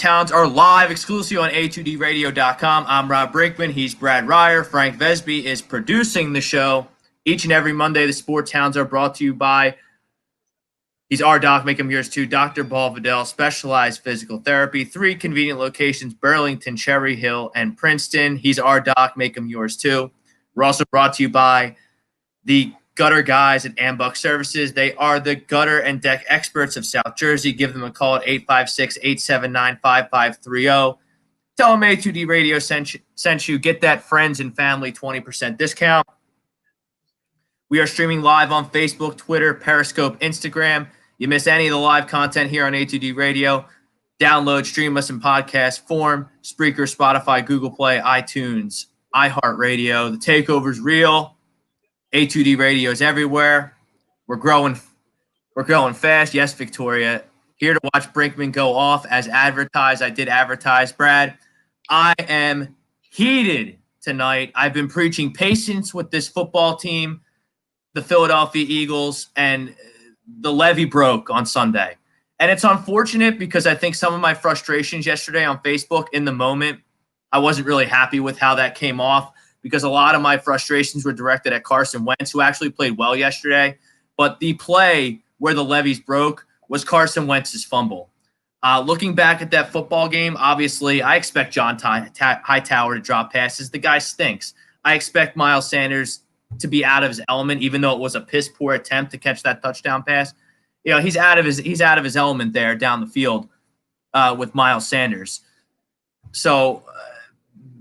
Hounds are live exclusively on A2DRadio.com. I'm Rob Brinkman. He's Brad Ryer. Frank Vesby is producing the show. Each and every Monday, the Sports Hounds are brought to you by, he's our doc, make him yours too, Dr. Paul Vidal, Specialized Physical Therapy, 3 convenient locations, Burlington, Cherry Hill, and Princeton. He's our doc, make him yours too. We're also brought to you by the Gutter Guys at Ambuck Services. They are the gutter and deck experts of South Jersey. Give them a call at 856-879-5530. Tell them A2D Radio sent you. Get that friends and family 20% discount. We are streaming live on Facebook, Twitter, Periscope, Instagram. You miss any of the live content here on A2D Radio, download, stream us in podcast form, Spreaker, Spotify, Google Play, iTunes, iHeartRadio. The takeover's real. A2D Radio is everywhere. We're growing fast. Yes, Victoria. Here to watch Brinkman go off as advertised. I did advertise. Brad, I am heated tonight. I've been preaching patience with this football team, the Philadelphia Eagles, and the levee broke on Sunday. And it's unfortunate because I think some of my frustrations yesterday on Facebook in the moment, I wasn't really happy with how that came off, because a lot of my frustrations were directed at Carson Wentz, who actually played well yesterday. But the play where the levees broke was Carson Wentz's fumble. Looking back at that football game, obviously, I expect John Hightower to drop passes. The guy stinks. I expect Miles Sanders to be out of his element, even though it was a piss-poor attempt to catch that touchdown pass. You know, he's out of his element there down the field with Miles Sanders. So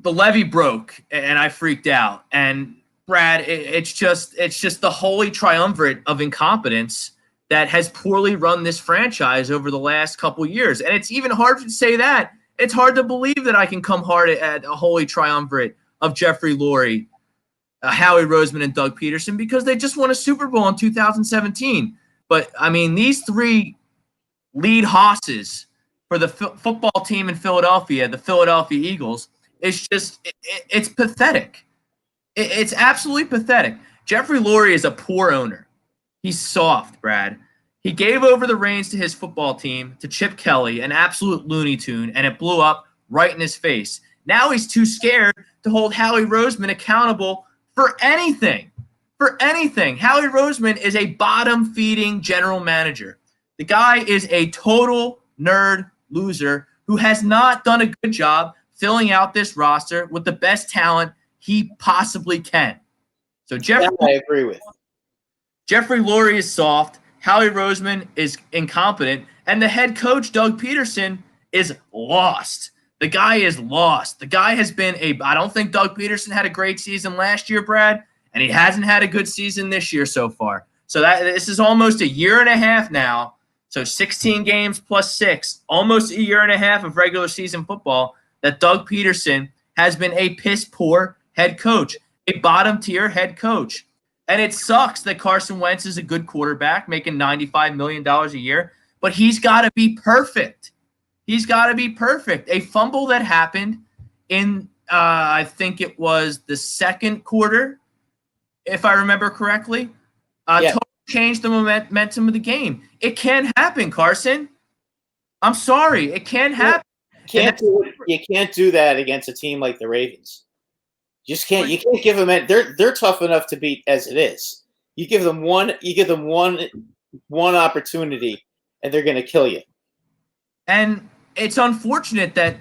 the levee broke, and I freaked out. And Brad, it's just the holy triumvirate of incompetence that has poorly run this franchise over the last couple years. And it's even hard to say that. It's hard to believe that I can come hard at a holy triumvirate of Jeffrey Lurie, Howie Roseman, and Doug Peterson, because they just won a Super Bowl in 2017. But, I mean, these 3 lead hosses for the football team in Philadelphia, the Philadelphia Eagles, it's pathetic. It's absolutely pathetic. Jeffrey Lurie is a poor owner. He's soft, Brad. He gave over the reins to his football team to Chip Kelly, an absolute Looney Tune, and it blew up right in his face. Now he's too scared to hold Howie Roseman accountable for anything. For anything. Howie Roseman is a bottom-feeding general manager. The guy is a total nerd loser who has not done a good job filling out this roster with the best talent he possibly can. So I agree with. Jeffrey Lurie is soft, Howie Roseman is incompetent, and the head coach, Doug Peterson, is lost. The guy is lost. The guy has been I don't think Doug Peterson had a great season last year, Brad, and he hasn't had a good season this year so far. So this is almost a year and a half now. So 16 games plus 6, almost a year and a half of regular season football that Doug Peterson has been a piss-poor head coach, a bottom-tier head coach. And it sucks that Carson Wentz is a good quarterback, making $95 million a year, but he's got to be perfect. He's got to be perfect. A fumble that happened in, I think it was the second quarter, if I remember correctly, totally changed the momentum of the game. It can happen, Carson. I'm sorry. It can happen. You can't do that against a team like the Ravens. You just can't. You can't give them. They're tough enough to beat as it is. You give them one opportunity, and they're going to kill you. And it's unfortunate that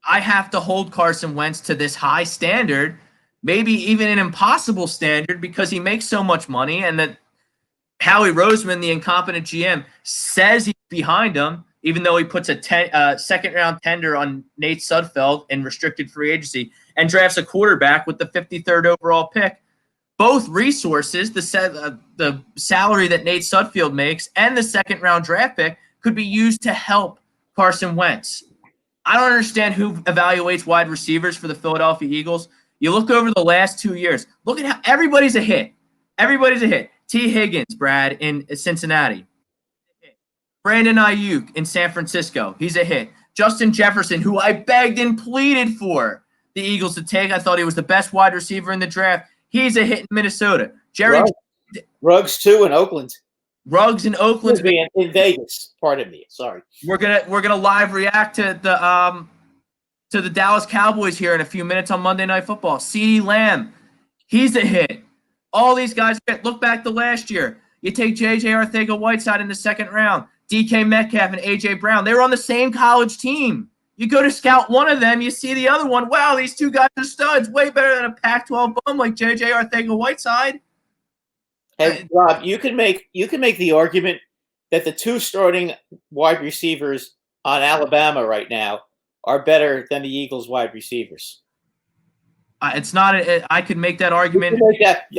I have to hold Carson Wentz to this high standard, maybe even an impossible standard, because he makes so much money, and that Howie Roseman, the incompetent GM, says he's behind him, even though he puts a second-round tender on Nate Sudfeld in restricted free agency and drafts a quarterback with the 53rd overall pick. Both resources, the salary that Nate Sudfeld makes and the second-round draft pick, could be used to help Carson Wentz. I don't understand who evaluates wide receivers for the Philadelphia Eagles. You look over the last 2 years. Look at how everybody's a hit. Everybody's a hit. T. Higgins, Brad, in Cincinnati. Brandon Ayuk in San Francisco. He's a hit. Justin Jefferson, who I begged and pleaded for the Eagles to take. I thought he was the best wide receiver in the draft. He's a hit in Minnesota. Ruggs too in Oakland. Ruggs in Oakland's in Vegas. Pardon me. Sorry. We're gonna live react to the Dallas Cowboys here in a few minutes on Monday Night Football. CeeDee Lamb, he's a hit. All these guys look back to last year. You take J.J. Arcega-Whiteside in the second round, DK Metcalf and A.J. Brown. They were on the same college team. You go to scout one of them, you see the other one. Wow, these two guys are studs. Way better than a Pac-12 bum like J.J. Arcega-Whiteside. Hey, Rob, you can make the argument that the two starting wide receivers on Alabama right now are better than the Eagles' wide receivers. It's not. I could make that argument.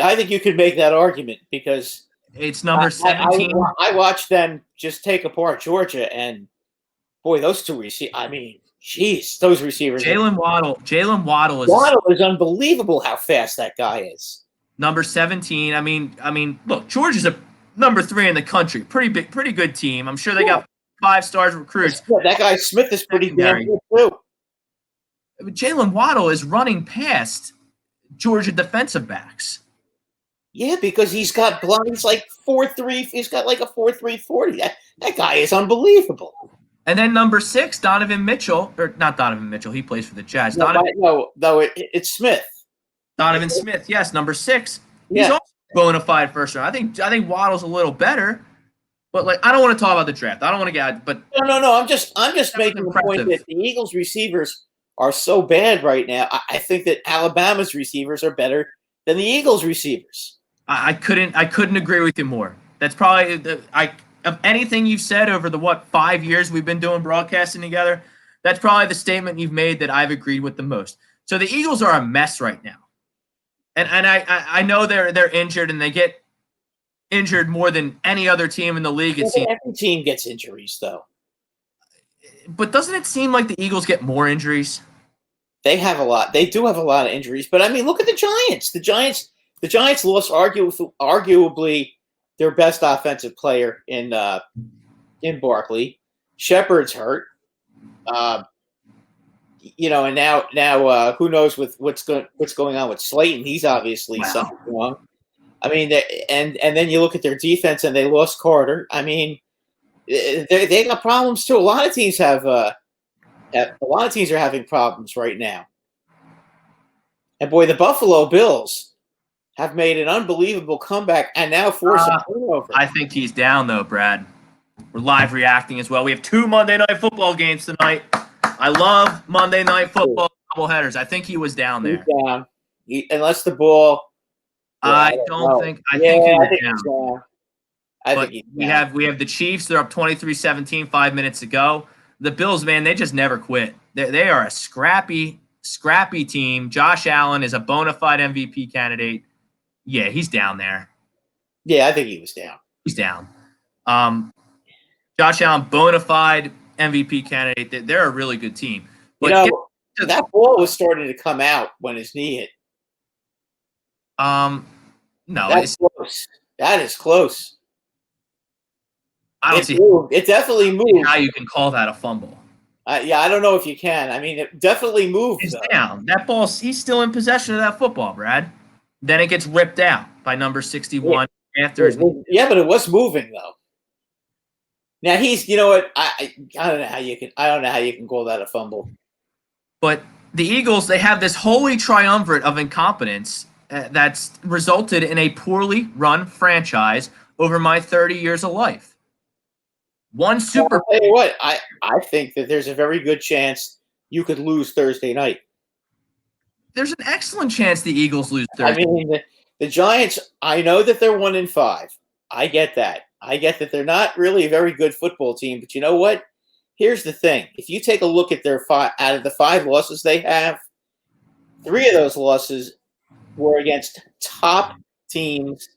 I think you could make that argument because it's number 17. I watched them just take apart Georgia, and boy, those two receivers. I mean, jeez, those receivers. Jalen Waddle is unbelievable. How fast that guy is. Number 17. I mean, look, Georgia's a number 3 in the country. Pretty good team. I'm sure they got 5-star recruits. That guy Smith is pretty damn good too. Jalen Waddle is running past Georgia defensive backs. Yeah, because he's got he's like 4.3. He's got like a 4.3 40. That guy is unbelievable. And then number 6, Donovan Mitchell, or not Donovan Mitchell. He plays for the Jazz. No, it's Smith. Donovan Smith, yes, number 6. He's also bona fide first round. I think Waddle's a little better, but like I don't want to talk about the draft. I don't want to get. But no. I'm just making the point that the Eagles receivers are so bad right now. I think that Alabama's receivers are better than the Eagles receivers. I couldn't agree with you more. That's probably of anything you've said over the 5 years we've been doing broadcasting together. That's probably the statement you've made that I've agreed with the most. So the Eagles are a mess right now. And I know they're injured and they get injured more than any other team in the league. Every team gets injuries though. But doesn't it seem like the Eagles get more injuries? They have a lot. They do have a lot of injuries. But I mean, look at the Giants. The Giants lost arguably their best offensive player in Barkley. Shepard's hurt. And now who knows with what's going on with Slayton? He's obviously something wrong. I mean, and then you look at their defense and they lost Carter. I mean, they got problems too. A lot of teams are having problems right now. And boy, the Buffalo Bills have made an unbelievable comeback and now force a turnover. I think he's down though, Brad. We're live reacting as well. We have 2 Monday Night Football games tonight. I love Monday Night Football doubleheaders. I think he was down there. He's down. Unless the ball. I think he's down. But we have the Chiefs. They're up 23-17, 5 minutes to go. The Bills, man, they just never quit. They are a scrappy team. Josh Allen is a bona fide MVP candidate. Yeah, he's down there. Yeah, I think he was down. He's down. Josh Allen, bona fide MVP candidate. They're a really good team. But that ball was starting to come out when his knee hit. No, that's close. That is close. It definitely moved. How you can call that a fumble? I don't know if you can. I mean, it definitely moved. It's down. That ball. He's still in possession of that football, Brad. Then it gets ripped out by number 61 after. Yeah, but it was moving though. Now he's. You know what? I don't know how you can. I don't know how you can call that a fumble. But the Eagles, they have this holy triumvirate of incompetence that's resulted in a poorly run franchise over my 30 years of life. One Super. I'll tell you what, I think that there's a very good chance you could lose Thursday night. There's an excellent chance the Eagles lose Thursday. I mean, the Giants, I know that they're 1-5. I get that. I get that they're not really a very good football team, but you know what? Here's the thing. If you take a look at their out of the 5 losses they have, 3 of those losses were against top teams,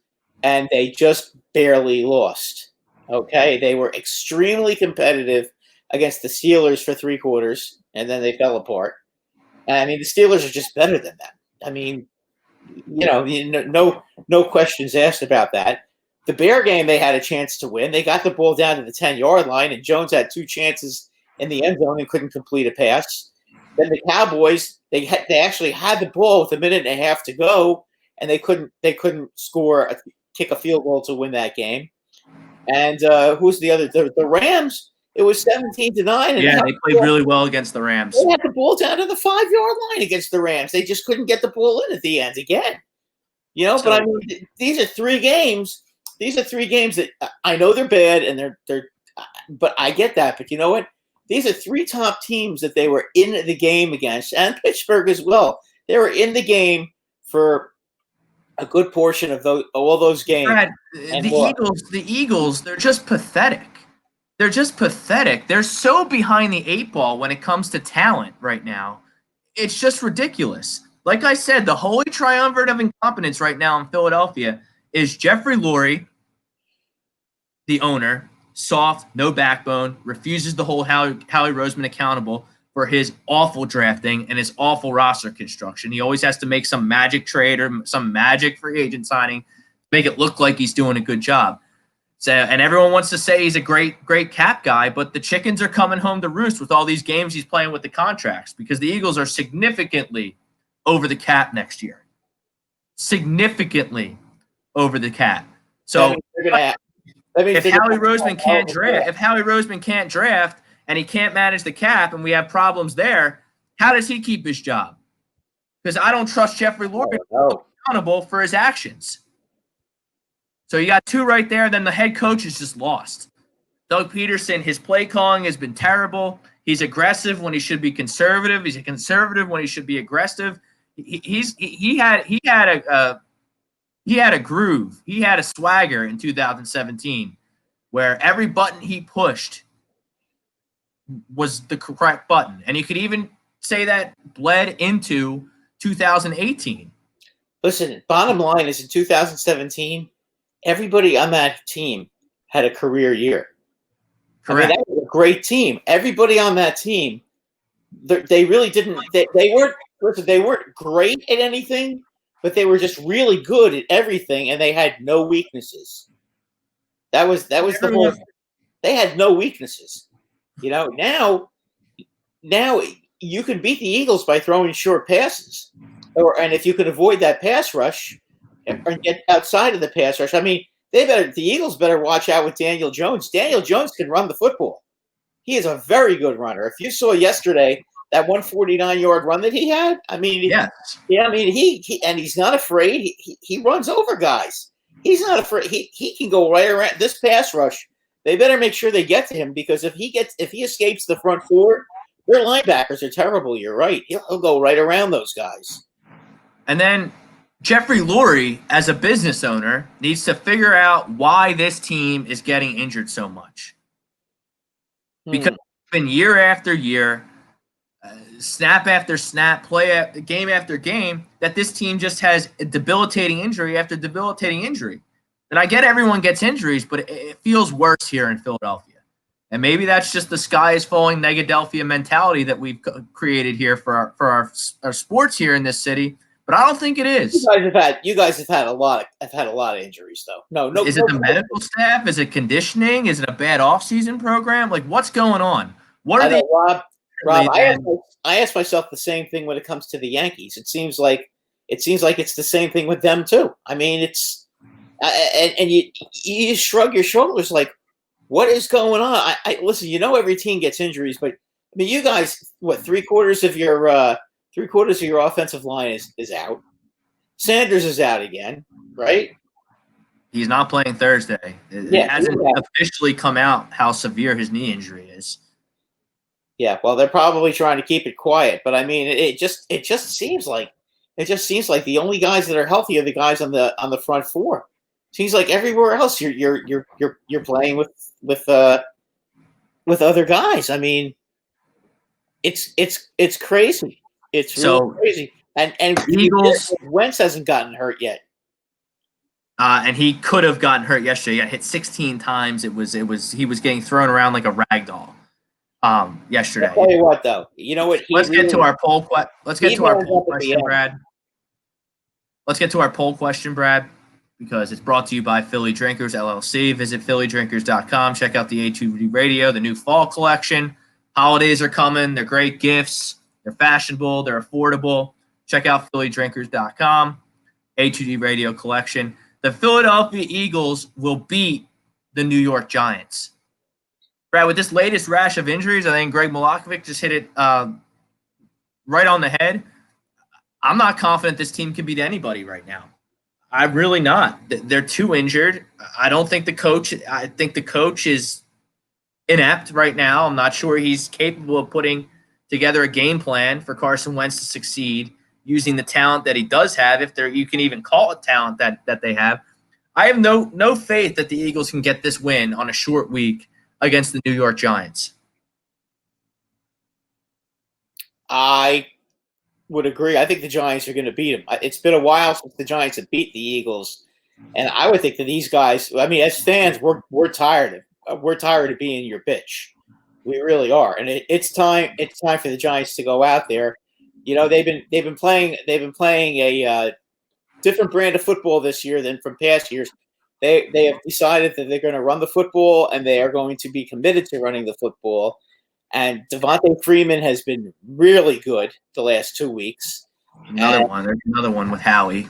and they just barely lost. Okay? They were extremely competitive against the Steelers for 3 quarters, and then they fell apart. I mean, the Steelers are just better than them. I mean, no questions asked about that. The Bear game, they had a chance to win. They got the ball down to the 10-yard line, and Jones had 2 chances in the end zone and couldn't complete a pass. Then the Cowboys, they actually had the ball with 1.5 minutes to go, and they couldn't kick a field goal to win that game. And who's the other? The Rams. It was 17-9. And Yeah, they played really well against the Rams. They had the ball down to the 5-yard line against the Rams. They just couldn't get the ball in at the end again. But I mean, these are 3 games. These are 3 games that I know they're bad, and they're. But I get that. But you know what? These are 3 top teams that they were in the game against, and Pittsburgh as well. They were in the game for a good portion of all those games. Brad, the Eagles, they're just pathetic. They're just pathetic. They're so behind the 8 ball when it comes to talent right now. It's just ridiculous. Like I said, the holy triumvirate of incompetence right now in Philadelphia is Jeffrey Lurie, the owner, soft, no backbone, refuses to hold Howie Roseman accountable for his awful drafting and his awful roster construction. He always has to make some magic trade or some magic free agent signing, make it look like he's doing a good job. So, and everyone wants to say he's a great cap guy, but the chickens are coming home to roost with all these games he's playing with the contracts because the Eagles are significantly over the cap next year. Significantly over the cap. So if Howie Roseman can't draft and he can't manage the cap and we have problems there, how does he keep his job? Because I don't trust Jeffrey Lurie to be accountable for his actions. So you got 2 right there. Then the head coach is just lost. Doug Peterson, his play calling has been terrible. He's aggressive when he should be conservative. He's conservative when he should be aggressive. He had a groove. He had a swagger in 2017 where every button he pushed was the correct button. And you could even say that bled into 2018. Listen, bottom line is in 2017, everybody on that team had a career year. Correct. I mean, that was a great team. Everybody on that team, they really didn't. They weren't great at anything, but they were just really good at everything, and they had no weaknesses. That was the whole. They had no weaknesses. Now you can beat the Eagles by throwing short passes, and if you can avoid that pass rush and get outside of the pass rush, I mean, the Eagles better watch out with Daniel Jones. Daniel Jones can run the football. He is a very good runner. If you saw yesterday that 149-yard run that he had, I mean, he and he's not afraid. He runs over guys. He's not afraid. He can go right around this pass rush. They better make sure they get to him because if he escapes the front 4, their linebackers are terrible. You're right. He'll go right around those guys. And then Jeffrey Lurie, as a business owner, needs to figure out why this team is getting injured so much. Because it's been year after year, snap after snap, game after game, that this team just has a debilitating injury after debilitating injury. And I get everyone gets injuries, but it feels worse here in Philadelphia. And maybe that's just the sky is falling Negadelphia mentality that we've created here for our sports here in this city. But I don't think it is. You guys have had a lot of injuries, though. No. Is it the medical staff? Is it conditioning? Is it a bad off-season program? Like, what's going on? What are they? Rob, I ask myself the same thing when it comes to the Yankees. It seems like it's the same thing with them too. I mean, it's and you shrug your shoulders like, what is going on? I listen. Every team gets injuries, but I mean, you guys, what 3/4 of your offensive line is out. Sanders is out again, right? He's not playing Thursday. It hasn't officially come out how severe his knee injury is. Yeah, well, they're probably trying to keep it quiet, but I mean, it just seems like the only guys that are healthy are the guys on the front 4. Seems like everywhere else you're playing with other guys. I mean, it's crazy. It's really crazy. And Eagles, Wentz hasn't gotten hurt yet. And he could have gotten hurt yesterday. He got hit 16 times. He was getting thrown around like a rag doll. Yesterday. I'll tell you what, though. You know what? Let's get to our poll question, Brad. Let's get to our poll question, Brad, because it's brought to you by Philly Drinkers LLC. Visit phillydrinkers.com. Check out the A2D Radio, the new fall collection. Holidays are coming. They're great gifts. They're fashionable. They're affordable. Check out phillydrinkers.com. A2D Radio collection. The Philadelphia Eagles will beat the New York Giants. Brad, with this latest rash of injuries, I think Greg Milakovic just hit it right on the head. I'm not confident this team can beat anybody right now. I'm really not. They're too injured. I think the coach is inept right now. I'm not sure he's capable of putting together a game plan for Carson Wentz to succeed using the talent that he does have, if you can even call it talent that they have. I have no faith that the Eagles can get this win on a short week against the New York Giants. I would agree. I think the Giants are going to beat them. It's been a while since the Giants have beat the Eagles, and I would think that these guys. I mean, as fans, we're tired of being your bitch. We really are, and it's time. It's time for the Giants to go out there. You know, they've been playing a different brand of football this year than from past years. They have decided that they're going to run the football, and they are going to be committed to running the football. And Devontae Freeman has been really good the last 2 weeks. There's another one with Howie.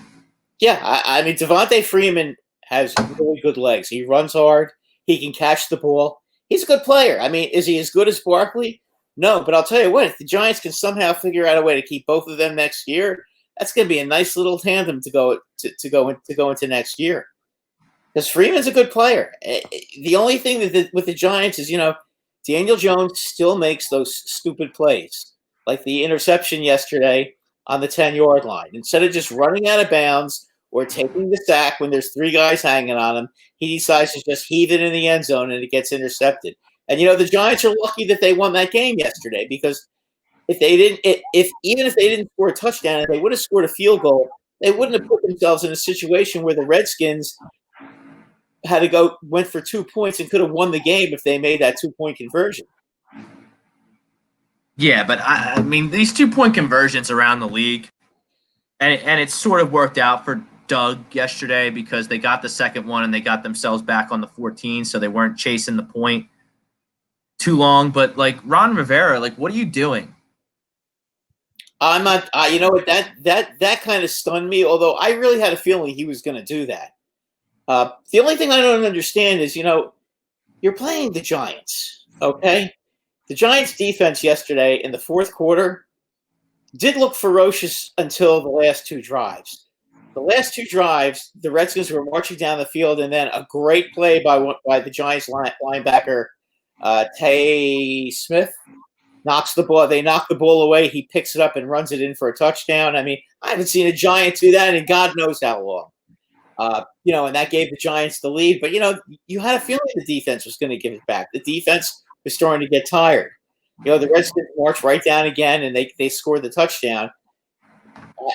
Yeah, I mean, Devontae Freeman has really good legs. He runs hard. He can catch the ball. He's a good player. I mean, is he as good as Barkley? No, but I'll tell you what, if the Giants can somehow figure out a way to keep both of them next year, that's going to be a nice little tandem to go into next year. Because Freeman's a good player. The only thing with the Giants is, Daniel Jones still makes those stupid plays, like the interception yesterday on the 10-yard line. Instead of just running out of bounds or taking the sack when there's 3 guys hanging on him, he decides to just heave it in the end zone and it gets intercepted. And the Giants are lucky that they won that game yesterday, because if they didn't, even if they didn't score a touchdown and they would have scored a field goal, they wouldn't have put themselves in a situation where the Redskins went for 2 points and could have won the game if they made that 2-point conversion. Yeah, but I mean, these 2-point conversions around the league, and it sort of worked out for Doug yesterday because they got the second one and they got themselves back on the 14, so they weren't chasing the point too long. But like Ron Rivera, like, what are you doing? I'm not. You know what? That kind of stunned me. Although I really had a feeling he was going to do that. The only thing I don't understand is, you're playing the Giants, okay? The Giants' defense yesterday in the fourth quarter did look ferocious until the last 2 drives. The last 2 drives, the Redskins were marching down the field, and then a great play by the Giants linebacker, Tay Smith, knocks the ball. They knock the ball away. He picks it up and runs it in for a touchdown. I mean, I haven't seen a Giant do that in God knows how long. And that gave the Giants the lead. But, you had a feeling the defense was going to give it back. The defense was starting to get tired. The Redskins marched right down again, and they scored the touchdown.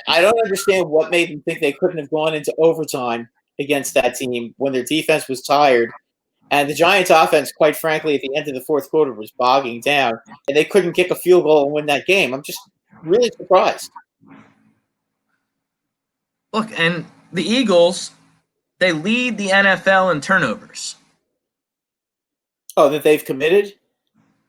I don't understand what made them think they couldn't have gone into overtime against that team when their defense was tired. And the Giants' offense, quite frankly, at the end of the fourth quarter was bogging down, and they couldn't kick a field goal and win that game. I'm just really surprised. Look, and the Eagles, they lead the NFL in turnovers. Oh, that they've committed?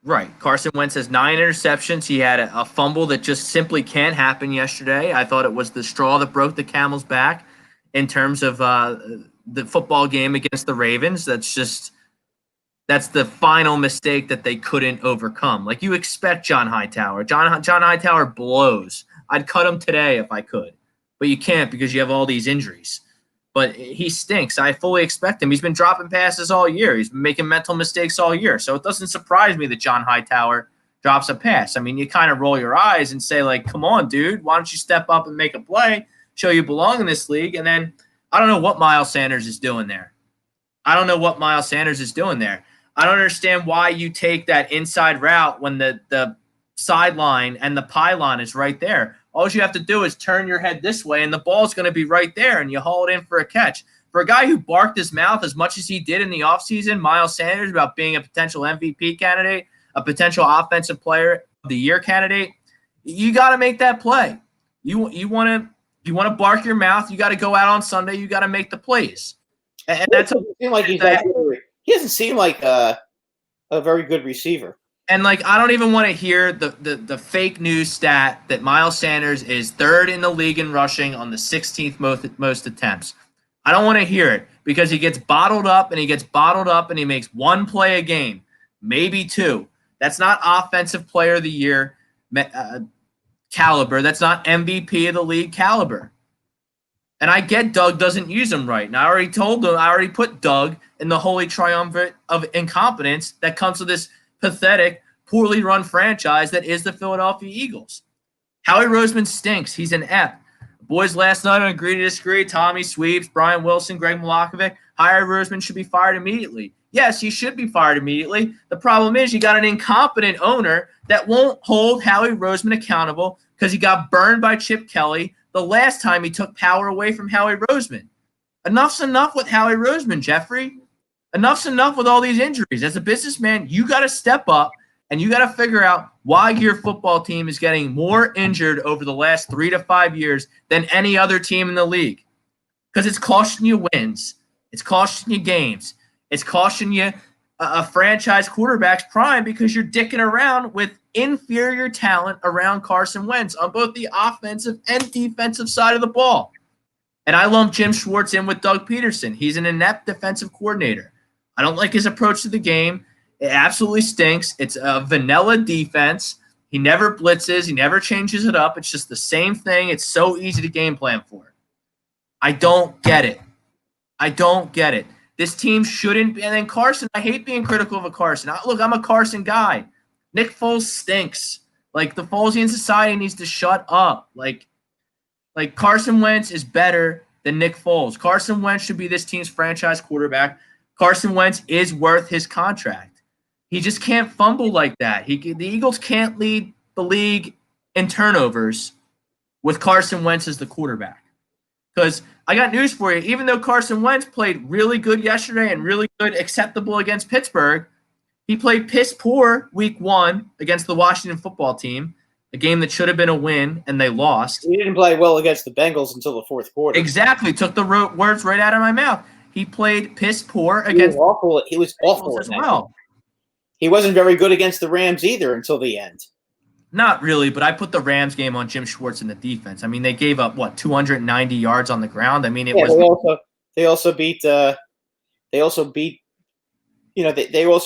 Right. Carson Wentz has 9 interceptions. He had a fumble that just simply can't happen yesterday. I thought it was the straw that broke the camel's back in terms of the football game against the Ravens. That's the final mistake that they couldn't overcome. Like, you expect John Hightower. John Hightower blows. I'd cut him today if I could. But you can't because you have all these injuries. But he stinks. I fully expect him. He's been dropping passes all year. He's been making mental mistakes all year. So it doesn't surprise me that John Hightower drops a pass. I mean, you kind of roll your eyes and say, like, come on, dude. Why don't you step up and make a play, show you belong in this league? And then I don't know what Miles Sanders is doing there. I don't understand why you take that inside route when the sideline and the pylon is right there. All you have to do is turn your head this way, and the ball's going to be right there, and you haul it in for a catch. For a guy who barked his mouth as much as he did in the offseason, Miles Sanders, about being a potential MVP candidate, a potential offensive player of the year candidate, you got to make that play. You want to bark your mouth, you got to go out on Sunday, you got to make the plays. And that's he doesn't seem like a very good receiver. And, like, I don't even want to hear the fake news stat that Miles Sanders is 3rd in the league in rushing on the 16th most attempts. I don't want to hear it because he gets bottled up and he gets bottled up and he makes one play a game, maybe two. That's not offensive player of the year caliber. That's not MVP of the league caliber. And I get Doug doesn't use him right. And I already put Doug in the holy triumvirate of incompetence that comes with this pathetic, poorly run franchise that is the Philadelphia Eagles. Howie Roseman stinks. He's an F. Boys last night on Agree to Disagree, Tommy Sweeps, Brian Wilson, Greg Milakovic, Howie Roseman should be fired immediately. Yes, he should be fired immediately. The problem is you got an incompetent owner that won't hold Howie Roseman accountable because he got burned by Chip Kelly the last time he took power away from Howie Roseman. Enough's enough with Howie Roseman, Jeffrey. Enough's enough with all these injuries. As a businessman, you got to step up and you got to figure out why your football team is getting more injured over the last 3 to 5 years than any other team in the league. Because it's costing you wins. It's costing you games. It's costing you a franchise quarterback's prime because you're dicking around with inferior talent around Carson Wentz on both the offensive and defensive side of the ball. And I lump Jim Schwartz in with Doug Peterson. He's an inept defensive coordinator. I don't like his approach to the game. It absolutely stinks. It's a vanilla defense. He never blitzes. He never changes it up. It's just the same thing. It's so easy to game plan for. I don't get it. I don't get it. This team shouldn't be. And then Carson, I hate being critical of a Carson. Look, I'm a Carson guy. Nick Foles stinks. Like, the Folesian society needs to shut up. Like Carson Wentz is better than Nick Foles. Carson Wentz should be this team's franchise quarterback. Carson Wentz is worth his contract. He just can't fumble like that. The Eagles can't lead the league in turnovers with Carson Wentz as the quarterback. Because I got news for you. Even though Carson Wentz played really good yesterday and really good, acceptable against Pittsburgh, he played piss poor week 1 against the Washington football team, a game that should have been a win, and they lost. He didn't play well against the Bengals until the fourth quarter. Exactly. Took the words right out of my mouth. He played piss poor against He was awful as well. He wasn't very good against the Rams either until the end. Not really, but I put the Rams game on Jim Schwartz in the defense. I mean, they gave up 290 yards on the ground. I mean, it was. They also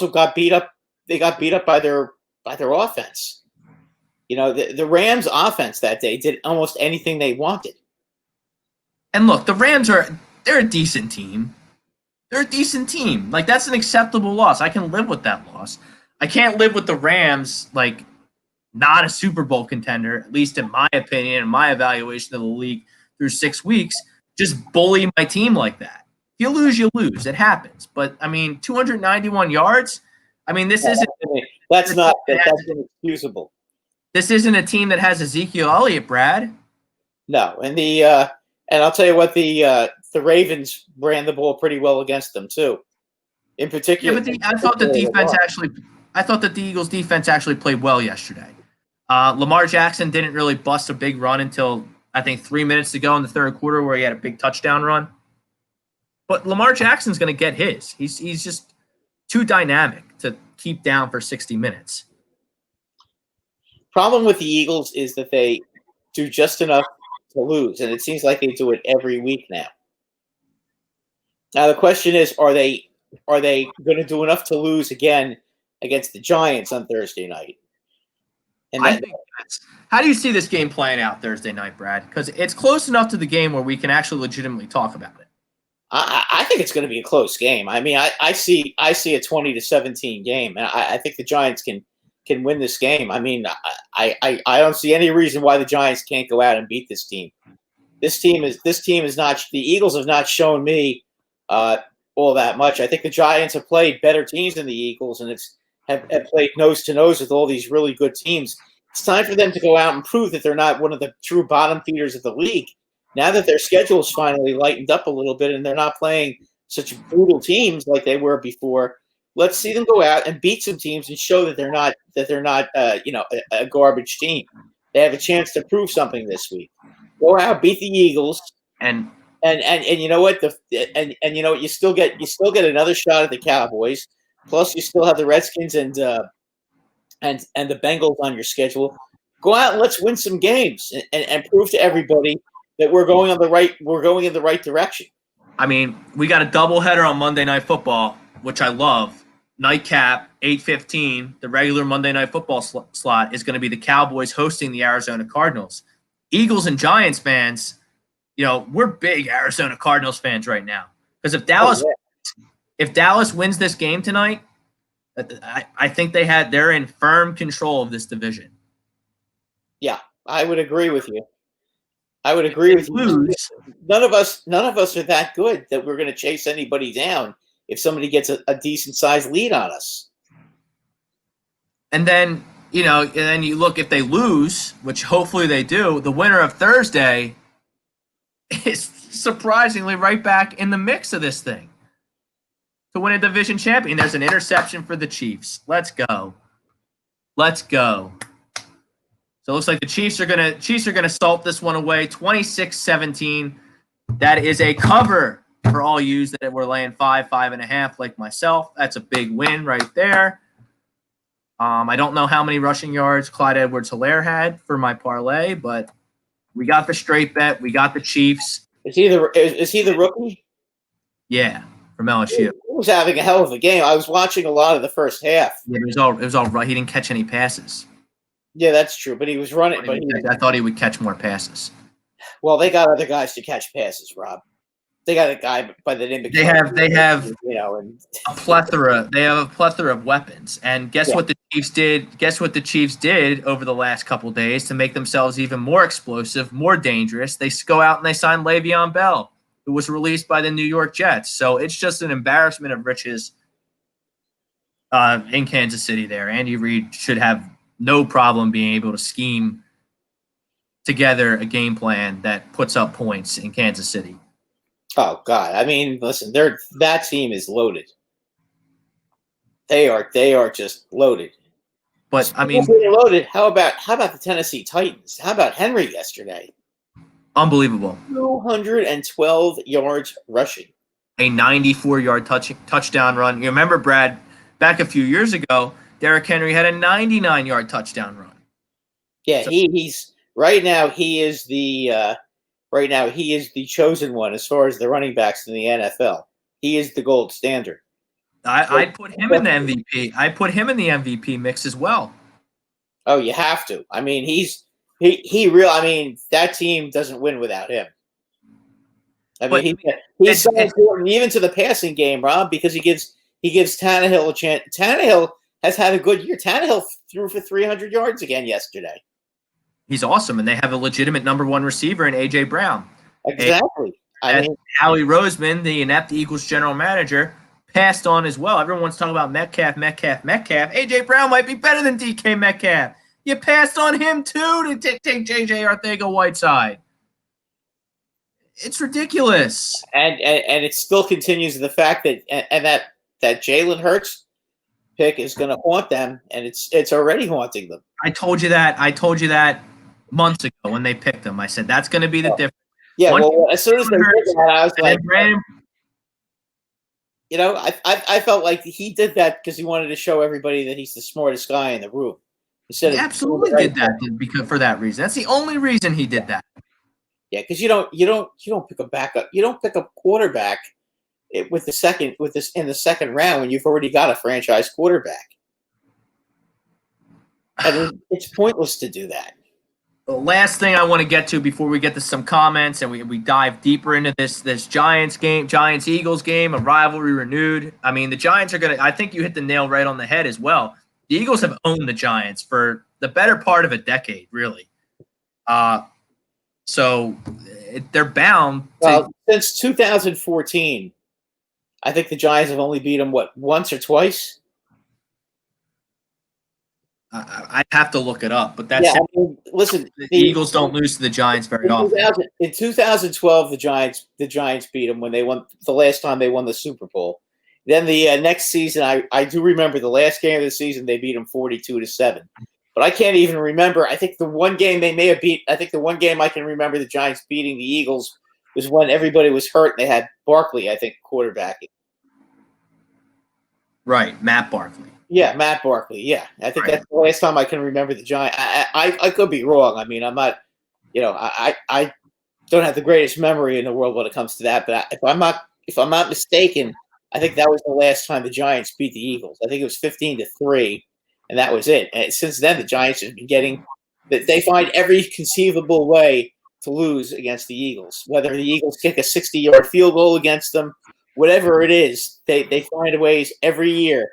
got beat up. They got beat up by their offense. The Rams offense that day did almost anything they wanted. And look, the Rams they're a decent team. They're a decent team. Like, that's an acceptable loss. I can live with that loss. I can't live with the Rams, like, not a Super Bowl contender, at least in my opinion and my evaluation of the league through 6 weeks, just bully my team like that. If you lose, you lose. It happens. But, I mean, 291 yards, I mean, That's inexcusable. This isn't a team that has Ezekiel Elliott, Brad. No, and and I'll tell you what, the Ravens ran the ball pretty well against them too. In particular, yeah, but I thought the Eagles' defense actually played well yesterday. Lamar Jackson didn't really bust a big run until I think 3 minutes to go in the third quarter, where he had a big touchdown run. But Lamar Jackson's going to get his. He's just too dynamic to keep down for 60 minutes. Problem with the Eagles is that they do just enough to lose, and it seems like they do it every week now. Now the question is, are they going to do enough to lose again against the Giants on Thursday night? And how do you see this game playing out Thursday night, Brad? Because it's close enough to the game where we can actually legitimately talk about it. I think it's going to be a close game. I mean, I see a 20-17 game, and I think the Giants can win this game. I mean, I don't see any reason why the Giants can't go out and beat this team. This team is not. The Eagles have not shown me all that much. I think the Giants have played better teams than the Eagles, and have played nose to nose with all these really good teams. It's time for them to go out and prove that they're not one of the true bottom feeders of the league. Now that their schedule is finally lightened up a little bit and they're not playing such brutal teams like they were before, let's see them go out and beat some teams and show that they're not a garbage team. They have a chance to prove something this week. Go out, beat the Eagles, and you know what? You still get another shot at the Cowboys. Plus, you still have the Redskins and the Bengals on your schedule. Go out and let's win some games and prove to everybody that we're going in the right direction. I mean, we got a doubleheader on Monday Night Football, which I love. Nightcap, 8:15, the regular Monday Night Football slot is going to be the Cowboys hosting the Arizona Cardinals. Eagles and Giants fans, we're big Arizona Cardinals fans right now. Because if Dallas wins this game tonight, I think they're in firm control of this division. Yeah, I would agree with you. None of us are that good that we're going to chase anybody down if somebody gets a decent sized lead on us. And then, you look, if they lose, which hopefully they do, the winner of Thursday is surprisingly right back in the mix of this thing to win a division champion. There's an interception for the Chiefs. Let's go. So it looks like the Chiefs are gonna salt this one away, 26-17. That is a cover for all yous that were laying 5.5 like myself. That's a big win right there. I don't know how many rushing yards Clyde Edwards-Helaire had for my parlay, but we got the straight bet. We got the Chiefs. Is he the rookie? Yeah, from LSU. He was having a hell of a game. I was watching a lot of the first half. Yeah, it was all right. He didn't catch any passes. Yeah, that's true. But he was running. I thought he would catch more passes. Well, they got other guys to catch passes, Rob. They got a guy by the name of they have a plethora. They have a plethora of weapons. And guess what the Chiefs did? Guess what the Chiefs did over the last couple of days to make themselves even more explosive, more dangerous? They go out and they signed Le'Veon Bell, who was released by the New York Jets. So it's just an embarrassment of riches in Kansas City there. Andy Reid should have no problem being able to scheme together a game plan that puts up points in Kansas City. Oh God! I mean, listen, that team is loaded. They are just loaded. But I mean, loaded. How about the Tennessee Titans? How about Henry yesterday? Unbelievable. 212 yards rushing. A 94-yard touchdown run. You remember, Brad, back a few years ago, Derrick Henry had a 99-yard touchdown run. Yeah, so, he's right now. He is the chosen one as far as the running backs in the NFL. He is the gold standard. I'd put him in the MVP. I put him in the MVP mix as well. Oh, you have to. I mean, I mean, that team doesn't win without him. I mean, he's so important even to the passing game, Rob, because he gives Tannehill a chance. Tannehill has had a good year. Tannehill threw for 300 yards again yesterday. He's awesome, and they have a legitimate number one receiver in A.J. Brown. Exactly. Howie Roseman, the inept Eagles general manager, passed on as well. Everyone's talking about Metcalf. A.J. Brown might be better than DK Metcalf. You passed on him, too, to take J.J. Arcega-Whiteside. It's ridiculous. And it still continues the fact that Jalen Hurts pick is going to haunt them, and it's already haunting them. I told you that months ago when they picked him. I said that's going to be the difference. Yeah, as soon as they did that, I was like, I felt like he did that because he wanted to show everybody that he's the smartest guy in the room. He absolutely did that because for that reason. That's the only reason he did that. Yeah, because you don't pick a backup. You don't pick a quarterback in the second round when you've already got a franchise quarterback. I mean, it's pointless to do that. The last thing I want to get to before we get to some comments and we dive deeper into this Giants-Eagles game, a rivalry renewed. I mean, the Giants are I think you hit the nail right on the head as well. The Eagles have owned the Giants for the better part of a decade, really. So they're bound. Well, since 2014, I think the Giants have only beat them, once or twice? I'd have to look it up, but that's listen. The Eagles don't lose to the Giants very often. In 2012, the Giants beat them when they won the last time they won the Super Bowl. Then the next season, I do remember the last game of the season they beat them 42-7. But I can't even remember. I think the one game they may have beat. I think the one game I can remember the Giants beating the Eagles was when everybody was hurt. And they had Barkley, I think, quarterbacking. Right, Matt Barkley. Yeah, Matt Barkley. Yeah, I think that's the last time I can remember the Giants. I could be wrong. I mean, I'm not. don't have the greatest memory in the world when it comes to that. But if I'm not mistaken, I think that was the last time the Giants beat the Eagles. I think it was 15-3, and that was it. And since then, the Giants have been getting that they find every conceivable way to lose against the Eagles. Whether the Eagles kick a 60-yard field goal against them, whatever it is, they find ways every year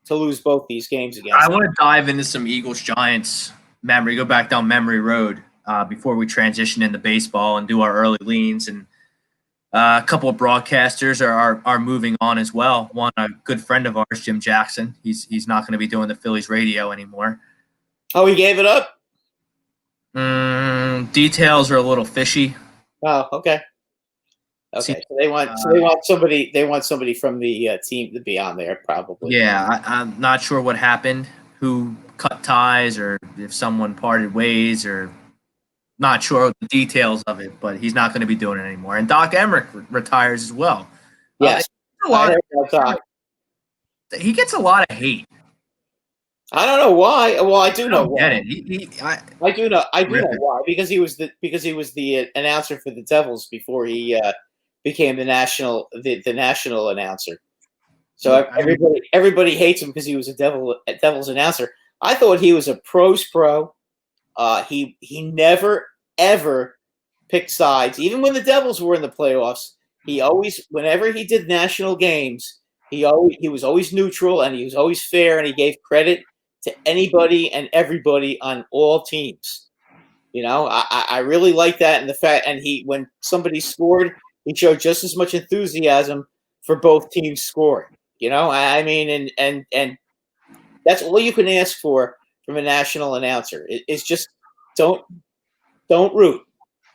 to lose both these games against I them. want to dive into some Eagles Giants memory, go back down memory road before we transition into baseball and do our early leans. And a couple of broadcasters are moving on as well. One, a good friend of ours, Jim Jackson. He's not going to be doing the Phillies radio anymore. Oh, he gave it up? Details are a little fishy. Oh, okay. Okay, so they want somebody from the team to be on there, probably. Yeah, I'm not sure what happened, who cut ties, or if someone parted ways, or not sure the details of it. But he's not going to be doing it anymore. And Doc Emmerich retires as well. Yes, He gets a lot of hate. I don't know why. Well, I do know why. Get it. I do know why, because he was the announcer for the Devils before he became the national announcer. So everybody hates him because he was a Devils announcer. I thought he was a pro's pro. He never ever picked sides, even when the Devils were in the playoffs. He always, whenever he did national games, he was always neutral, and he was always fair, and he gave credit to anybody and everybody on all teams. You know, I really like that, and the fact, and when somebody scored, he showed just as much enthusiasm for both teams scoring. You know, I mean, and that's all you can ask for from a national announcer. It's just don't root.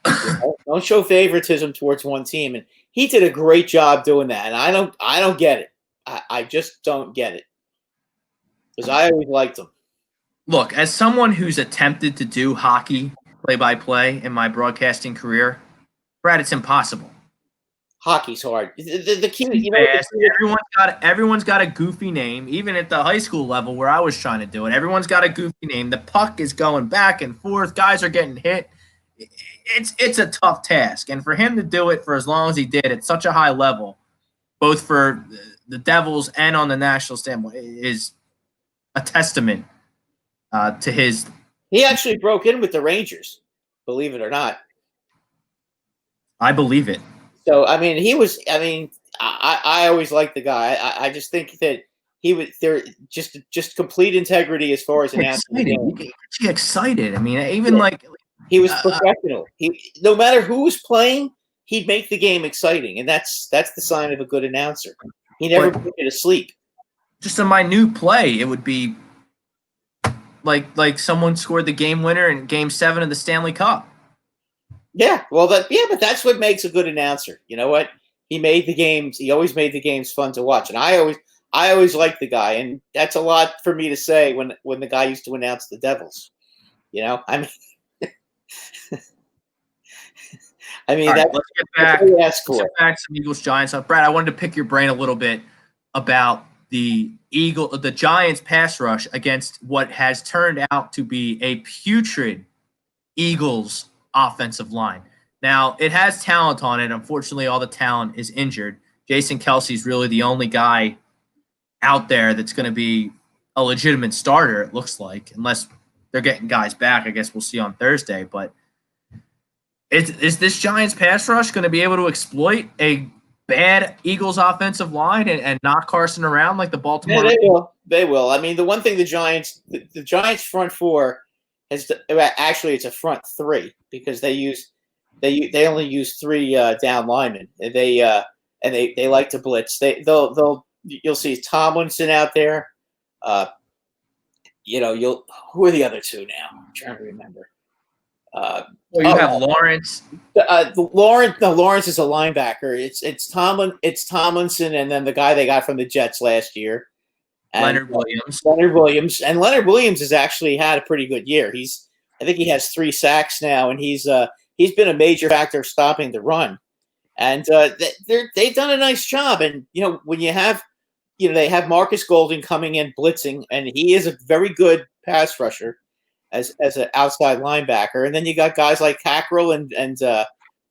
You know? Don't show favoritism towards one team, and he did a great job doing that. And I don't get it. I just don't get it, because I always liked him. Look, as someone who's attempted to do hockey play-by-play in my broadcasting career, Brad, it's impossible. Hockey's hard. The key, you know, everyone's got a goofy name. Even at the high school level where I was trying to do it, everyone's got a goofy name. The puck is going back and forth. Guys are getting hit. It's a tough task, and for him to do it for as long as he did at such a high level, both for the Devils and on the national standpoint, is a testament to his. He actually broke in with the Rangers, believe it or not. I believe it. So I mean, I always liked the guy. I just think that he was there, just complete integrity as far as announcing. He gets you excited. I mean, even like. He was professional. No matter who was playing, he'd make the game exciting, and that's the sign of a good announcer. He never put you to sleep. Just a minute play, it would be like someone scored the game winner in Game 7 of the Stanley Cup. Yeah, but that's what makes a good announcer. You know what? He always made the games fun to watch, and I always liked the guy, and that's a lot for me to say when the guy used to announce the Devils. You know, I mean. Let's get back to some Eagles Giants. Brad, I wanted to pick your brain a little bit about the Giants pass rush against what has turned out to be a putrid Eagles offensive line. Now, it has talent on it. Unfortunately, all the talent is injured. Jason Kelsey's really the only guy out there that's going to be a legitimate starter, it looks like, unless they're getting guys back. I guess we'll see on Thursday. But is this Giants pass rush going to be able to exploit a bad Eagles offensive line and knock Carson around like the Baltimore? Yeah, they will. They will. I mean, the one thing the Giants front four actually it's a front three, because they only use three down linemen. They like to blitz. You'll see Tomlinson out there. Who are the other two now? I'm trying to remember. You have Lawrence. Lawrence is a linebacker. It's Tomlinson, and then the guy they got from the Jets last year, Leonard Williams. And Leonard Williams has actually had a pretty good year. I think he has 3 sacks now, and he's been a major factor stopping the run. And they've done a nice job. And when you have. They have Marcus Golden coming in blitzing, and he is a very good pass rusher as an outside linebacker. And then you got guys like Cackrell and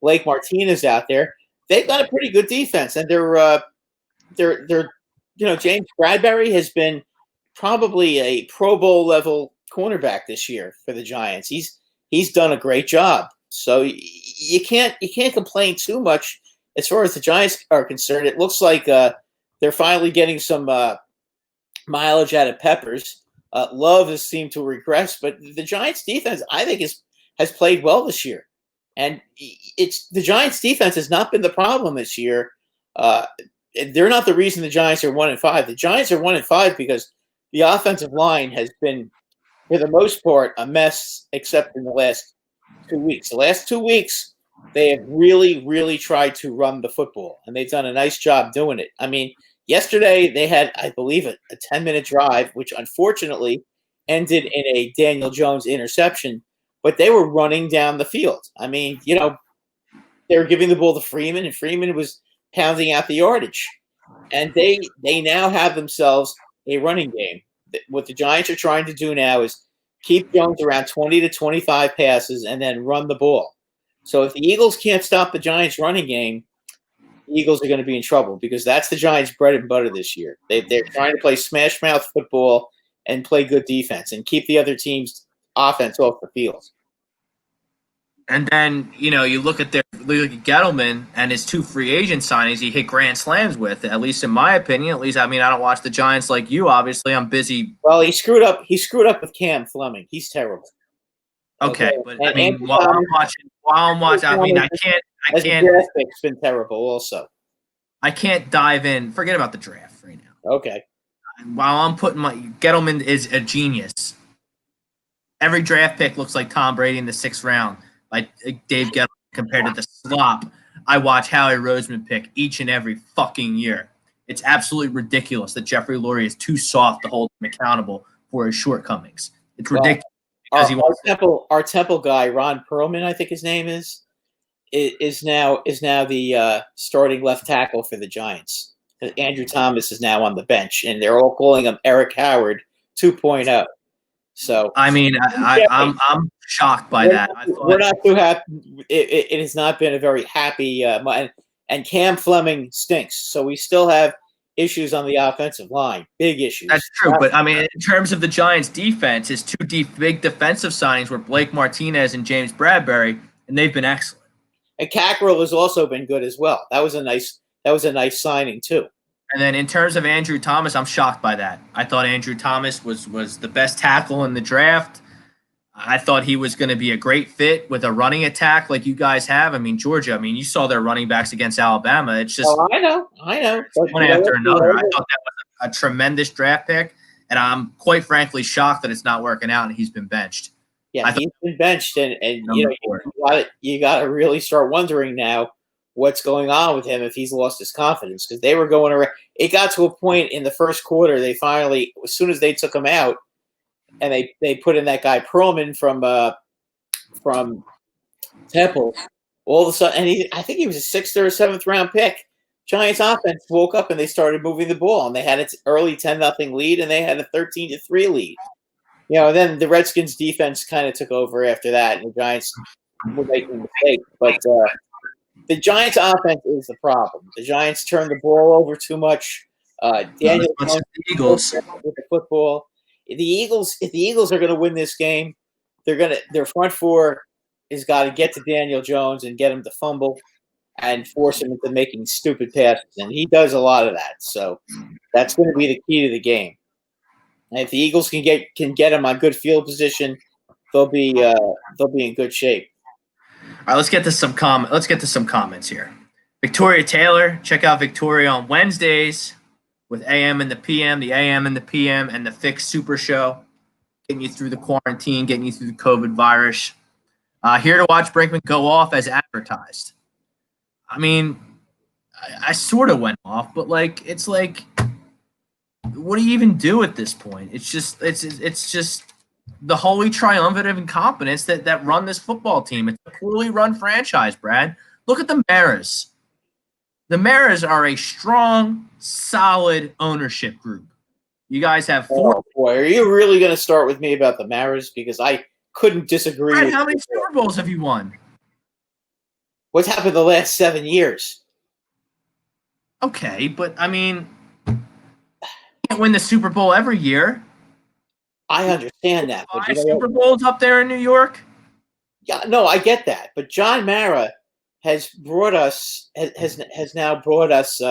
Blake Martinez out there, they've got a pretty good defense, and they're James Bradbury has been probably a Pro Bowl level cornerback this year for the Giants. He's done a great job. So you can't complain too much as far as the Giants are concerned. It looks like they're finally getting some mileage out of Peppers. Love has seemed to regress, but the Giants defense, I think, has played well this year. And the Giants defense has not been the problem this year. They're not the reason the Giants are 1-5. The Giants are 1-5 because the offensive line has been, for the most part, a mess, except in the last 2 weeks. The last 2 weeks, they have really, really tried to run the football, and they've done a nice job doing it. I mean, yesterday they had, I believe, a 10-minute drive, which unfortunately ended in a Daniel Jones interception, but they were running down the field. I mean, they were giving the ball to Freeman, and Freeman was pounding out the yardage. And they now have themselves a running game. What the Giants are trying to do now is keep Jones around 20 to 25 passes and then run the ball. So if the Eagles can't stop the Giants' running game, the Eagles are going to be in trouble because that's the Giants' bread and butter this year. They're trying to play smash mouth football and play good defense and keep the other team's offense off the field. And then, you look at Gettleman and his 2 free agent signings he hit grand slams with, at least in my opinion. At least, I don't watch the Giants like you, obviously. I'm busy. Well, he screwed up with Cam Fleming. He's terrible. Okay, but while I'm watching, I can't. The draft pick's been terrible also. I can't dive in. Forget about the draft right now. Okay. While I'm putting Gettleman is a genius. Every draft pick looks like Tom Brady in the 6th round. Like Dave Gettleman compared to the slop I watch Howie Roseman pick each and every fucking year. It's absolutely ridiculous that Jeffrey Lurie is too soft to hold him accountable for his shortcomings. It's ridiculous. Our Temple guy, Ron Perlman, I think his name is now the starting left tackle for the Giants. Andrew Thomas is now on the bench, and they're all calling him Eric Howard 2.0. So I'm shocked by that. We're not too happy. It has not been a very happy and Cam Fleming stinks. So we still have issues on the offensive line, big issues. That's true, but in terms of the Giants' defense, his 2 big defensive signings were Blake Martinez and James Bradbury, and they've been excellent. And Cackrell has also been good as well. That was a nice signing too. And then in terms of Andrew Thomas, I'm shocked by that. I thought Andrew Thomas was the best tackle in the draft. I thought he was going to be a great fit with a running attack like you guys have. Georgia, you saw their running backs against Alabama. It's just I know. One after another. I thought that was a tremendous draft pick, and I'm quite frankly shocked that it's not working out and he's been benched. Yeah, he's been benched, and you got to really start wondering now what's going on with him if he's lost his confidence, because they were going around. It got to a point in the first quarter, they finally, as soon as they took him out, and they put in that guy Perlman from Temple, all of a sudden, and I think he was a 6th or 7th round pick. Giants offense woke up and they started moving the ball, and they had its early 10-0 lead, and they had a 13-3 lead. Then the Redskins defense kind of took over after that, and the Giants were making mistakes. But the Giants offense is the problem. The Giants turn the ball over too much. Daniel Jones Eagles with the football. If the Eagles are going to win this game, their front 4 has got to get to Daniel Jones and get him to fumble and force him into making stupid passes, and he does a lot of that. So that's going to be the key to the game. And if the Eagles can get him on good field position, they'll be in good shape. All right, let's get to some comments here. Victoria Taylor, check out Victoria on Wednesdays with AM and the PM, the AM and the PM, and the Fix Super Show, getting you through the quarantine, getting you through the COVID virus. Here to watch Brinkman go off as advertised. I sort of went off, but it's like, what do you even do at this point? It's just the holy triumvirate of incompetence that run this football team. It's a poorly run franchise, Brad. Look at the Maras. The Maras are a strong, solid ownership group. You guys have 4. Oh boy, are you really going to start with me about the Maras? Because I couldn't disagree. Brad, how many Super Bowls have you won? What's happened the last 7 years? Okay, but I mean, you can't win the Super Bowl every year. I understand that, but 5 Super Bowls up there in New York. yeah, no, I get that. But John Mara has now brought us.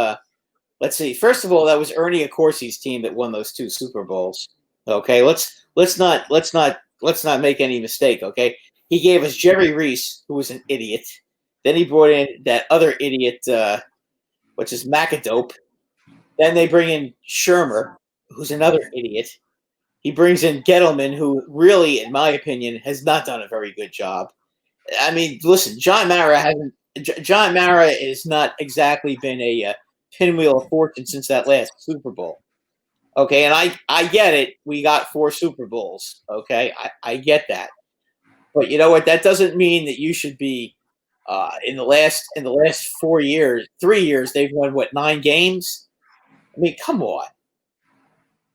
Let's see. First of all, that was Ernie Accorsi's team that won those 2 Super Bowls. Okay, let's not make any mistake. Okay, he gave us Jerry Reese, who was an idiot. Then he brought in that other idiot, which is McAdope. Then they bring in Shermer, who's another idiot. He brings in Gettleman, who really, in my opinion, has not done a very good job. I mean, listen, John Mara has not exactly been a pinwheel of fortune since that last Super Bowl. Okay, and I get it. We got 4 Super Bowls. Okay, I get that. But you know what? That doesn't mean that you should be in the last 4 years, 3 years, they've won what, 9 games? I mean, come on.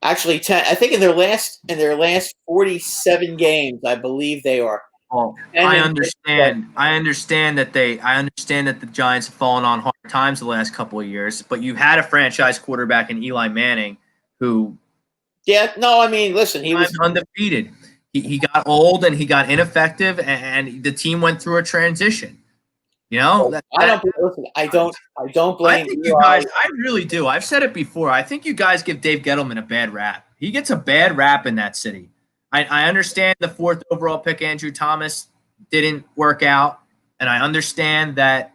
Actually, 10. I think in their last 47 games, I believe they are. Well, I understand that the Giants have fallen on hard times the last couple of years, but you had a franchise quarterback in Eli Manning who Yeah, no, I mean, listen, he was undefeated. He got old and he got ineffective, and the team went through a transition. You know, I don't blame I think you Eli. guys. I really do. I've said it before. I think you guys give Dave Gettleman a bad rap. He gets a bad rap in that city. I understand the 4th overall pick, Andrew Thomas, didn't work out, and I understand that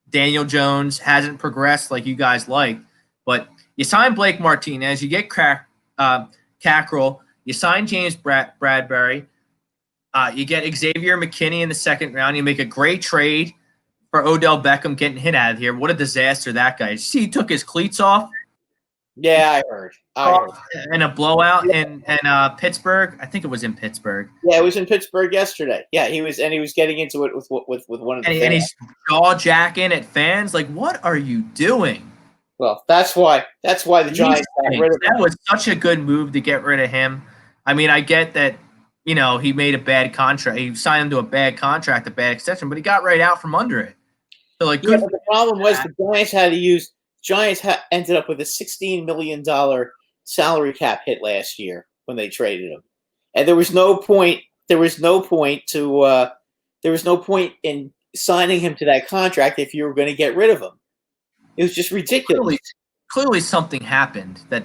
Daniel Jones hasn't progressed like you guys like. But you sign Blake Martinez, you get Cackrell, you sign James Bradbury, you get Xavier McKinney in the 2nd round. You make a great trade for Odell Beckham getting hit out of here. What a disaster that guy is. See, he took his cleats off. Yeah, I heard. In a blowout in Pittsburgh. I think it was in Pittsburgh. Yeah, it was in Pittsburgh yesterday. Yeah, he was getting into it with one of the fans. And he's jaw jacking at fans. Like, what are you doing? Well, that's why the Giants got rid of him. That was such a good move to get rid of him. I mean, I get that, he made a bad contract. He signed him to a bad contract, a bad extension, but he got right out from under it. So, like, but the problem was the Giants ended up with a $16 million salary cap hit last year when they traded him, and there was no point in signing him to that contract if you were going to get rid of him. It was just ridiculous. Clearly something happened that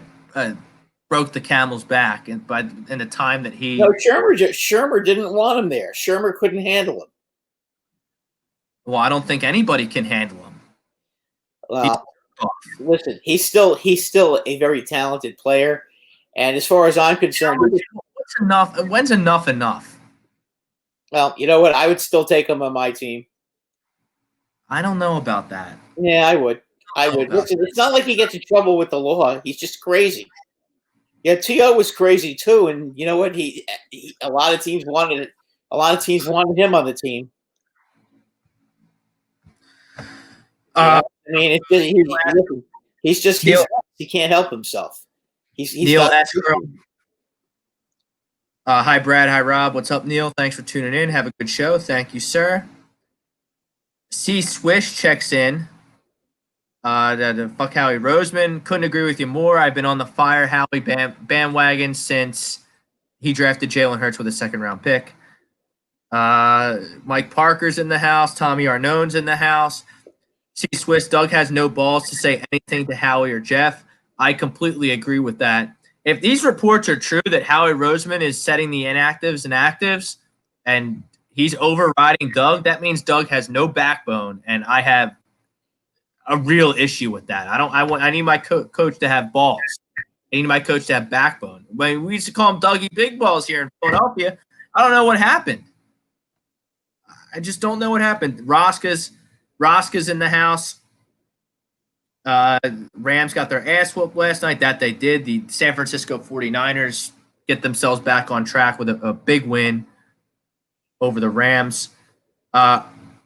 broke the camel's back, and in the time that he. No, Shermer didn't want him there. Shermer couldn't handle him. Well, I don't think anybody can handle him. Listen, he's still a very talented player, and as far as I'm concerned, what's enough? When's enough? Well, you know what? I would still take him on my team. I don't know about that. Yeah, I would. Listen, it's not like he gets in trouble with the law. He's just crazy. Yeah, T.O. was crazy too, and you know what? A lot of teams wanted it. A lot of teams wanted him on the team. I mean, he can't help himself. Neil hi, Brad. Hi, Rob. What's up, Neil? Thanks for tuning in. Have a good show. Thank you, sir. C. Swish checks in. The fuck Howie Roseman. Couldn't agree with you more. I've been on the fire Howie bandwagon since he drafted Jalen Hurts with a 2nd-round pick. Mike Parker's in the house. Tommy Arnone's in the house. C. Swiss, Doug has no balls to say anything to Howie or Jeff. I completely agree with that. If these reports are true that Howie Roseman is setting the inactives and actives and he's overriding Doug, that means Doug has no backbone, and I have a real issue with that. I need my coach to have balls. I need my coach to have backbone. When we used to call him Dougie Big Balls here in Philadelphia, I don't know what happened. I just don't know what happened. Rosca's in the house. Rams got their ass whooped last night. That they did. The San Francisco 49ers get themselves back on track with a big win over the Rams.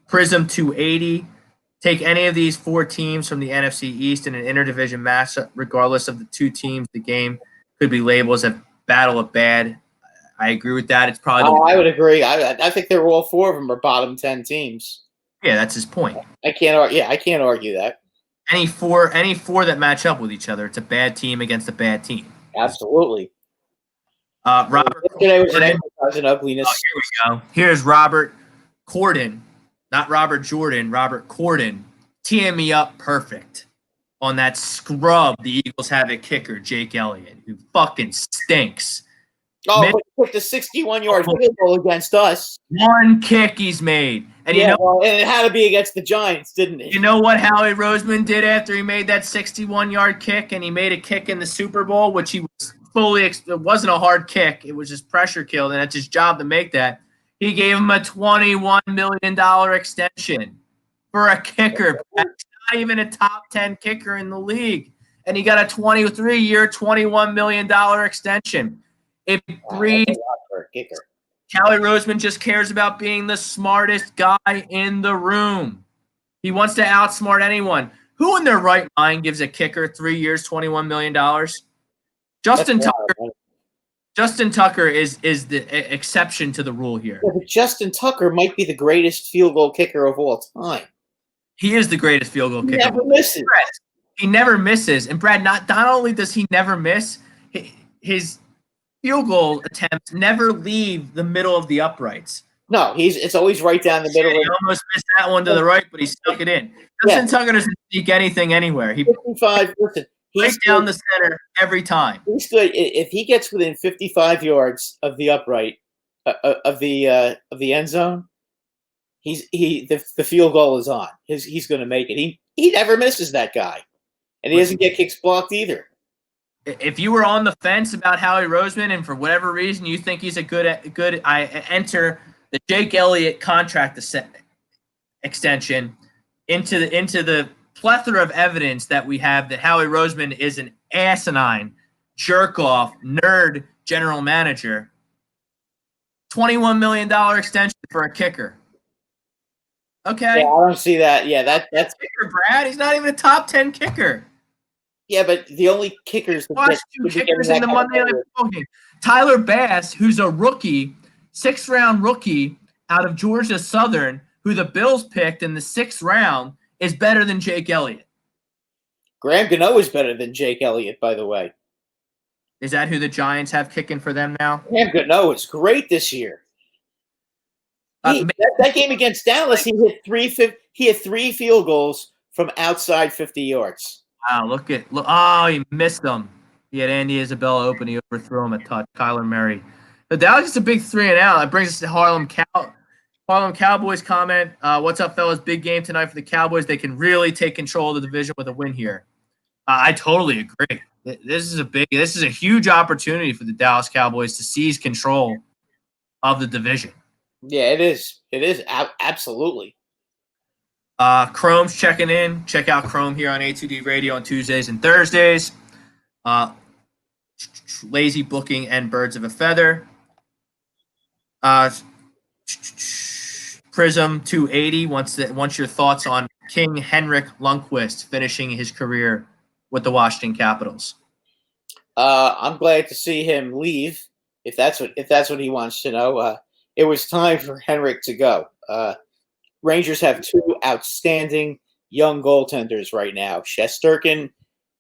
Prism 280. Take any of these 4 teams from the NFC East in an interdivision matchup, regardless of the 2 teams. The game could be labeled as a battle of bad. I agree with that. It's probably. I would agree. I think they're all 4 of them are bottom 10 teams. Yeah, that's his point. I can't argue that. Any four that match up with each other, it's a bad team against a bad team. Absolutely. Robert Yesterday was an Corden. exercise in ugliness. Here we go. Here's Robert Corden, not Robert Jordan. Robert Corden teeing me up perfect on that scrub the Eagles have at kicker, Jake Elliott, who fucking stinks. Oh, but he took the 61-yard field goal against us. One kick he's made. And and it had to be against the Giants, didn't it? You know what Howie Roseman did after he made that 61-yard kick, and he made a kick in the Super Bowl, which he was it wasn't a hard kick. It was just pressure killed, and that's his job to make that. He gave him a $21 million extension for a kicker. That's not even a top 10 kicker in the league. And he got a 23-year, $21 million extension. It breeds Howie Roseman just cares about being the smartest guy in the room. He wants to outsmart anyone. Who in their right mind gives a kicker 3 years, $21 million? Justin Tucker is the exception to the rule here. Yeah, but Justin Tucker might be the greatest field goal kicker of all time. He is the greatest field goal kicker. He never misses. He never misses. And Brad, not only does he never miss, his field goal attempts never leave the middle of the uprights. No, it's always right down the middle. He almost missed that one to the right, but he stuck it in. Justin Tucker doesn't sneak anything anywhere. He 55. Listen, right down the center every time. He's good. If he gets within 55 yards of the upright of the end zone, the field goal is on. He's going to make it. He never misses, that guy, and he doesn't get kicks blocked either. If you were on the fence about Howie Roseman, and for whatever reason you think he's a good, I enter the Jake Elliott contract extension into the plethora of evidence that we have that Howie Roseman is an asinine, jerk-off, nerd general manager. $21 million extension for a kicker. Okay. Yeah, I don't see that. Yeah, that's kicker, Brad. He's not even a top 10 kicker. Yeah, but the only kickers that watch two kickers in the Monday Night Football game. Tyler Bass, who's a rookie, 6th-round rookie out of Georgia Southern, who the Bills picked in the 6th round, is better than Jake Elliott. Graham Gano is better than Jake Elliott, by the way. Is that who the Giants have kicking for them now? Graham Gano is great this year. That game against Dallas, he had 3 field goals from outside 50 yards. Wow, oh, he missed them. He had Andy Isabella open. He overthrew him a touch. Kyler Murray. But Dallas is a big 3-and-out. That brings us to Harlem Cowboys comment. What's up, fellas? Big game tonight for the Cowboys. They can really take control of the division with a win here. I totally agree. This is a huge opportunity for the Dallas Cowboys to seize control of the division. Yeah, it is. It is absolutely. Chrome's checking in. Check out Chrome here on A2D Radio on Tuesdays and Thursdays. Lazy Booking and Birds of a Feather. Prism 280 wants your thoughts on King Henrik Lundqvist finishing his career with the Washington Capitals. I'm glad to see him leave. If that's what he wants to know. It was time for Henrik to go. Rangers have 2 outstanding young goaltenders right now, Shesterkin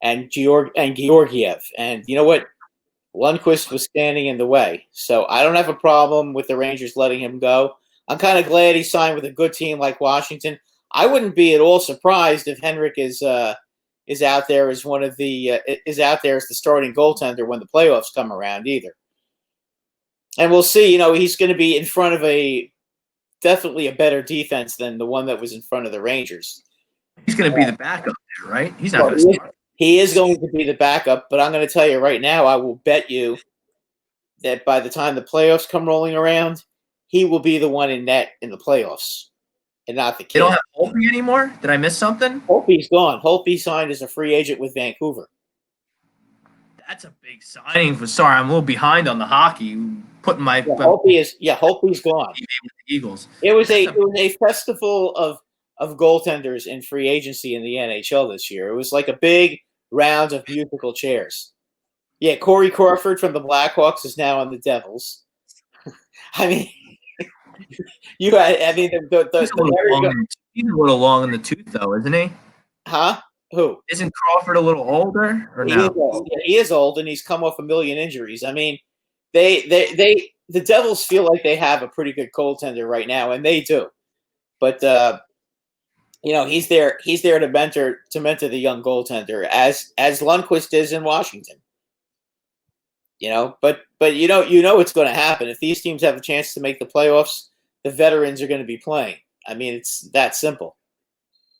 and Georgiev. And you know what? Lundqvist was standing in the way. So I don't have a problem with the Rangers letting him go. I'm kind of glad he signed with a good team like Washington. I wouldn't be at all surprised if Henrik is out there as the starting goaltender when the playoffs come around either. And we'll see. He's going to be in front of definitely a better defense than the one that was in front of the Rangers. He's going to be the backup there, right? He's not going to start. He is going to be the backup, but I'm going to tell you right now, I will bet you that by the time the playoffs come rolling around, he will be the one in net in the playoffs and not the kid. They don't have Holtby anymore? Did I miss something? Holtby's gone. Holtby signed as a free agent with Vancouver. That's a big signing. Sorry, I'm a little behind on the hockey. Holtby's gone. With the Eagles. It was a festival of goaltenders in free agency in the NHL this year. It was like a big round of musical chairs. Yeah, Corey Crawford from the Blackhawks is now on the Devils. I mean, the He's a little long in the tooth, though, isn't he? Huh? Who? Isn't Crawford a little older or He no? is old. Yeah, he is old, and he's come off a million injuries. I mean, the Devils feel like they have a pretty good goaltender right now, and they do. But he's there to mentor the young goaltender as Lundqvist is in Washington. But what's going to happen if these teams have a chance to make the playoffs. The veterans are going to be playing. I mean, it's that simple.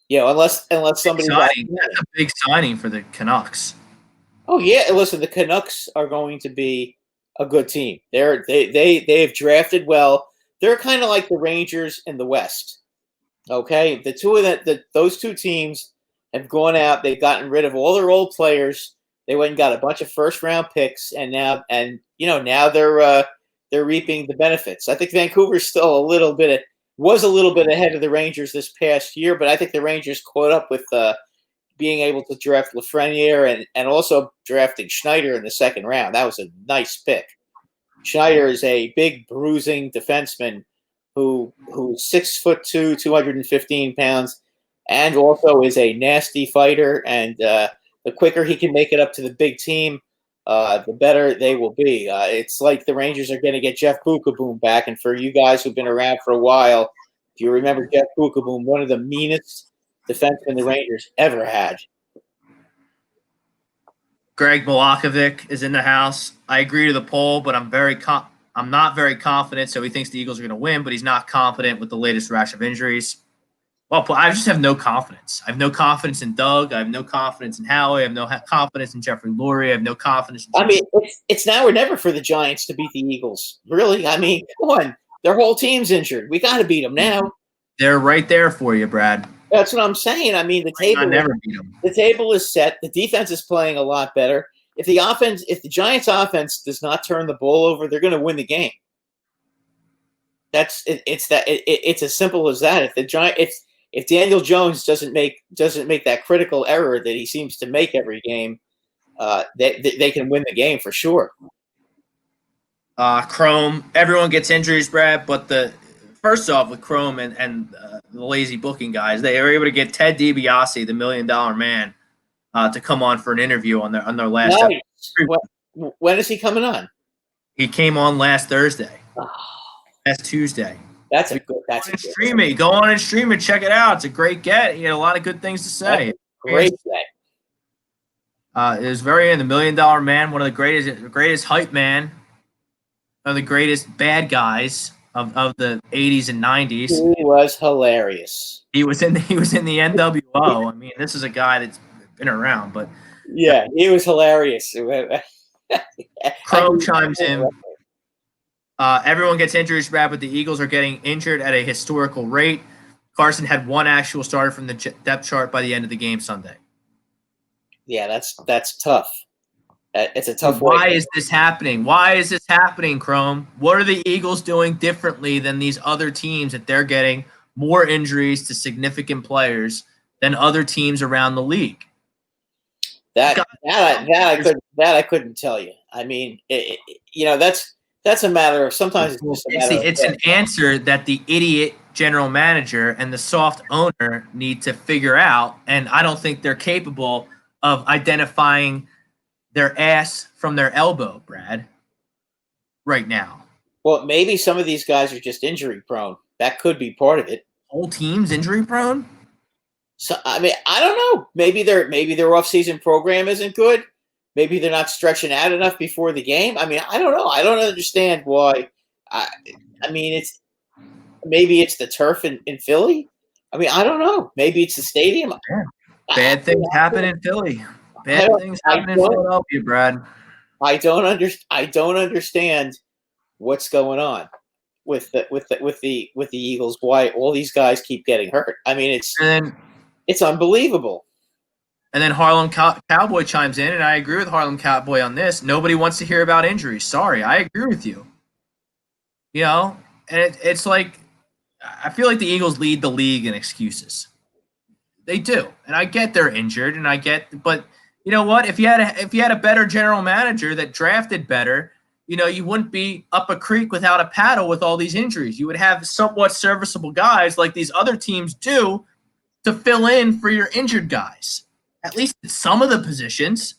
Unless somebody. That's a big signing for the Canucks. Oh yeah, listen, the Canucks are going to be a good team. They've drafted well. They're kind of like the Rangers in the West. Okay, those two teams have gone out. They've gotten rid of all their old players. They went and got a bunch of first-round picks, and now they're reaping the benefits. I think Vancouver's still was a little bit ahead of the Rangers this past year, but I think the Rangers caught up with being able to draft Lafreniere and also drafting Schneider in the second round. That was a nice pick. Schneider is a big, bruising defenseman who's 6'2", 215 pounds, and also is a nasty fighter. And the quicker he can make it up to the big team, the better they will be. It's like the Rangers are going to get Jeff Bukaboom back. And for you guys who've been around for a while, if you remember Jeff Bukaboom, one of the meanest defenseman the Rangers ever had. Greg Milakovic is in the house. I agree to the poll, but I'm not very confident. So he thinks the Eagles are going to win, but he's not confident with the latest rash of injuries. Well, I just have no confidence. I have no confidence in Doug. I have no confidence in Howie. I have no confidence in Jeffrey Lurie. I have no confidence. It's now or never for the Giants to beat the Eagles. Really? I mean, come on. Their whole team's injured. We got to beat them now. They're right there for you, Brad. That's what I'm saying. I mean, the table is set. The defense is playing a lot better. If the Giants' offense does not turn the ball over, they're going to win the game. It's as simple as that. If Daniel Jones doesn't make that critical error that he seems to make every game, they can win the game for sure. Chrome, everyone gets injuries, Brad, but first off, with Chrome and the lazy booking guys, they were able to get Ted DiBiase, the $1 Million Man, to come on for an interview on their last episode. When is he coming on? He came on last Thursday. Last Tuesday. That's a good. Stream it. Go on and stream it. Check it out. It's a great get. He had a lot of good things to say. Great get. It was the $1 Million Man, one of the greatest hype man, one of the greatest bad guys of the 80s and 90s. He was hilarious. He was in the NWO. I mean, this is a guy that's been around, but yeah, he was hilarious. Crow chimes in. Everyone gets injuries, Brad, but the Eagles are getting injured at a historical rate. Carson had one actual starter from the depth chart by the end of the game Sunday. Yeah, that's tough. It's a tough. Why is this happening? Why is this happening, Chrome? What are the Eagles doing differently than these other teams that they're getting more injuries to significant players than other teams around the league? That I couldn't tell you. I mean, that's a matter of sometimes it's an answer that the idiot general manager and the soft owner need to figure out, and I don't think they're capable of identifying their ass from their elbow, Brad, right now. Well, maybe some of these guys are just injury prone. That could be part of it. Whole team's injury prone? So I mean, I don't know. Maybe their off-season program isn't good. Maybe they're not stretching out enough before the game. I mean, I don't know. I don't understand why. I mean, maybe it's the turf in Philly. I mean, I don't know. Maybe it's the stadium. Yeah. Bad things happen in Philly. Bad things happen in Philadelphia, Brad. I don't understand what's going on with the Eagles. Why all these guys keep getting hurt? I mean, it's unbelievable. And then Harlem Cowboy chimes in, and I agree with Harlem Cowboy on this. Nobody wants to hear about injuries. Sorry, I agree with you. And it's like I feel like the Eagles lead the league in excuses. They do, and I get they're injured, but you know what? If you had a better general manager that drafted better, you wouldn't be up a creek without a paddle with all these injuries. You would have somewhat serviceable guys like these other teams do to fill in for your injured guys, at least in some of the positions.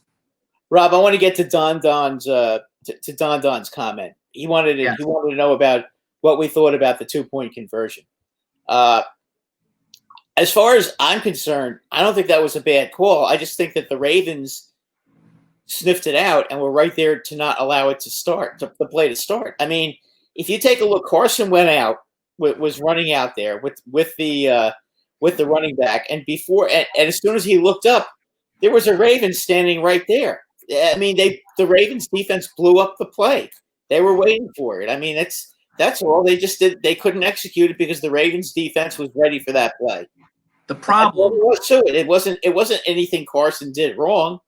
Rob, I want to get to Don Don's comment. He wanted to know about what we thought about the 2-point conversion. As far as I'm concerned, I don't think that was a bad call. I just think that the Ravens sniffed it out and were right there to not allow it to start, the play to start. I mean, if you take a look, Carson went out, was running out there with the running back, and as soon as he looked up, there was a Ravens standing right there. I mean, the Ravens defense blew up the play. They were waiting for it. I mean, that's all. They just did. They couldn't execute it because the Ravens defense was ready for that play. The problem was to it. It wasn't anything Carson did wrong.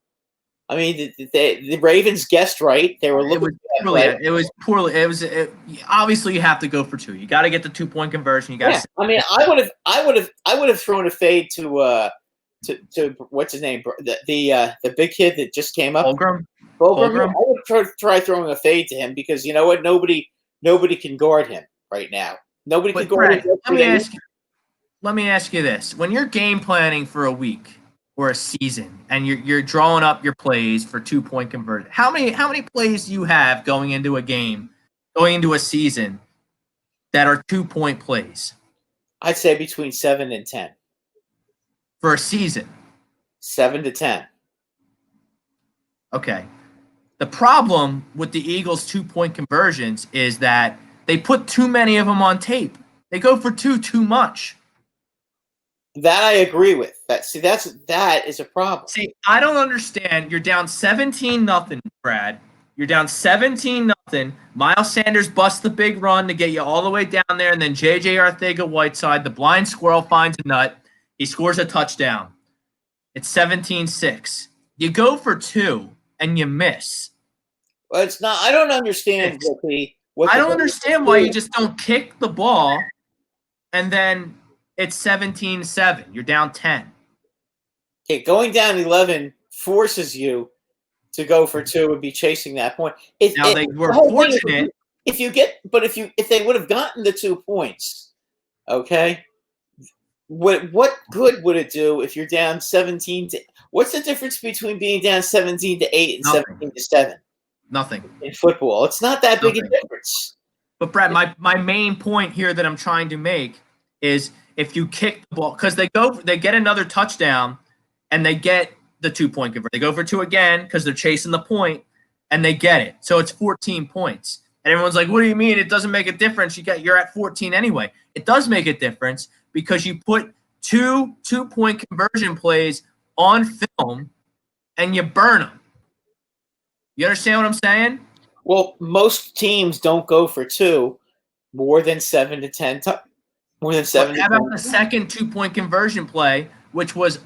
I mean, the Ravens guessed right. They were looking. It was poorly. Obviously you have to go for 2. You got to get the 2-point conversion. You got. Yeah. I mean, I would have thrown a fade to what's his name? The big kid that just came up. Fulgham. I would try throwing a fade to him because you know what? Nobody can guard him right now. Nobody can guard him. Let me ask you this: when you're game planning for a week or a season, and you're drawing up your plays for 2-point conversion, how many plays do you have going into a game, going into a season, that are 2-point plays? I'd say between 7 and 10 for a season. 7 to 10. Okay. The problem with the Eagles' 2-point conversions is that they put too many of them on tape. They go for too much. That I agree with. That is a problem. See, I don't understand. You're down 17-0, Brad. You're down 17-0. Miles Sanders busts the big run to get you all the way down there, and then J.J. Arcega-Whiteside, the blind squirrel, finds a nut. He scores a touchdown. It's 17-6. You go for 2 and you miss. Well, it's not. I don't understand I don't understand why you just don't kick the ball, and then it's 17-7. You're down 10. Okay, going down 11 forces you to go for 2 and be chasing that point. They were fortunate. If they would have gotten the 2 points, okay. What good would it do if you're down 17 to? What's the difference between being down 17 to 8 and Nothing. 17-7? Nothing. In football, it's not that big a difference. But Brad, my main point here that I'm trying to make is if you kick the ball, because they get another touchdown and they get the 2-point conversion. They go for 2 again because they're chasing the point and they get it. So it's 14 points. And everyone's like, what do you mean? It doesn't make a difference. You're at 14 anyway. It does make a difference because you put 2-point conversion plays on film and you burn them. You understand what I'm saying? Well, most teams don't go for 2 more than 7 to 10 more than 7 to 10. How about the second 2-point conversion play, which was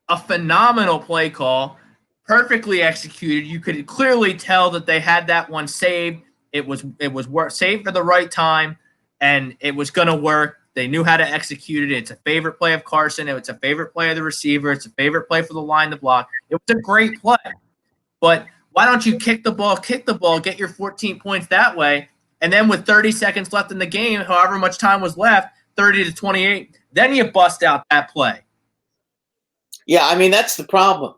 a phenomenal play call, perfectly executed. You could clearly tell that they had that one saved. It was saved for the right time, and it was going to work. They knew how to execute it. It's a favorite play of Carson. It's a favorite play of the receiver. It's a favorite play for the line to block. It was a great play. But why don't you kick the ball, get your 14 points that way, and then with 30 seconds left in the game, however much time was left, 30-28, then you bust out that play. Yeah, I mean, that's the problem.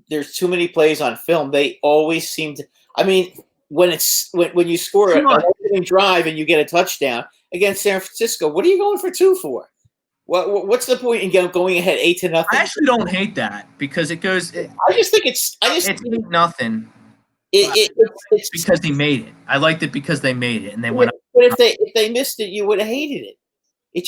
There's too many plays on film. They always seem to – I mean, when you score an opening drive and you get a touchdown against San Francisco, what are you going for 2 for? What's the point in going ahead 8-0? I actually don't hate that because it goes. I just think it's 8-0. It's because they made it. I liked it because they made it and they went up. But if they missed it, you would have hated it. It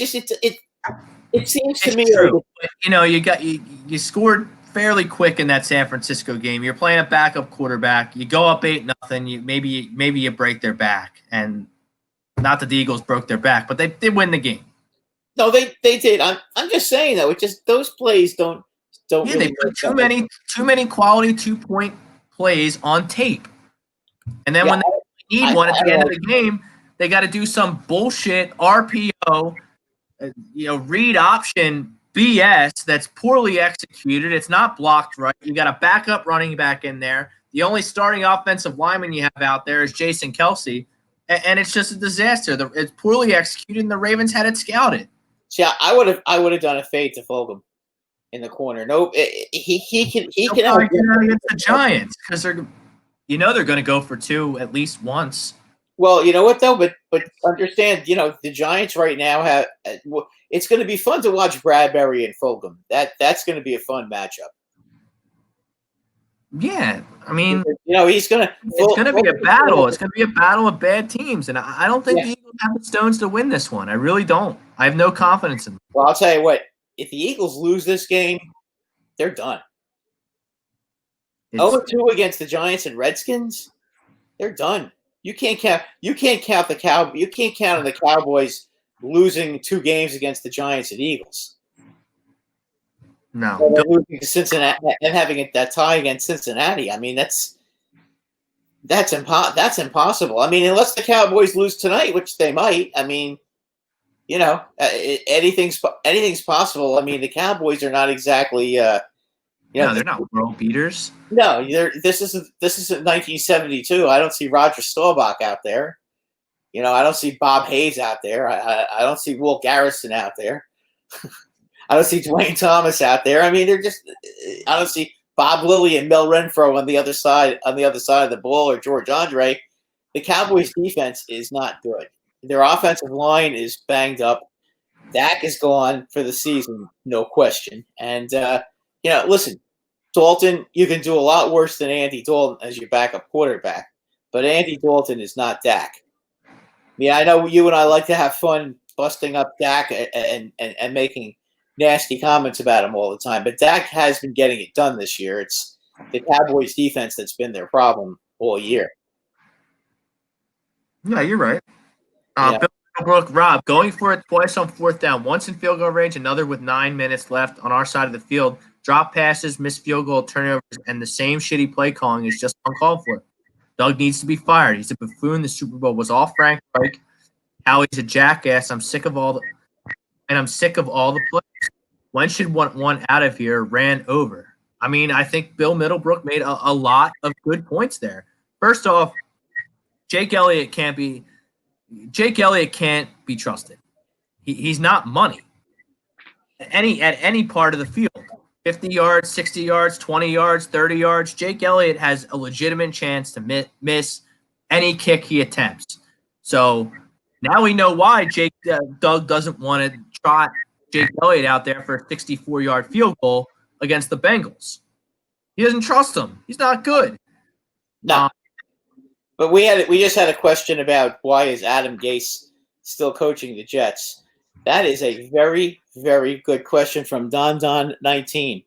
seems to me. True. But, you scored fairly quick in that San Francisco game. You're playing a backup quarterback. You go up 8-0. You maybe you break their back, and not that the Eagles broke their back, but they did win the game. No, they did. I'm just saying though. It's just those plays don't. Yeah, really they put too many quality 2-point plays on tape, and then when they need one at the end of the game, they got to do some bullshit RPO, read option BS that's poorly executed. It's not blocked right. You got a backup running back in there. The only starting offensive lineman you have out there is Jason Kelsey, and it's just a disaster. It's poorly executed, and the Ravens had it scouted. See, I would have done a fade to Fulgham in the corner. Nope, he can probably do that against the Giants because they're going to go for two at least once. Well, you know what though, but understand, the Giants right now have. It's going to be fun to watch Bradbury and Fulgham. That's going to be a fun matchup. Yeah, I mean, he's going to. It's going to be a battle. It's going to be a battle of bad teams, and I don't think the Eagles have the stones to win this one. I really don't. I have no confidence in them. Well, I'll tell you what. If the Eagles lose this game, they're done. 0-2 against the Giants and Redskins, they're done. You can't count on the Cowboys losing 2 games against the Giants and Eagles. No, losing to Cincinnati and having that tie against Cincinnati. I mean, that's impossible. I mean, unless the Cowboys lose tonight, which they might. I mean, anything's possible. I mean, the Cowboys are not exactly. No, they're not world beaters. No, this isn't 1972. I don't see Roger Staubach out there. I don't see Bob Hayes out there. I don't see Will Garrison out there. I don't see Dwayne Thomas out there. I mean, I don't see Bob Lilly and Mel Renfro on the other side of the ball, or George Andre. The Cowboys' defense is not good. Their offensive line is banged up. Dak is gone for the season, no question. And listen, Dalton, you can do a lot worse than Andy Dalton as your backup quarterback, but Andy Dalton is not Dak. I mean, I know you and I like to have fun busting up Dak and making nasty comments about him all the time, but Dak has been getting it done this year. It's the Cowboys' defense that's been their problem all year. Yeah, you're right. Bill Brooke, Rob, going for it twice on 4th down, once in field goal range, another with 9 minutes left on our side of the field. Drop passes, missed field goal, turnovers, and the same shitty play calling is just uncalled for. Doug needs to be fired. He's a buffoon. The Super Bowl was all Frank Reich. Howie's a jackass. I'm sick of all the players. When should one out of here ran over? I mean, I think Bill Middlebrook made a lot of good points there. First off, Jake Elliott can't be trusted. He's not money. At any part of the field. 50 yards, 60 yards, 20 yards, 30 yards. Jake Elliott has a legitimate chance to miss any kick he attempts. So now we know why Doug doesn't want to trot Jake Elliott out there for a 64-yard field goal against the Bengals. He doesn't trust him. He's not good. No. But we just had a question about why is Adam Gase still coaching the Jets. That is a very, very good question from Don19.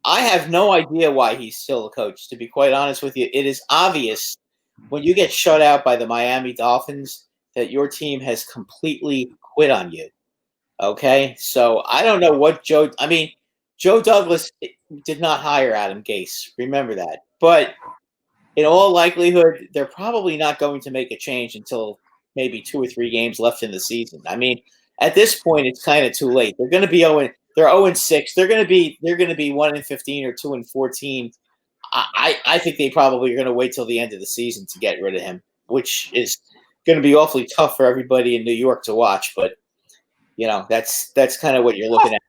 I have no idea why he's still a coach, to be quite honest with you. It is obvious when you get shut out by the Miami Dolphins that your team has completely quit on you. Okay? So I don't know what Joe Douglas did not hire Adam Gase. Remember that. But in all likelihood, they're probably not going to make a change until maybe 2 or 3 games left in the season. I mean, at this point, it's kind of too late. They're going to be 0. They're 0-6. They're going to be 1-15 or 2-14. I think they probably are going to wait till the end of the season to get rid of him, which is going to be awfully tough for everybody in New York to watch. But that's kind of what you're looking at.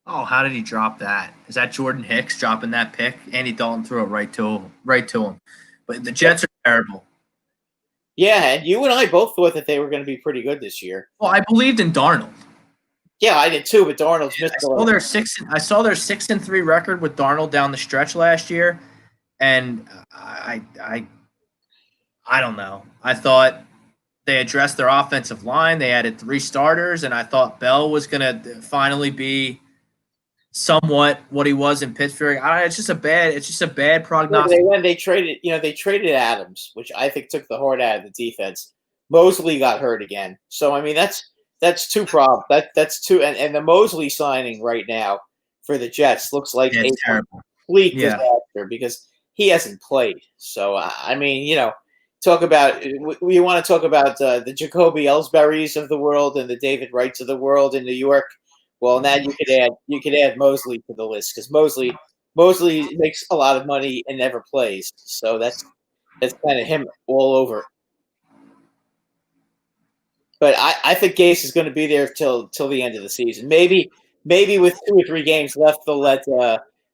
Oh, how did he drop that? Is that Jordan Hicks dropping that pick? Andy Dalton threw it right to him. But the Jets are terrible. Yeah, and you and I both thought that they were going to be pretty good this year. Well, I believed in Darnold. Yeah, I did too, but Darnold's missed. I saw their 6-3 record with Darnold down the stretch last year, and I don't know. I thought they addressed their offensive line. They added 3 starters, and I thought Bell was going to finally be somewhat what he was in Pittsburgh. It's just a bad prognosis. They traded Adams, which I think took the heart out of the defense. Mosley got hurt again, so I mean that's 2 problems. That's 2, and the Mosley signing right now for the Jets looks like a complete disaster because he hasn't played. So I mean, talk about we want to talk about the Jacoby Ellsburys of the world and the David Wrights of the world in New York. Well, now you could add Mosley to the list because Mosley makes a lot of money and never plays, so that's kind of him all over. But I think Gase is going to be there till the end of the season. Maybe with 2 or 3 games left, they'll let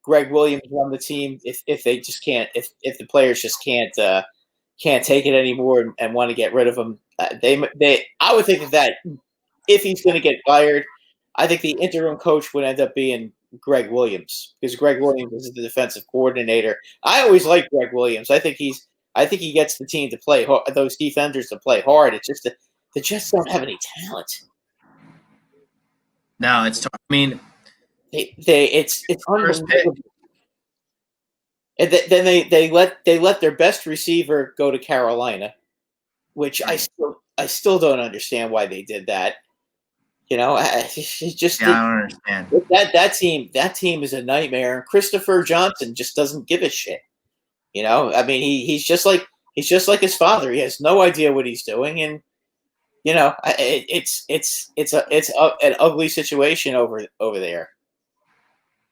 Greg Williams run the team if they just can't if the players just can't take it anymore and want to get rid of him. I would think that if he's going to get fired, I think the interim coach would end up being Greg Williams because Greg Williams is the defensive coordinator. I always like Greg Williams. I think he gets the team to play those defenders to play hard. It's just that the Jets don't have any talent. No, it's. I mean, it's unbelievable. And then they let their best receiver go to Carolina, which I still don't understand why they did that. It's just I don't understand. That team is a nightmare. And Christopher Johnson just doesn't give a shit. I mean, he's just like his father. He has no idea what he's doing, and it's an ugly situation over there.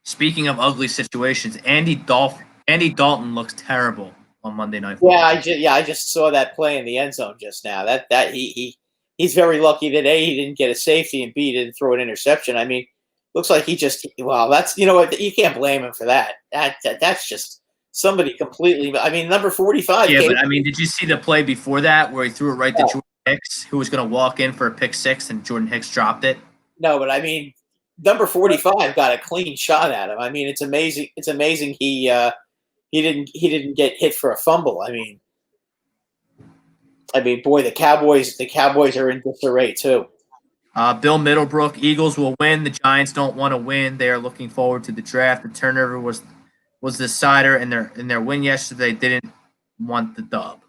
Speaking of ugly situations, Andy Dalton looks terrible on Monday Night Football. I just saw that play in the end zone just now. That he's very lucky that A, he didn't get a safety, and B, didn't throw an interception. I mean, looks like that's what, you can't blame him for that. That's just somebody completely. I mean, number 45. Yeah, but I mean, did you see the play before that where he threw it right to Jordan Hicks, who was going to walk in for a pick six, and Jordan Hicks dropped it? No, but I mean, number 45 got a clean shot at him. I mean, it's amazing. It's amazing he didn't get hit for a fumble. I mean, boy, the Cowboys are in disarray too. Bill Middlebrook, Eagles will win. The Giants don't want to win. They are looking forward to the draft. The turnover was the decider in their win yesterday. They didn't want the dub.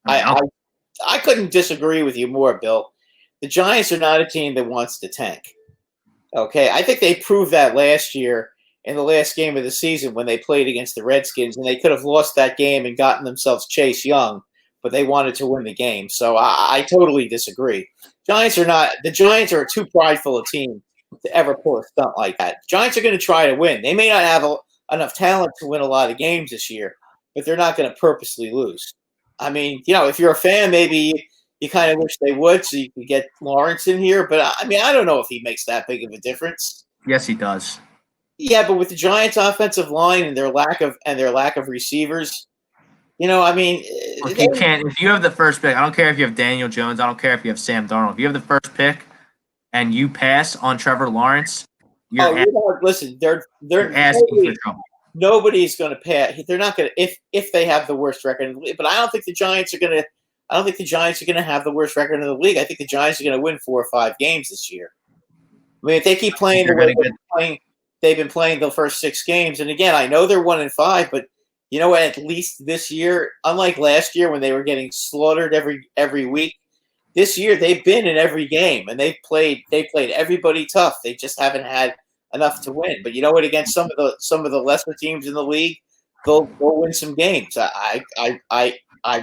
I couldn't disagree with you more, Bill. The Giants are not a team that wants to tank. Okay, I think they proved that last year in the last game of the season when they played against the Redskins, and they could have lost that game and gotten themselves Chase Young, but they wanted to win the game. So I totally disagree. The Giants are too prideful a team to ever pull a stunt like that. The Giants are going to try to win. They may not have enough talent to win a lot of games this year, but they're not going to purposely lose. I mean, if you're a fan, maybe you kind of wish they would so you could get Lawrence in here. But, I mean, I don't know if he makes that big of a difference. Yes, he does. Yeah, but with the Giants' offensive line and their lack of receivers, I mean, look, you can't. If you have the first pick, I don't care if you have Daniel Jones. I don't care if you have Sam Darnold. If you have the first pick and you pass on Trevor Lawrence, listen. They're asking for trouble. Nobody's going to pass. They're not going to if they have the worst record. But I don't think the Giants are going to. I don't think the Giants are going to have the worst record in the league. I think the Giants are going to win 4 or 5 games this year. I mean, if they keep playing the way they've been playing the first 6 games, and again, I know they're 1-5, but you know what? At least this year, unlike last year when they were getting slaughtered every week, this year they've been in every game and they played everybody tough. They just haven't had enough to win. But you know what? Against some of the lesser teams in the league, they'll win some games. I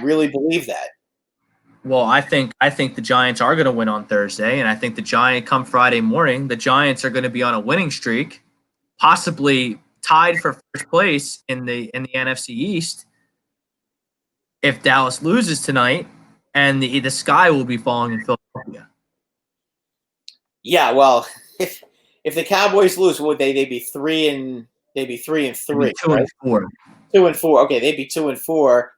really believe that. Well, I think the Giants are going to win on Thursday, and I think come Friday morning, the Giants are going to be on a winning streak, possibly tied for first place in the NFC East. If Dallas loses tonight, and the sky will be falling in Philadelphia. Yeah, well, if the Cowboys lose, would they be 3-3? 2-4. 2-4. Okay, they'd be 2-4.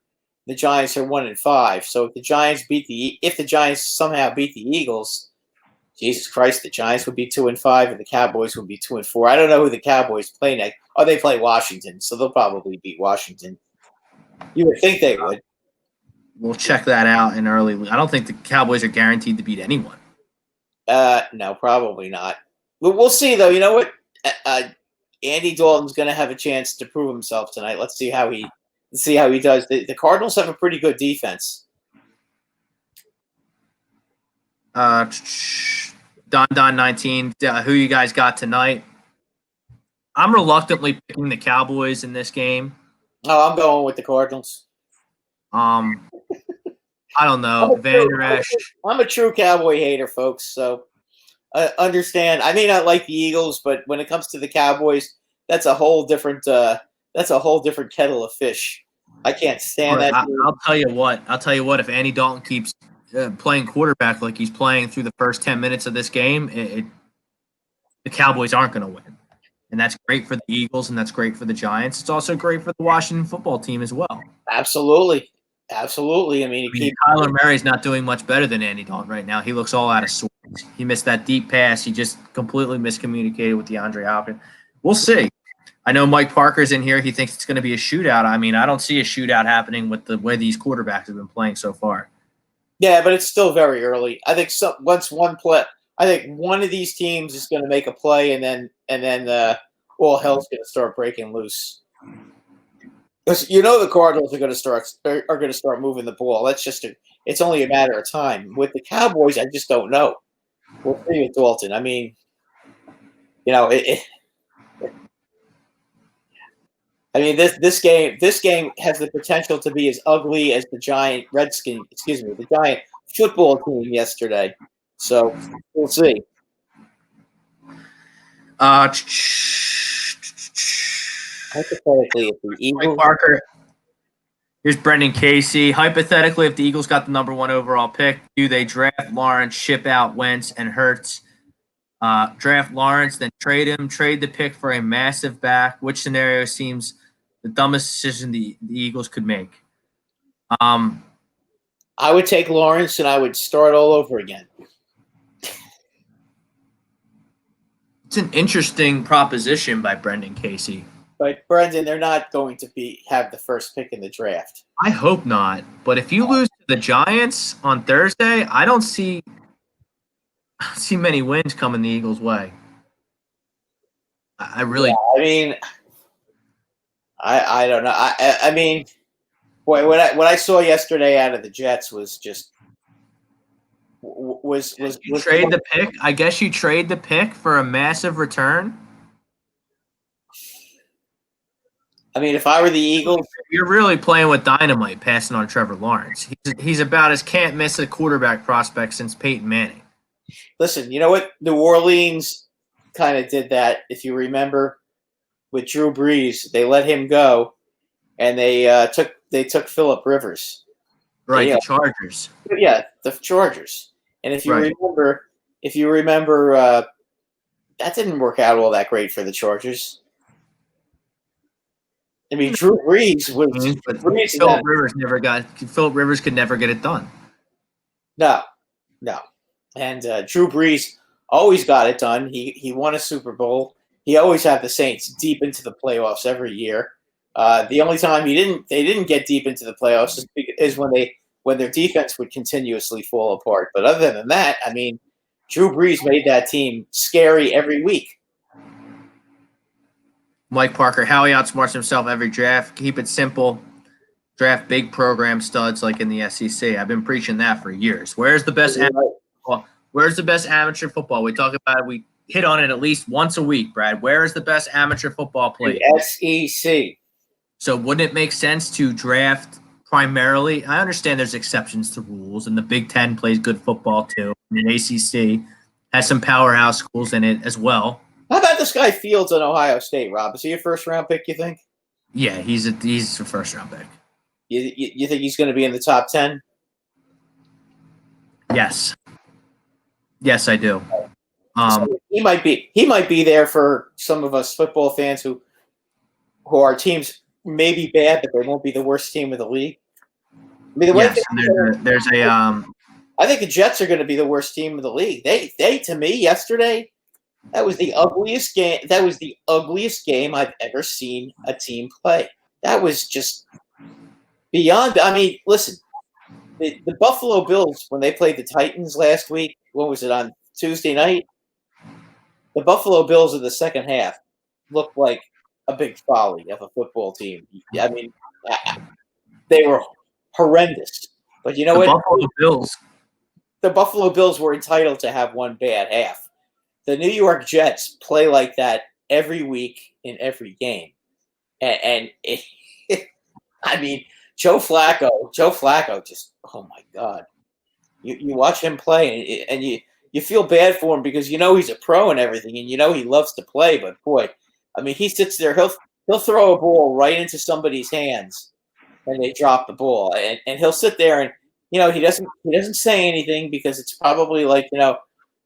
The Giants are 1-5. So if the Giants somehow beat the Eagles, Jesus Christ, the Giants would be 2-5 and the Cowboys would be 2-4. I don't know who the Cowboys play next. Oh, they play Washington, so they'll probably beat Washington. You would think they would. We'll check that out in early. I don't think the Cowboys are guaranteed to beat anyone. No, probably not. We'll see, though. You know what? Andy Dalton's going to have a chance to prove himself tonight. Let's see how he does. The Cardinals have a pretty good defense. Don 19. Who you guys got tonight? I'm reluctantly picking the Cowboys in this game. Oh, I'm going with the Cardinals. I don't know. Van Der Esch. I'm a true Cowboy hater, folks. So understand. I may not like the Eagles, but when it comes to the Cowboys, that's a whole different kettle of fish. I can't stand that. I'll tell you what. I'll tell you what. If Andy Dalton keeps playing quarterback like he's playing through the first 10 minutes of this game, the Cowboys aren't going to win. And that's great for the Eagles, and that's great for the Giants. It's also great for the Washington football team as well. Absolutely. I mean, Kyler Murray's not doing much better than Andy Dalton right now. He looks all out of sorts. He missed that deep pass. He just completely miscommunicated with DeAndre Hopkins. We'll see. I know Mike Parker's in here. He thinks it's going to be a shootout. I mean, I don't see a shootout happening with the way these quarterbacks have been playing so far. Yeah, but it's still very early. I think I think one of these teams is going to make a play, and then all hell's going to start breaking loose. Because the Cardinals are going to start moving the ball. It's only a matter of time. With the Cowboys, I just don't know. We'll see with Dalton. I mean, this game has the potential to be as ugly as the Giant football team yesterday. So we'll see. Hypothetically, if the Eagles, Parker. Here's Brendan Casey. Hypothetically, if the Eagles got the number 1 overall pick, do they draft Lawrence, ship out Wentz and Hurts? Draft Lawrence, then trade him, trade the pick for a massive back. Which scenario seems the dumbest decision the Eagles could make? I would take Lawrence and I would start all over again. It's an interesting proposition by Brendan Casey. But Brendan, they're not going to have the first pick in the draft. I hope not. But if you lose to the Giants on Thursday, I don't see many wins coming the Eagles' way. I really. Yeah, I mean, I don't know. I mean, boy, what I saw yesterday out of the Jets was just was trade the pick. I guess you trade the pick for a massive return. I mean, if I were the Eagles, you're really playing with dynamite, passing on Trevor Lawrence. He's about as can't miss a quarterback prospect since Peyton Manning. Listen, you know what? New Orleans kind of did that. If you remember, with Drew Brees, they let him go, and they took Phillip Rivers. Right, the Chargers. Yeah, the Chargers. And if you remember, that didn't work out all that great for the Chargers. I mean, Drew Brees was. Phillip Rivers could never get it done. No, and Drew Brees always got it done. He won a Super Bowl. He always had the Saints deep into the playoffs every year. The only time they didn't get deep into the playoffs is when their defense would continuously fall apart. But other than that, I mean, Drew Brees made that team scary every week. Mike Parker, Howie outsmarts himself every draft. Keep it simple. Draft big program studs like in the SEC. I've been preaching that for years. Where's the best amateur football? Where's the best amateur football? We talk about it. We hit on it at least once a week, Brad. Where is the best amateur football played? The SEC. So wouldn't it make sense to draft primarily? I understand there's exceptions to rules, and the Big Ten plays good football too. And the ACC has some powerhouse schools in it as well. How about this guy Fields on Ohio State, Rob? Is he a first-round pick, you think? Yeah, he's a first-round pick. You think he's going to be in the top 10? Yes. Yes, I do. He might be there for some of us football fans who our teams may be bad, but they won't be the worst team in the league. I mean, I think the Jets are going to be the worst team in the league. They to me yesterday, that was the ugliest game. That was the ugliest game I've ever seen a team play. That was just beyond. I mean, listen, the Buffalo Bills, when they played the Titans last week, what was it, on Tuesday night? The Buffalo Bills in the second half looked like a big folly of a football team. I mean, they were horrendous. But you know what? The Buffalo Bills were entitled to have one bad half. The New York Jets play like that every week in every game. And I mean, Joe Flacco just, oh my God. You watch him play and you feel bad for him because you know he's a pro and everything, and you know he loves to play. But boy, I mean, he sits there. He'll throw a ball right into somebody's hands, and they drop the ball, and he'll sit there and he doesn't say anything because it's probably like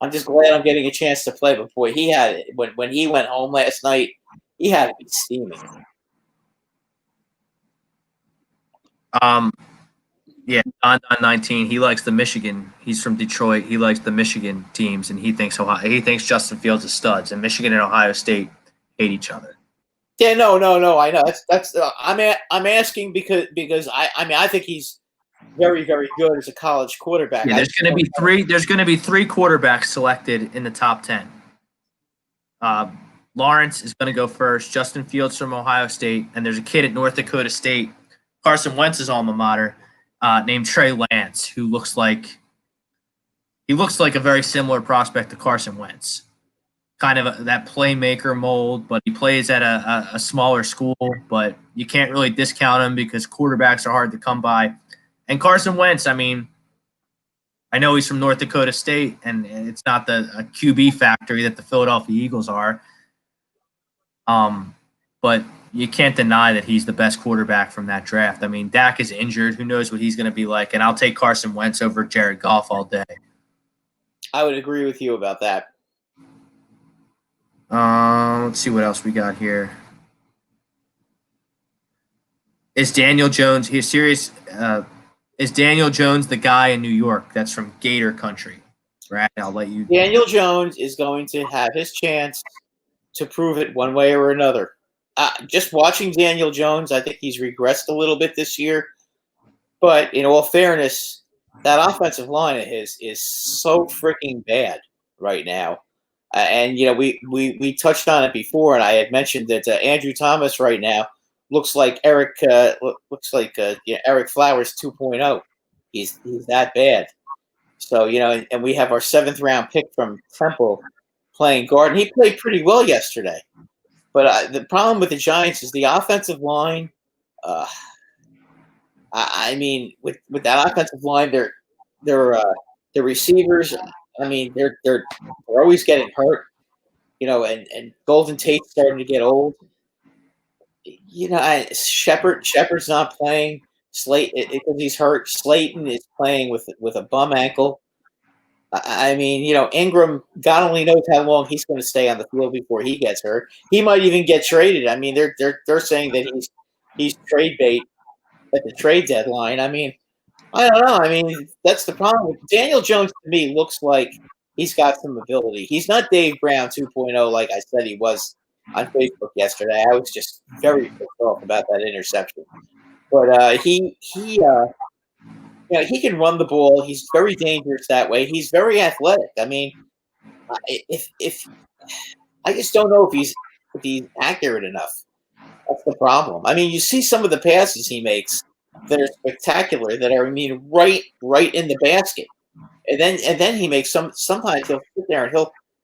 I'm just glad I'm getting a chance to play. But boy, he had it when he went home last night. He had to be steaming. Yeah, on 19, he likes the Michigan. He's from Detroit. He likes the Michigan teams, and he thinks Justin Fields is studs. And Michigan and Ohio State hate each other. Yeah, no. I know that's I'm asking because I think he's very, very good as a college quarterback. Yeah, there's going to be three. There's going to be three quarterbacks selected in the top 10. Lawrence is going to go first. Justin Fields from Ohio State, and there's a kid at North Dakota State, Carson Wentz's alma mater, named Trey Lance, who looks like a very similar prospect to Carson Wentz. Kind of that playmaker mold, but he plays at a smaller school, but you can't really discount him because quarterbacks are hard to come by. And Carson Wentz, I mean, I know he's from North Dakota State, and it's not a QB factory that the Philadelphia Eagles are. But you can't deny that he's the best quarterback from that draft. I mean, Dak is injured. Who knows what he's going to be like? And I'll take Carson Wentz over Jared Goff all day. I would agree with you about that. Let's see what else we got here. Is Daniel Jones? He's serious. Is Daniel Jones the guy in New York that's from Gator Country? Right. I'll let you. Daniel Jones is going to have his chance to prove it one way or another. Just watching Daniel Jones, I think he's regressed a little bit this year. But in all fairness, that offensive line of his is so freaking bad right now. And we touched on it before, and I had mentioned that Andrew Thomas right now looks like Eric Flowers 2.0. He's that bad. So and we have our 7th round pick from Temple playing guard, and he played pretty well yesterday. But the problem with the Giants is the offensive line. I mean, with that offensive line, their receivers. I mean, they're always getting hurt. And Golden Tate's starting to get old. Shepard's not playing. Because he's hurt. Slayton is playing with a bum ankle. I mean, Ingram, God only knows how long he's going to stay on the field before he gets hurt. He might even get traded. I mean, they're saying that he's trade bait at the trade deadline. I mean, I don't know. I mean, that's the problem. Daniel Jones to me looks like he's got some ability. He's not Dave Brown 2.0 like I said he was on Facebook yesterday. I was just very pissed off about that interception. But he can run the ball. He's very dangerous that way. He's very athletic. I mean, if I just don't know if he's accurate enough. That's the problem. I mean, you see some of the passes he makes that are spectacular. That are, I mean, right in the basket. And then he makes sometimes he'll sit there and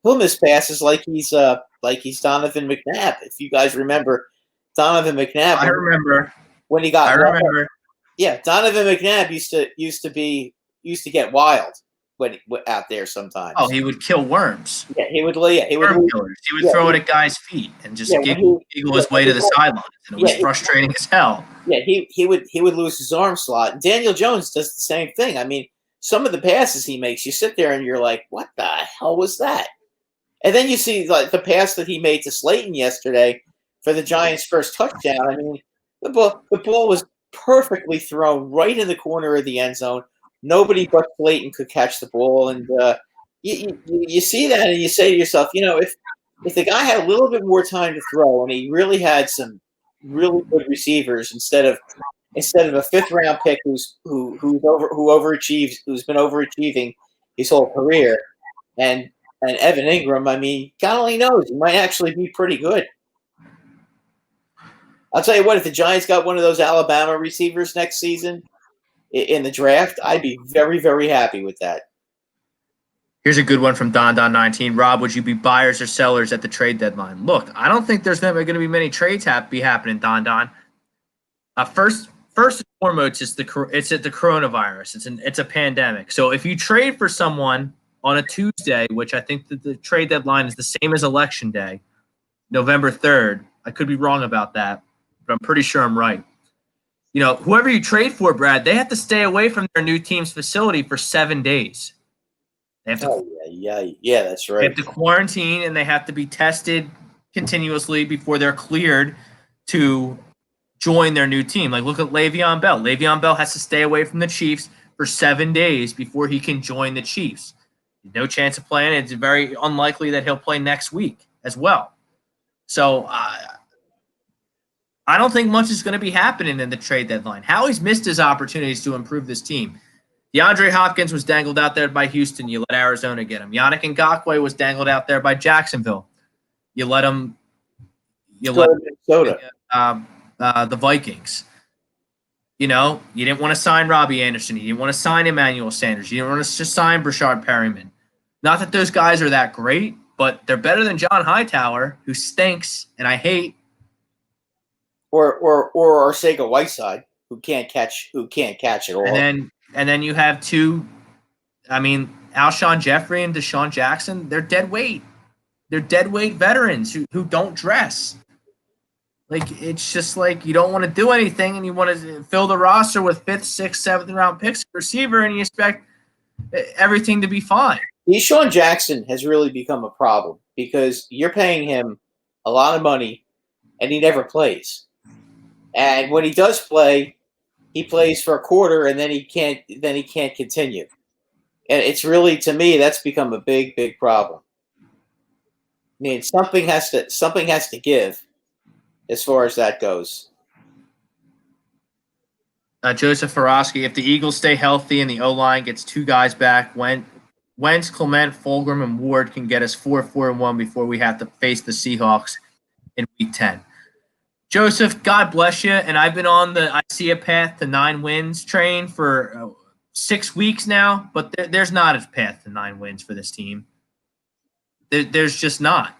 he'll miss passes like he's Donovan McNabb. If you guys remember Donovan McNabb. I remember. When he got I remember. Yeah, Donovan McNabb used to get wild when out there sometimes. Oh, he would kill worms. Yeah, he would throw it at guys' feet and just giggle his way to the sidelines. And it was frustrating as hell. Yeah, he would lose his arm slot. And Daniel Jones does the same thing. I mean, some of the passes he makes, you sit there and you're like, what the hell was that? And then you see like the pass that he made to Slayton yesterday for the Giants' first touchdown. I mean, the ball was perfectly thrown right in the corner of the end zone. Nobody but Slayton could catch the ball, and you see that, and you say to yourself, if the guy had a little bit more time to throw, and he really had some really good receivers instead of a 5th round pick who's been overachieving his whole career, and Evan Ingram, I mean, God only knows, he might actually be pretty good. I'll tell you what, if the Giants got one of those Alabama receivers next season in the draft, I'd be very, very happy with that. Here's a good one from Don19. Rob, would you be buyers or sellers at the trade deadline? Look, I don't think there's never going to be many trades happening, Don. First and foremost, it's the coronavirus. It's a pandemic. So if you trade for someone on a Tuesday, which I think that the trade deadline is the same as Election Day, November 3rd. I could be wrong about that, but I'm pretty sure I'm right. Whoever you trade for, Brad, they have to stay away from their new team's facility for 7 days. They have to, yeah, that's right. They have to quarantine, and they have to be tested continuously before they're cleared to join their new team. Like, look at Le'Veon Bell. Le'Veon Bell has to stay away from the Chiefs for 7 days before he can join the Chiefs. No chance of playing. It's very unlikely that he'll play next week as well. So I don't think much is going to be happening in the trade deadline. Howie's missed his opportunities to improve this team. DeAndre Hopkins was dangled out there by Houston. You let Arizona get him. Yannick Ngakoue was dangled out there by Jacksonville. You let him. You let Minnesota. The Vikings. You didn't want to sign Robbie Anderson. You didn't want to sign Emmanuel Sanders. You didn't want to just sign Brashard Perryman. Not that those guys are that great, but they're better than John Hightower, who stinks and I hate. Or Arcega-Whiteside, who can't catch at all. And then you have two. I mean, Alshon Jeffrey and Deshaun Jackson. They're dead weight. They're dead weight veterans who don't dress. Like, it's just like you don't want to do anything, and you want to fill the roster with 5th, 6th, 7th round picks receiver, and you expect everything to be fine. Deshaun Jackson has really become a problem because you're paying him a lot of money, and he never plays. And when he does play, he plays for a quarter, and then he can't continue. And it's really, to me, that's become a big, big problem. I mean, something has to give as far as that goes. Joseph Farowski, if the Eagles stay healthy and the O-line gets 2 guys back, Wentz, Clement, Fulgham, and Ward can get us 4-1 before we have to face the Seahawks in Week 10. Joseph, God bless you. And I've been on the I see a path to 9 wins train for 6 weeks now, but there's not a path to 9 wins for this team. There's just not.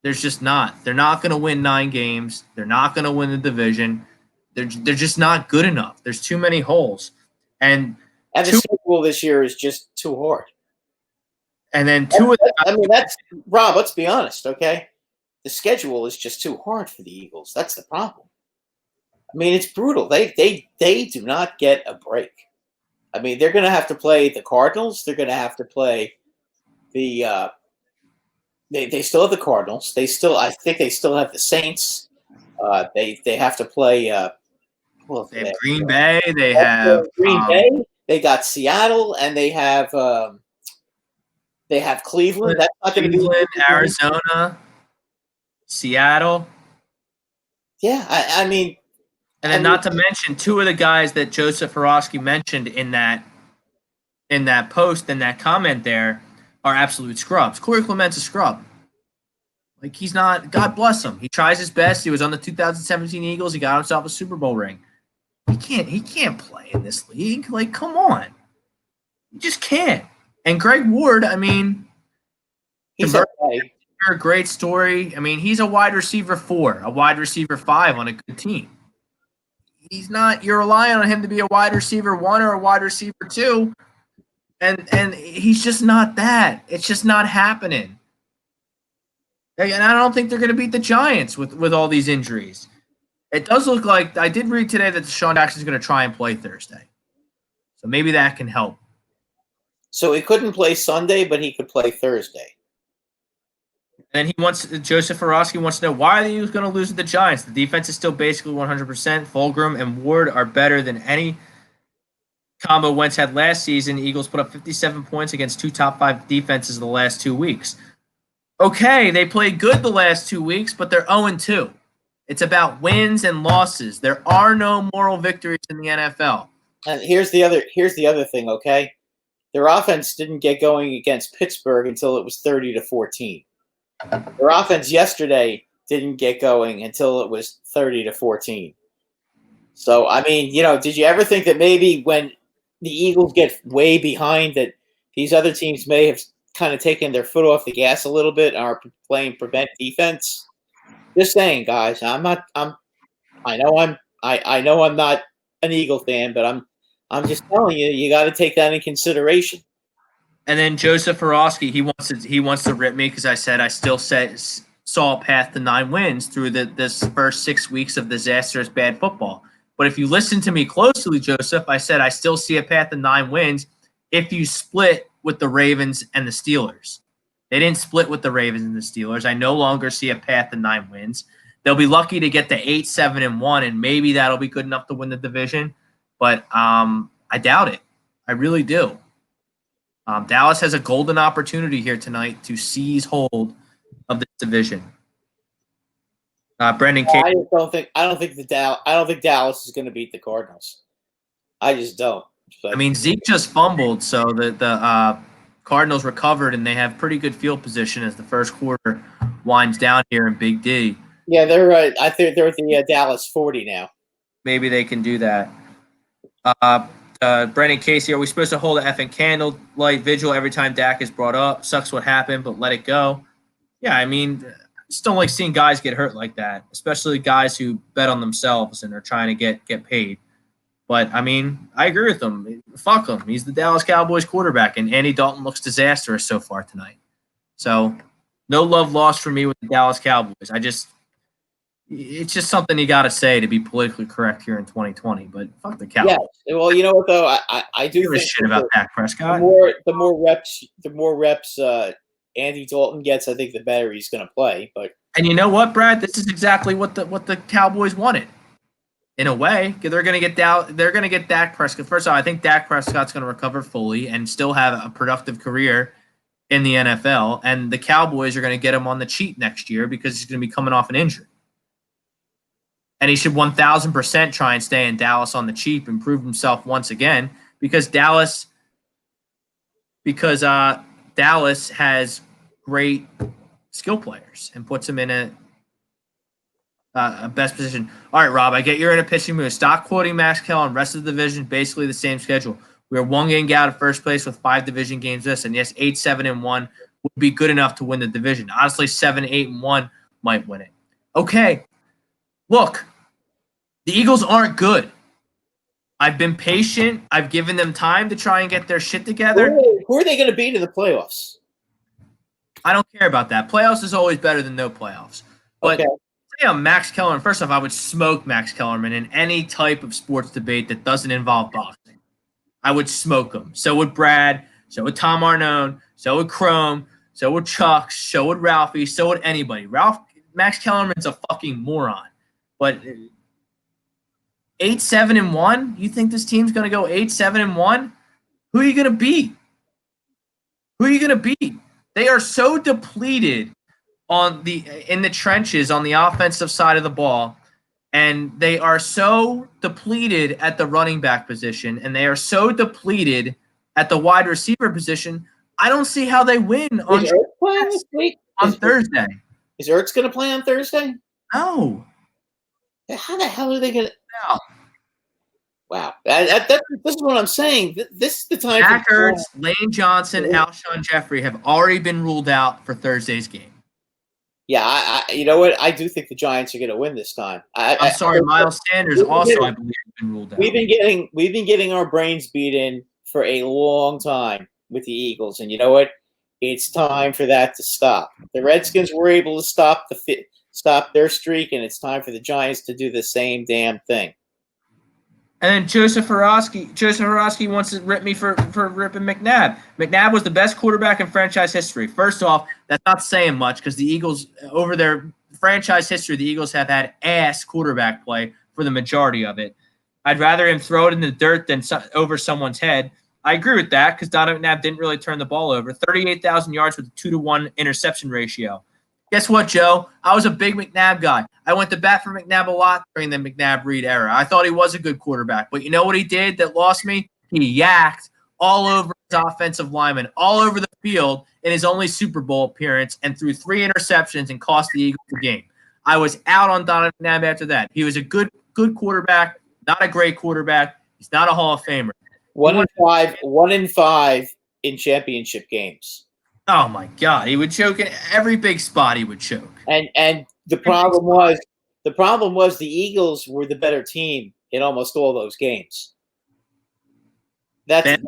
There's just not. They're not going to win 9 games. They're not going to win the division. They're just not good enough. There's too many holes. And the schedule this year is just too hard. And then that's Rob, let's be honest, okay? The schedule is just too hard for the Eagles. That's the problem. I mean, it's brutal. They do not get a break. I mean, they're going to have to play the Cardinals. They're going to have to play the they still have the Cardinals. I think they still have the Saints. They have to play they have Green Bay. They have Green Bay. They got Seattle, and they have Cleveland. That's not going to be Arizona, Seattle. Yeah, I mean, and then not to mention 2 of the guys that Joseph Farowski mentioned in that post, in that comment there, are absolute scrubs. Corey Clement's a scrub. Like, he's not. God bless him. He tries his best. He was on the 2017 Eagles. He got himself a Super Bowl ring. He can't play in this league. Like, come on. You just can't. And Greg Ward, I mean, he's a great story. I mean, he's a wide receiver 4, a wide receiver 5 on a good team. He's not. You're relying on him to be a wide receiver 1 or a wide receiver 2, and he's just not that. It's just not happening. And I don't think they're going to beat the Giants with all these injuries. It does look like, I did read today that Deshaun Jackson is going to try and play Thursday. So maybe that can help. So he couldn't play Sunday, but he could play Thursday. And Joseph Farowski wants to know, why are the Eagles going to lose to the Giants? The defense is still basically 100%. Fulgham and Ward are better than any combo Wentz had last season. The Eagles put up 57 points against 2 top 5 defenses the last 2 weeks. Okay, they played good the last 2 weeks, but they're 0-2. It's about wins and losses. There are no moral victories in the NFL. And here's the other thing, okay? Their offense didn't get going against Pittsburgh until it was 30-14. Their offense yesterday didn't get going until it was 30-14. So, I mean, did you ever think that maybe when the Eagles get way behind that these other teams may have kind of taken their foot off the gas a little bit and are playing prevent defense? Just saying, guys. I know I'm not an Eagle fan, but I'm just telling you, you got to take that in consideration. And then Joseph Horowski, he wants to rip me because I said I still saw a path to 9 wins through this first 6 weeks of disastrous bad football. But if you listen to me closely, Joseph, I said I still see a path to 9 wins if you split with the Ravens and the Steelers. They didn't split with the Ravens and the Steelers. I no longer see a path to 9 wins. They'll be lucky to get to 8-7-1, and maybe that'll be good enough to win the division. But I doubt it. I really do. Dallas has a golden opportunity here tonight to seize hold of this division. Brendan King. I don't think Dallas is going to beat the Cardinals. I just don't. I mean, Zeke just fumbled, so the Cardinals recovered, and they have pretty good field position as the first quarter winds down here in Big D. Yeah, they're I think they're at the Dallas 40 now. Maybe they can do that. Brendan Casey, are we supposed to hold an effing candlelight vigil every time Dak is brought up? Sucks what happened, but let it go. Yeah, I mean, just don't like seeing guys get hurt like that, especially guys who bet on themselves and are trying to get paid. But, I mean, I agree with him. Fuck him. He's the Dallas Cowboys quarterback, and Andy Dalton looks disastrous so far tonight. So, no love lost for me with the Dallas Cowboys. It's just something you got to say to be politically correct here in 2020. But fuck the Cowboys. Yeah. Well, you know what though, I do give a shit about Dak Prescott. The more reps Andy Dalton gets, I think the better he's going to play. And you know what, Brad? This is exactly what the Cowboys wanted. In a way, they're going to get Dak Prescott. First off, I think Dak Prescott's going to recover fully and still have a productive career in the NFL. And the Cowboys are going to get him on the cheap next year because he's going to be coming off an injury. And he should 1,000% try and stay in Dallas on the cheap and prove himself once again because Dallas has great skill players and puts him in a best position. All right, Rob, I get you're in a pitching mood. Stop quoting Max Kellen. Rest of the division, basically the same schedule. We are 1 game out of first place with 5 division games this. And yes, 8-7-1 would be good enough to win the division. Honestly, 7-8-1 might win it. Okay. Look, the Eagles aren't good. I've been patient. I've given them time to try and get their shit together. Who are they going to beat in the playoffs? I don't care about that. Playoffs is always better than no playoffs. But say I'm Max Kellerman. First off, I would smoke Max Kellerman in any type of sports debate that doesn't involve boxing. I would smoke him. So would Brad. So would Tom Arnone. So would Chrome. So would Chuck. So would Ralphie. So would anybody. Max Kellerman's a fucking moron. But 8-7-1? You think this team's going to go 8-7-1? Who are you going to beat? They are so depleted in the trenches on the offensive side of the ball, and they are so depleted at the running back position, and they are so depleted at the wide receiver position. I don't see how they win on Thursday. Is Ertz going to play on Thursday? No. How the hell are they going to? No. Wow. This is what I'm saying. This is the time. Zach Ertz, Lane Johnson, Alshon Jeffrey have already been ruled out for Thursday's game. Yeah, you know what? I do think the Giants are going to win this time. I'm sorry, Miles Sanders also, I believe, has been ruled out. We've been getting our brains beaten for a long time with the Eagles, and you know what? It's time for that to stop. The Redskins were able to stop their streak, and it's time for the Giants to do the same damn thing. And then Joseph Horowski wants to rip me for ripping McNabb. McNabb was the best quarterback in franchise history. First off, that's not saying much because the Eagles, over their franchise history, the Eagles have had ass quarterback play for the majority of it. I'd rather him throw it in the dirt than over someone's head. I agree with that because Donovan McNabb didn't really turn the ball over. 38,000 yards with a 2-to-1 interception ratio. Guess what, Joe? I was a big McNabb guy. I went to bat for McNabb a lot during the McNabb-Reed era. I thought he was a good quarterback. But you know what he did that lost me? He yacked all over his offensive lineman, all over the field in his only Super Bowl appearance and threw 3 interceptions and cost the Eagles the game. I was out on Donovan McNabb after that. He was a good quarterback, not a great quarterback. He's not a Hall of Famer. 1-5 in championship games. Oh my God, he would choke in every big spot. He would choke. And the problem was the Eagles were the better team in almost all those games. That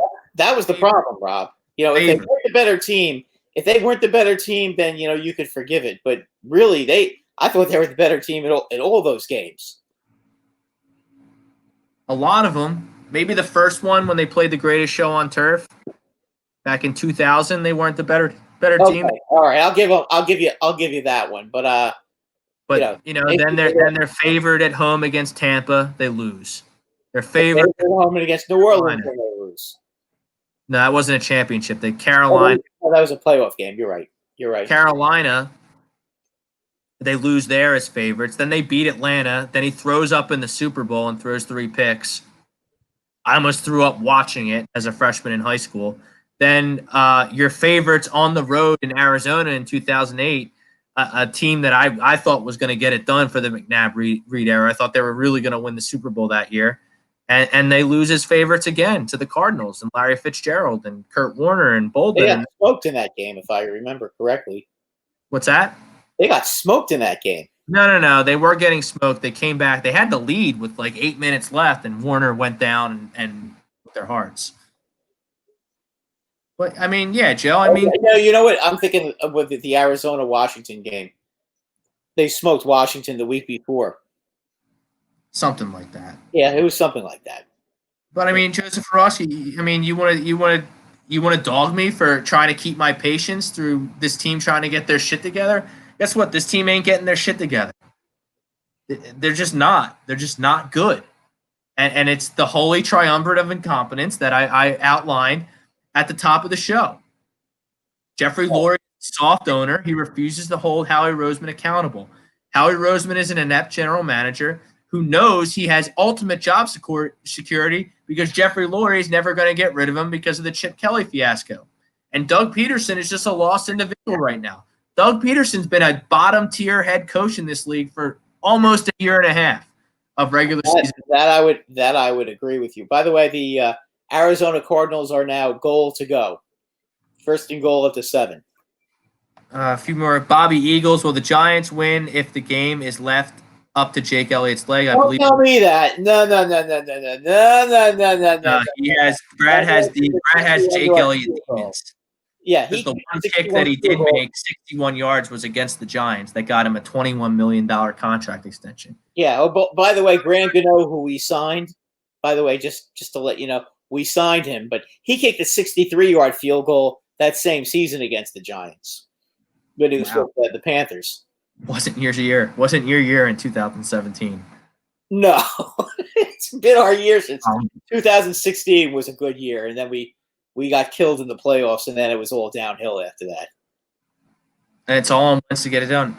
was the problem, Rob. If they weren't the better team, then you could forgive it. But really, I thought they were the better team in all those games. A lot of them. Maybe the first one when they played the Greatest Show on Turf back in 2000, they weren't the better team. All right, I'll give you that one. But then they're favored at home against Tampa, they lose. They're favored at home against New Orleans, and they lose. No, that wasn't a championship. Carolina. Oh, that was a playoff game. You're right. Carolina, they lose there as favorites. Then they beat Atlanta. Then he throws up in the Super Bowl and throws 3 picks. I almost threw up watching it as a freshman in high school. Then your favorites on the road in Arizona in 2008, a team that I thought was going to get it done for the McNabb Reed era. I thought they were really going to win the Super Bowl that year. And they lose as favorites again to the Cardinals and Larry Fitzgerald and Kurt Warner and Bolden. They got smoked in that game, if I remember correctly. What's that? They got smoked in that game. No. They were getting smoked. They came back. They had the lead with like 8 minutes left, and Warner went down and with their hearts. But, I mean, yeah, Joe, you know what? I'm thinking with the Arizona-Washington game. They smoked Washington the week before. Something like that. Yeah, it was something like that. But I mean, Joseph Rossi, you want to dog me for trying to keep my patience through this team trying to get their shit together? Guess what? This team ain't getting their shit together. They're just not. They're just not good. And it's the holy triumvirate of incompetence that I outlined at the top of the show. Jeffrey Lurie, soft owner, he refuses to hold Howie Roseman accountable. Howie Roseman is an inept general manager who knows he has ultimate job security because Jeffrey Lurie is never going to get rid of him because of the Chip Kelly fiasco. And Doug Peterson is just a lost individual right now. Doug Peterson's been a bottom-tier head coach in this league for almost a year and a half of regular season. That I would agree with you. By the way, the Arizona Cardinals are now goal to go. First and goal at the 7. A few more. Bobby Eagles. Will the Giants win if the game is left up to Jake Elliott's leg? I believe. Don't tell me that. No. Brad has Jake Elliott demons. Yeah, the one kick that he did make, 61 yards, was against the Giants. That got him a $21 million contract extension. Yeah. Oh, by the way, Grant Gano, who we signed, by the way, just to let you know, we signed him, but he kicked a 63-yard field goal that same season against the Giants. But it was with the Panthers. Wasn't your year in 2017. No. It's been our year since 2016 was a good year, and then we got killed in the playoffs, and then it was all downhill after that. And it's all on Wentz to get it done.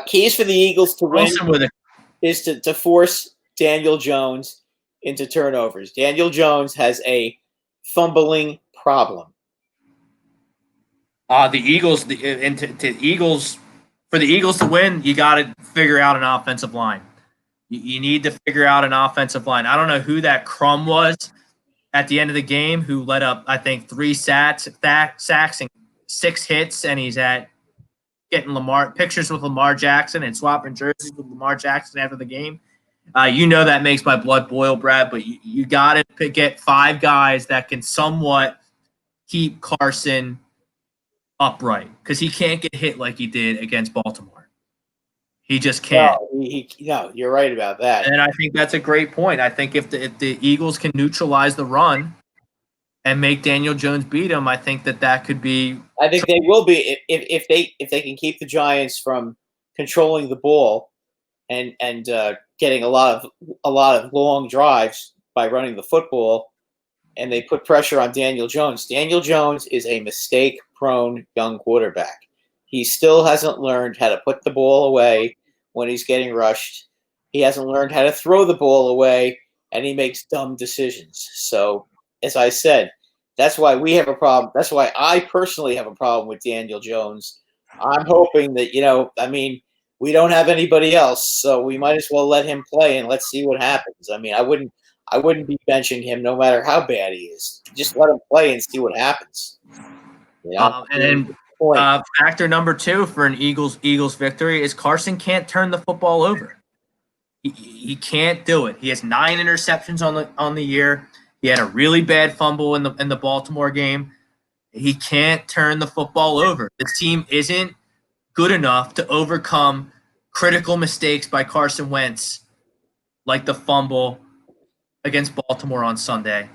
Keys for the Eagles to win is to force Daniel Jones into turnovers. Daniel Jones has a fumbling problem. For the Eagles to win, you got to figure out an offensive line. You need to figure out an offensive line. I don't know who that crumb was at the end of the game who let up, I think, 3 sacks and 6 hits, and he's getting pictures with Lamar Jackson and swapping jerseys with Lamar Jackson after the game. That makes my blood boil, Brad, but you got to get 5 guys that can somewhat keep Carson upright because he can't get hit like he did against Baltimore. He just can't. No, you're right about that. And I think that's a great point. I think if the Eagles can neutralize the run and make Daniel Jones beat him, I think that could be. I think they will be if they can keep the Giants from controlling the ball and getting a lot of long drives by running the football, and they put pressure on Daniel Jones. Daniel Jones is a mistake-prone young quarterback. He still hasn't learned how to put the ball away when he's getting rushed. He hasn't learned how to throw the ball away, and he makes dumb decisions. So, as I said, that's why we have a problem. That's why I personally have a problem with Daniel Jones. I'm hoping that, we don't have anybody else, so we might as well let him play and let's see what happens. I wouldn't be benching him no matter how bad he is. Just let him play and see what happens. And then factor number 2 for an Eagles victory is Carson can't turn the football over. He can't do it. He has 9 interceptions on the year. He had a really bad fumble in the Baltimore game. He can't turn the football over. This team isn't good enough to overcome critical mistakes by Carson Wentz, like the fumble against Baltimore on Sunday.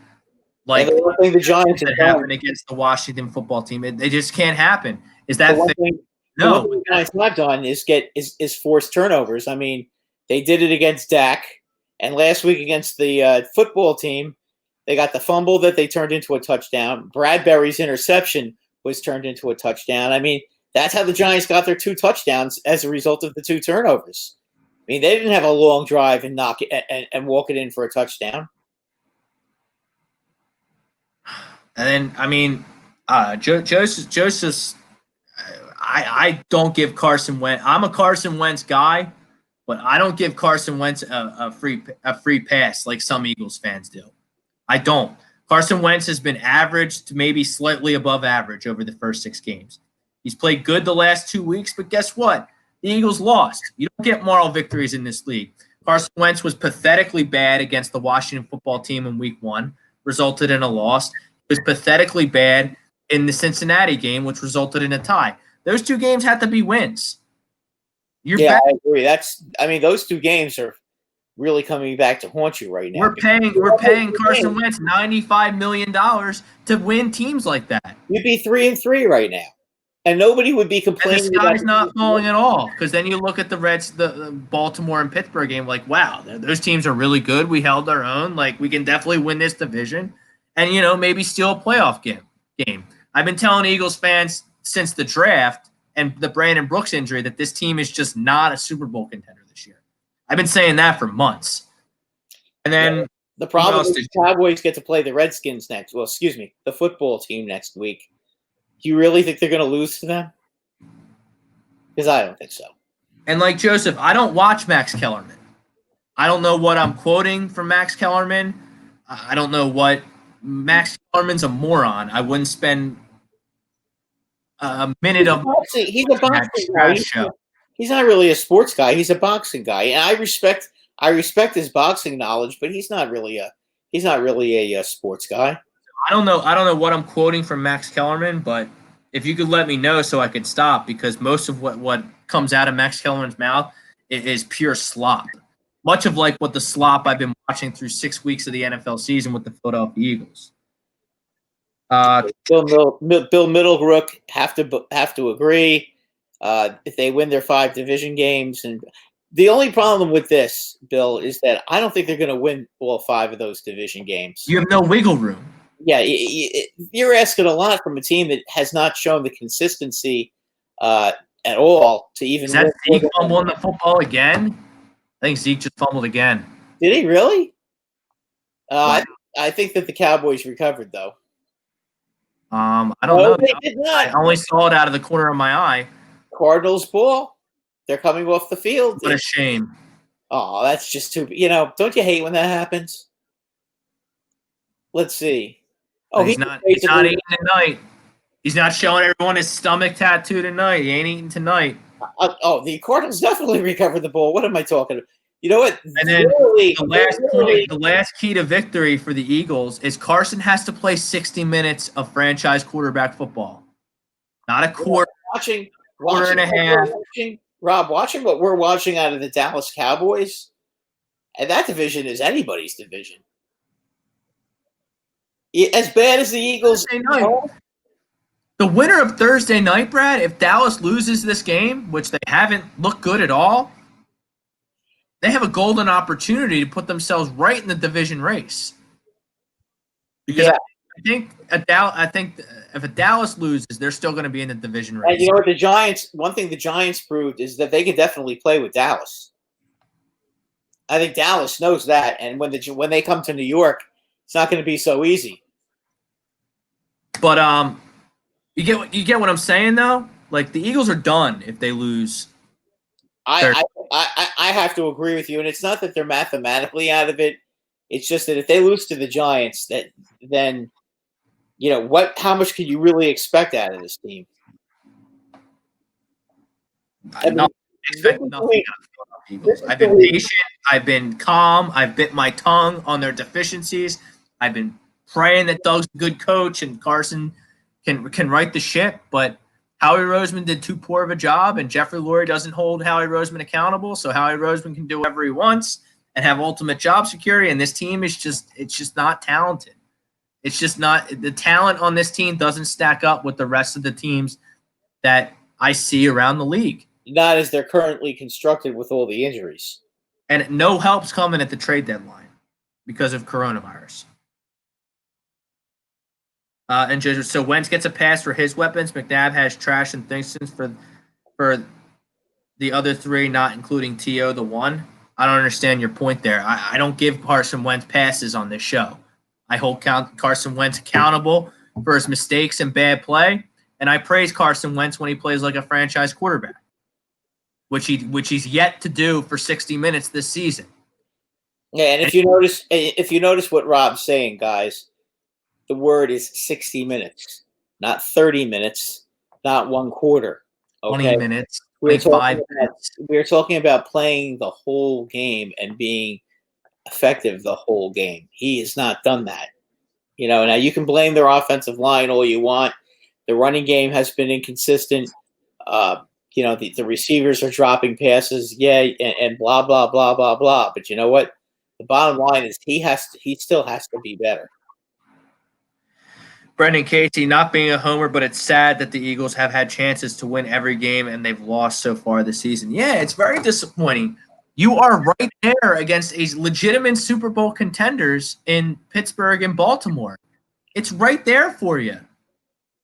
Like the Giants that happened against the Washington football team. It just can't happen. Is that no? The one thing the Giants have done is force turnovers. I mean, they did it against Dak, and last week against the football team, they got the fumble that they turned into a touchdown. Bradbury's interception was turned into a touchdown. I mean, that's how the Giants got their 2 touchdowns as a result of the 2 turnovers. I mean, they didn't have a long drive and knock it and walk it in for a touchdown. And then, I mean, Joseph, I don't give Carson Wentz. I'm a Carson Wentz guy, but I don't give Carson Wentz a free pass like some Eagles fans do. I don't. Carson Wentz has been average to maybe slightly above average over the first 6 games. He's played good the last 2 weeks, but guess what? The Eagles lost. You don't get moral victories in this league. Carson Wentz was pathetically bad against the Washington football team in week 1, resulted in a loss. He was pathetically bad in the Cincinnati game, which resulted in a tie. Those 2 games had to be wins. I agree. Those 2 games are really coming back to haunt you right now. We're paying Carson Wentz $95 million to win teams like that. You'd be 3-3 right now, and nobody would be complaining. And the sky's not falling at all, because then you look at the Baltimore and Pittsburgh game, like, wow, those teams are really good. We held our own. Like, we can definitely win this division, and maybe steal a playoff game. I've been telling Eagles fans since the draft and the Brandon Brooks injury that this team is just not a Super Bowl contender this year. I've been saying that for months. And then the problem is the Cowboys get to play the Redskins next. Well, excuse me, the football team next week. Do you really think they're going to lose to them? Because I don't think so. And like Joseph, I don't watch Max Kellerman. I don't know what I'm quoting from Max Kellerman. I don't know what Max Kellerman's a moron. I wouldn't spend a minute of he's a boxing guy. He's not really a sports guy. He's a boxing guy, and I respect his boxing knowledge, but he's not really a sports guy. I don't know what I'm quoting from Max Kellerman, but if you could let me know so I could stop, because most of what comes out of Max Kellerman's mouth is pure slop. Much of like what the slop I've been watching through 6 weeks of the NFL season with the Philadelphia Eagles. Bill Middlebrook have to agree. If they win their 5 division games, and the only problem with this, Bill, is that I don't think they're going to win all 5 of those division games. You have no wiggle room. Yeah, you're asking a lot from a team that has not shown the consistency at all to even. Is that Zeke fumbling the football again? I think Zeke just fumbled again. Did he really? I think that the Cowboys recovered, though. I don't know. They did not. I only saw it out of the corner of my eye. Cardinals ball. They're coming off the field. What a shame. Oh, that's just too. Don't you hate when that happens? Let's see. Oh, he's not eating tonight. He's not showing everyone his stomach tattoo tonight. He ain't eating tonight. The Cardinals definitely recovered the ball. What am I talking about? You know what? And then the last key to victory for the Eagles is Carson has to play 60 minutes of franchise quarterback football. Not a quarter and a half. Rob, watching what we're watching out of the Dallas Cowboys, and that division is anybody's division. As bad as the Eagles. The winner of Thursday night, Brad, if Dallas loses this game, which they haven't looked good at all, they have a golden opportunity to put themselves right in the division race. Because I think if a Dallas loses, they're still going to be in the division race. And you know what? One thing the Giants proved is that they could definitely play with Dallas. I think Dallas knows that, and when they come to New York, it's not going to be so easy. But you get what I'm saying though. Like the Eagles are done if they lose. I have to agree with you, and it's not that they're mathematically out of it. It's just that if they lose to the Giants, then how much can you really expect out of this team? Expect nothing out of the Eagles. I've been patient. I've been calm. I've bit my tongue on their deficiencies. I've been praying that Doug's a good coach and Carson can right the ship, but Howie Roseman did too poor of a job, and Jeffrey Lurie doesn't hold Howie Roseman accountable, so Howie Roseman can do whatever he wants and have ultimate job security, and this team is just not talented. It's just not – the talent on this team doesn't stack up with the rest of the teams that I see around the league. Not as they're currently constructed with all the injuries. And no help's coming at the trade deadline because of coronavirus. So Wentz gets a pass for his weapons. McNabb has trash and Thingston for the other three, not including T.O. the one. I don't understand your point there. I don't give Carson Wentz passes on this show. I hold Carson Wentz accountable for his mistakes and bad play, and I praise Carson Wentz when he plays like a franchise quarterback, which he's yet to do for 60 minutes this season. Yeah, and if you notice what Rob's saying, guys, the word is 60 minutes, not 30 minutes, not one quarter. Okay? 20 minutes, We're 25 minutes. We're talking about playing the whole game and being effective the whole game. He has not done that. Now you can blame their offensive line all you want. The running game has been inconsistent. The receivers are dropping passes, and blah, blah, blah, blah, blah. But you know what? The bottom line is he still has to be better. Brendan Casey, not being a homer, but it's sad that the Eagles have had chances to win every game and they've lost so far this season. Yeah, it's very disappointing. You are right there against a legitimate Super Bowl contenders in Pittsburgh and Baltimore. It's right there for you.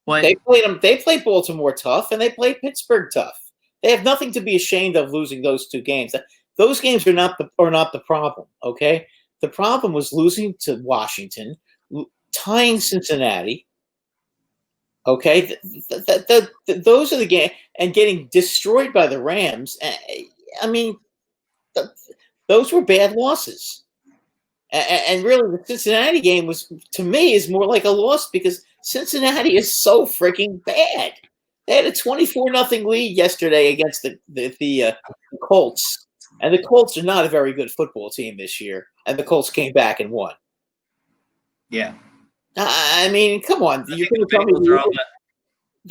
But they played Baltimore tough and they played Pittsburgh tough. They have nothing to be ashamed of losing those two games. Those games are not the problem, okay? The problem was losing to Washington, tying Cincinnati. Okay, those are the games, and getting destroyed by the Rams. I mean, those were bad losses. And really, the Cincinnati game was, to me, is more like a loss because Cincinnati is so freaking bad. They had a 24-0 lead yesterday against the Colts, and the Colts are not a very good football team this year. And the Colts came back and won. Yeah. I mean, come on. You're going to tell me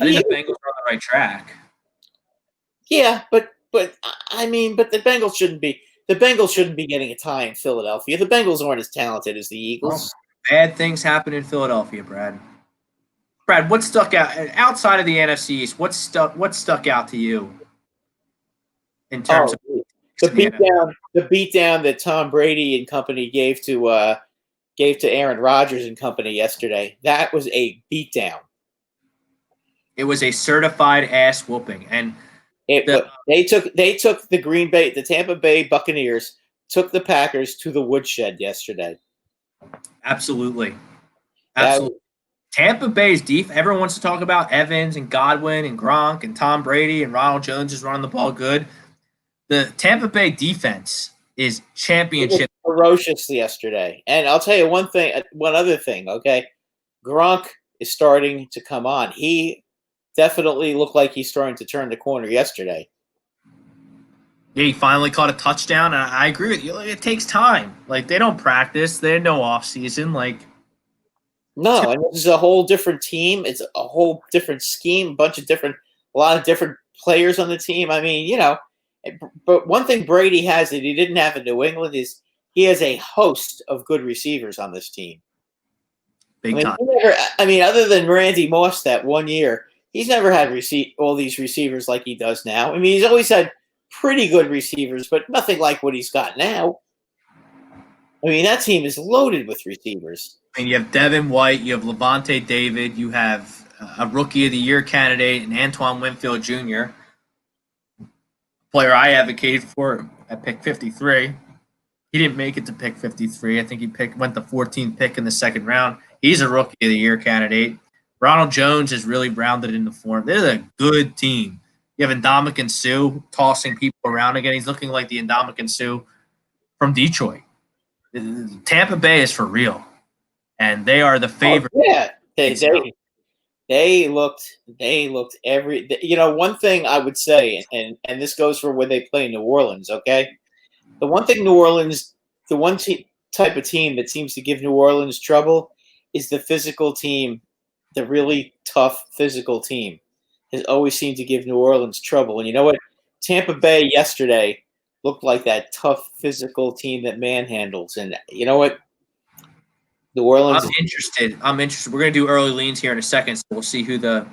I think the Bengals are on the right track. Yeah, but the Bengals shouldn't be. The Bengals shouldn't be getting a tie in Philadelphia. The Bengals aren't as talented as the Eagles. Bad things happen in Philadelphia, Brad. Brad, what stuck out outside of the NFC East? What stuck out to you in terms of the beatdown that Tom Brady and company gave to Aaron Rodgers and company yesterday? That was a beatdown. It was a certified ass whooping, and they took the Tampa Bay Buccaneers took the Packers to the woodshed yesterday. Absolutely. Tampa Bay's defense. Everyone wants to talk about Evans and Godwin and Gronk and Tom Brady and Ronald Jones is running the ball good. The Tampa Bay defense is championship. It was ferocious yesterday, and I'll tell you one other thing. Okay, Gronk is starting to come on. He definitely looked like he's starting to turn the corner yesterday. Yeah, he finally caught a touchdown, and I agree with you. It takes time. Like, they don't practice. They had no off season. Like, no, and this is a whole different team. It's a whole different scheme. A lot of different players on the team. I mean, but one thing Brady has that he didn't have in New England is he has a host of good receivers on this team. Big time. Other than Randy Moss that 1 year, he's never had all these receivers like he does now. I mean, he's always had pretty good receivers, but nothing like what he's got now. I mean, that team is loaded with receivers. I mean, you have Devin White, you have Levante David, you have a Rookie of the Year candidate, and Antoine Winfield Jr., player I advocated for at pick 53. He didn't make it to pick 53. I think he went the 14th pick in the second round. He's a Rookie of the Year candidate. Ronald Jones is really rounded into form. They're a good team. You have Ndamukong Suh tossing people around again. He's looking like the Ndamukong Suh from Detroit. Tampa Bay is for real, and they are the favorite. Oh, yeah, they looked every. One thing I would say, and this goes for when they play in New Orleans. Okay, the one thing New Orleans, the one team, type of team that seems to give New Orleans trouble is the physical team. The really tough physical team has always seemed to give New Orleans trouble. And you know what? Tampa Bay yesterday looked like that tough physical team that manhandles. And you know what? New Orleans. I'm interested. We're gonna do early leans here in a second, so we'll see who the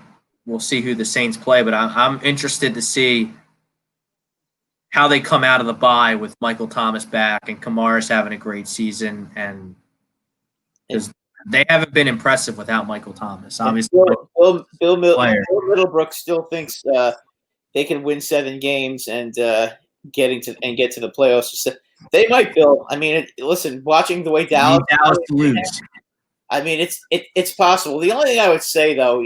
Saints play. But I'm interested to see how they come out of the bye with Michael Thomas back and Kamara's having a great season, and because they haven't been impressive without Michael Thomas. Obviously, Bill Middlebrook still thinks they can win 7 games and get to the playoffs. They might, Bill. I mean, listen, watching the way Dallas lose. I mean, it's possible. The only thing I would say, though,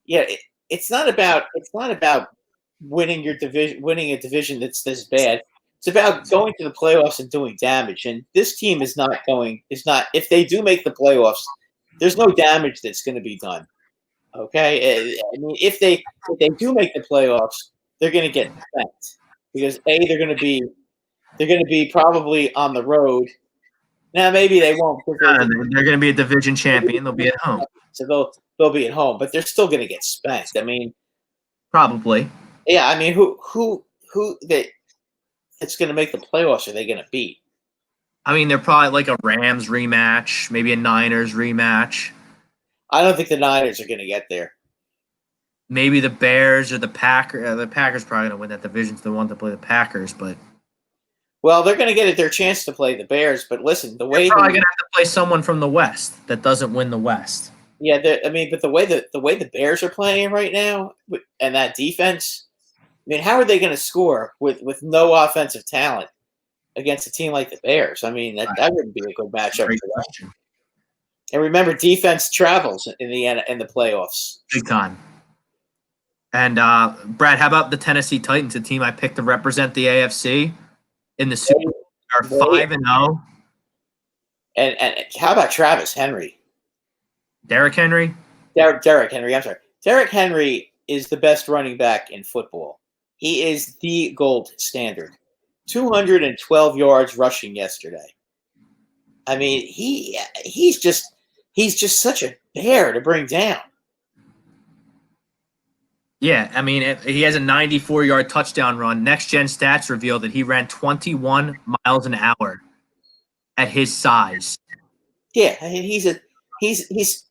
it's not about winning a division that's this bad. It's about going to the playoffs and doing damage. And this team is not. If they do make the playoffs, there's no damage that's going to be done. Okay, I mean, if they do make the playoffs, they're going to get spanked because they're going to be probably on the road. Now maybe they won't. They're going to be a division champion. They'll be at home, so they'll be at home, but they're still going to get spanked. I mean, probably. Yeah, I mean, who that's going to make the playoffs are they going to beat? I mean, they're probably like a Rams rematch, maybe a Niners rematch. I don't think the Niners are going to get there. Maybe the Bears or the Packers. The Packers probably going to win that division. So they want to play the Packers, but well, they're going to get their chance to play the Bears. But listen, they're probably going to have to play someone from the West that doesn't win the West. Yeah, I mean, but the way the Bears are playing right now and that defense, I mean, how are they going to score with no offensive talent against a team like the Bears? I mean, that wouldn't be a good matchup for them. And remember, defense travels in the playoffs. Big time. And Brad, how about the Tennessee Titans, a team I picked to represent the AFC in the Super Bowl? Are 5-0. And how about Travis Henry? Derrick Henry? Derrick Henry, I'm sorry. Derrick Henry is the best running back in football. He is the gold standard. 212 yards rushing yesterday. I mean, he's just such a bear to bring down. Yeah, I mean, he has a 94-yard touchdown run. Next Gen Stats reveal that he ran 21 miles an hour at his size. Yeah, I mean, he's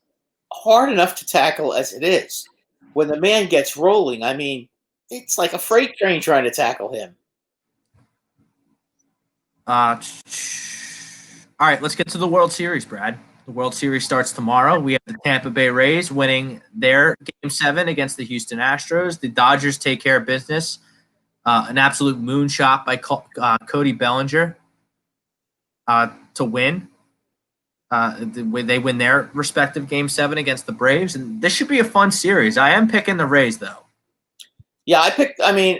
hard enough to tackle as it is. When the man gets rolling, I mean, it's like a freight train trying to tackle him. All right, let's get to the World Series, Brad. The World Series starts tomorrow. We have the Tampa Bay Rays winning their Game 7 against the Houston Astros. The Dodgers take care of business. An absolute moonshot by Cody Bellinger to win. They win their respective Game 7 against the Braves. And this should be a fun series. I am picking the Rays, though. Yeah,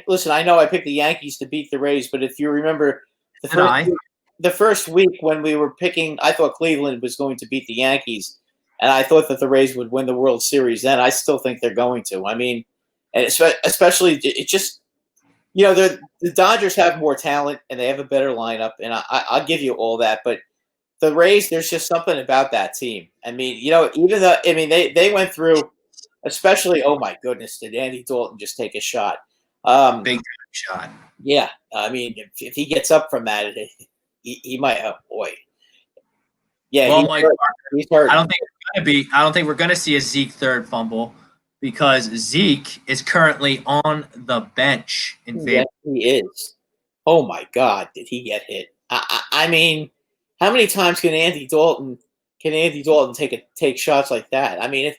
listen, I know I picked the Yankees to beat the Rays, but if you remember the first week when we were picking, I thought Cleveland was going to beat the Yankees, and I thought that the Rays would win the World Series. Then I still think they're going to. I mean, and especially it just, the Dodgers have more talent and they have a better lineup, and I'll give you all that. But the Rays, there's just something about that team. I mean, even though they went through, especially, oh my goodness, did Andy Dalton just take a shot? Big shot. Yeah, I mean, if he gets up from that, he might. Oh boy. Yeah, well, he's hurt. I don't think we're gonna see a Zeke third fumble because Zeke is currently on the bench in favor. Yes, he is. Oh my God, did he get hit? I mean, how many times can Andy Dalton take shots like that? I mean,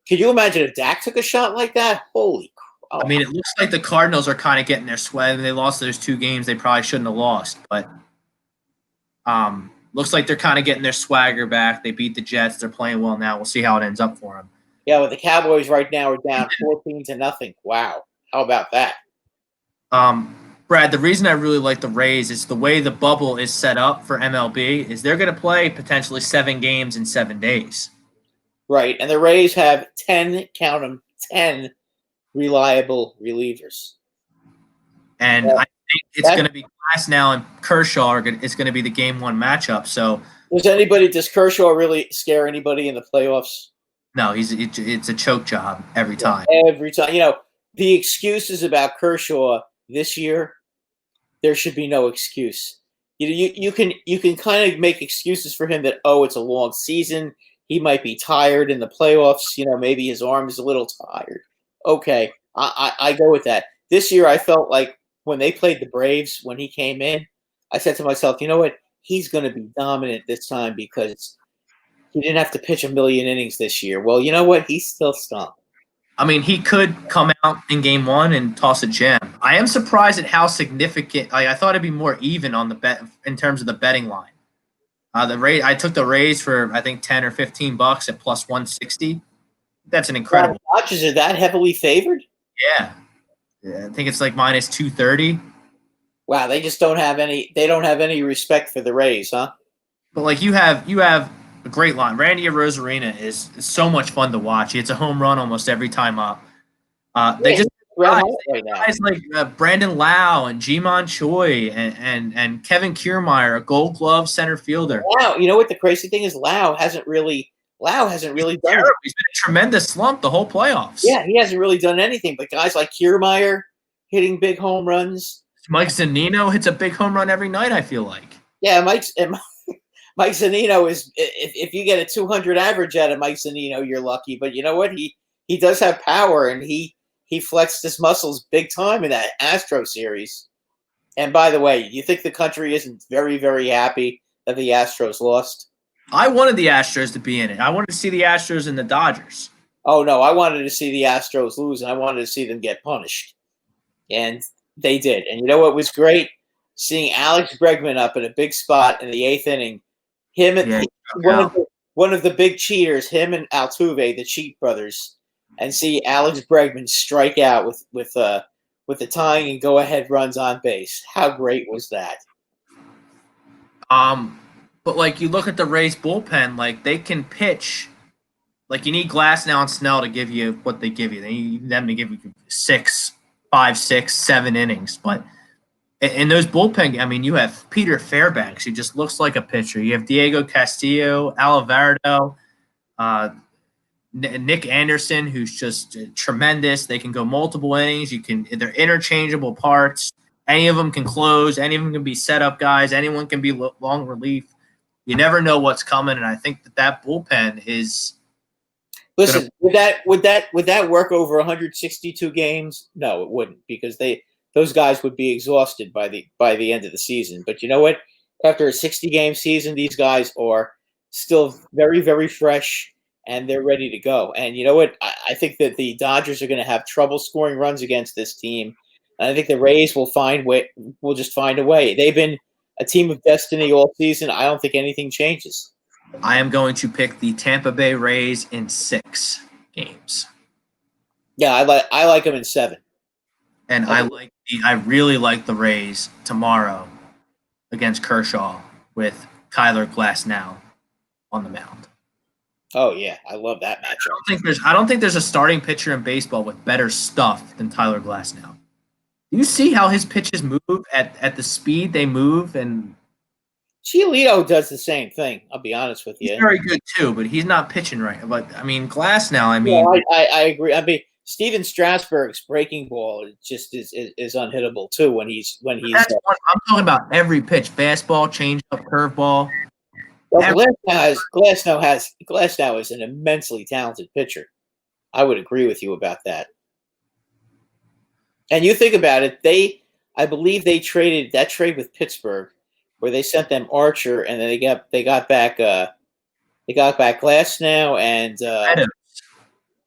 could you imagine if Dak took a shot like that? Holy crap. I mean, it looks like the Cardinals are kind of getting their sweat. They lost those 2 games they probably shouldn't have lost, but looks like they're kind of getting their swagger back. They beat the Jets. They're playing well now. We'll see how it ends up for them. Yeah, well, the Cowboys right now are down 14-0. Wow. How about that? Brad, the reason I really like the Rays is the way the bubble is set up for MLB is they're going to play potentially 7 games in 7 days. Right, and the Rays have 10 reliable relievers. And it's going to be Glasnow and Kershaw is going to be the game one matchup. So does Kershaw really scare anybody in the playoffs? No, it's a choke job every time. Every time. The excuses about Kershaw this year, there should be no excuse. You can kind of make excuses for him that, it's a long season. He might be tired in the playoffs. Maybe his arm is a little tired. Okay, I go with that. This year, I felt like when they played the Braves, when he came in, I said to myself, you know what? He's going to be dominant this time because he didn't have to pitch a million innings this year. Well, you know what? He still stunk. I mean, he could come out in game one and toss a gem. I am surprised at how significant. I thought it'd be more even on the bet in terms of the betting line. I took the Rays for I think $10 or $15 at plus 160. That's an incredible. Dodgers are that heavily favored? Yeah, I think it's like minus 230. Wow, they just don't have any. They don't have any respect for the Rays, huh? But like you have a great line. Randy Arozarena is so much fun to watch. He hits a home run almost every time up. They just guys like Brandon Lau and Ji-Man Choi and Kevin Kiermaier, a Gold Glove center fielder. Wow, you know what the crazy thing is? Lau hasn't really done it. He's been a tremendous slump the whole playoffs. Yeah, he hasn't really done anything. But guys like Kiermaier hitting big home runs. Mike Zunino hits a big home run every night, I feel like. Yeah, Mike Zunino is if you get a 200 average out of Mike Zunino, you're lucky. But you know what? He does have power, and he flexed his muscles big time in that Astro series. And by the way, you think the country isn't very, very happy that the Astros lost? I wanted the Astros to be in it. I wanted to see the Astros and the Dodgers. Oh, no, I wanted to see the Astros lose, and I wanted to see them get punished. And they did. And you know what was great? Seeing Alex Bregman up in a big spot in the 8th inning. One of the big cheaters, him and Altuve, the Cheat brothers, and see Alex Bregman strike out with the tying and go-ahead runs on base. How great was that? But like you look at the Rays bullpen, like they can pitch. Like you need Glasnow and Snell to give you what they give you. They need them to give you 5, 6, 7 innings. But in those bullpen, I mean, you have Peter Fairbanks, who just looks like a pitcher. You have Diego Castillo, Alivardo, Nick Anderson, who's just tremendous. They can go multiple innings. They're interchangeable parts. Any of them can close. Any of them can be setup guys. Anyone can be long relief. You never know what's coming, and I think that bullpen is. Listen, would that work over 162 games? No, it wouldn't, because those guys would be exhausted by the end of the season. But you know what? After a 60-game season, these guys are still very, very fresh, and they're ready to go. And you know what? I think that the Dodgers are going to have trouble scoring runs against this team. And I think the Rays will just find a way. They've been a team of destiny all season. I don't think anything changes. I am going to pick the Tampa Bay Rays in 6 games. Yeah, I like them in 7. And I really like the Rays tomorrow against Kershaw with Kyler Glasnow on the mound. Oh yeah, I love that matchup. I don't think there's a starting pitcher in baseball with better stuff than Tyler Glasnow. Do you see how his pitches move at the speed they move? And Giolito does the same thing. I'll be honest with you. He's very good too, but he's not pitching right. But I mean, Glasnow. I agree. I mean, Steven Strasburg's breaking ball just is unhittable too when he's. I'm talking about every pitch: fastball, changeup, curveball. Well, Glasnow is an immensely talented pitcher. I would agree with you about that. And you think about it, I believe they traded that trade with Pittsburgh, where they sent them Archer, and then they got back Glasnow and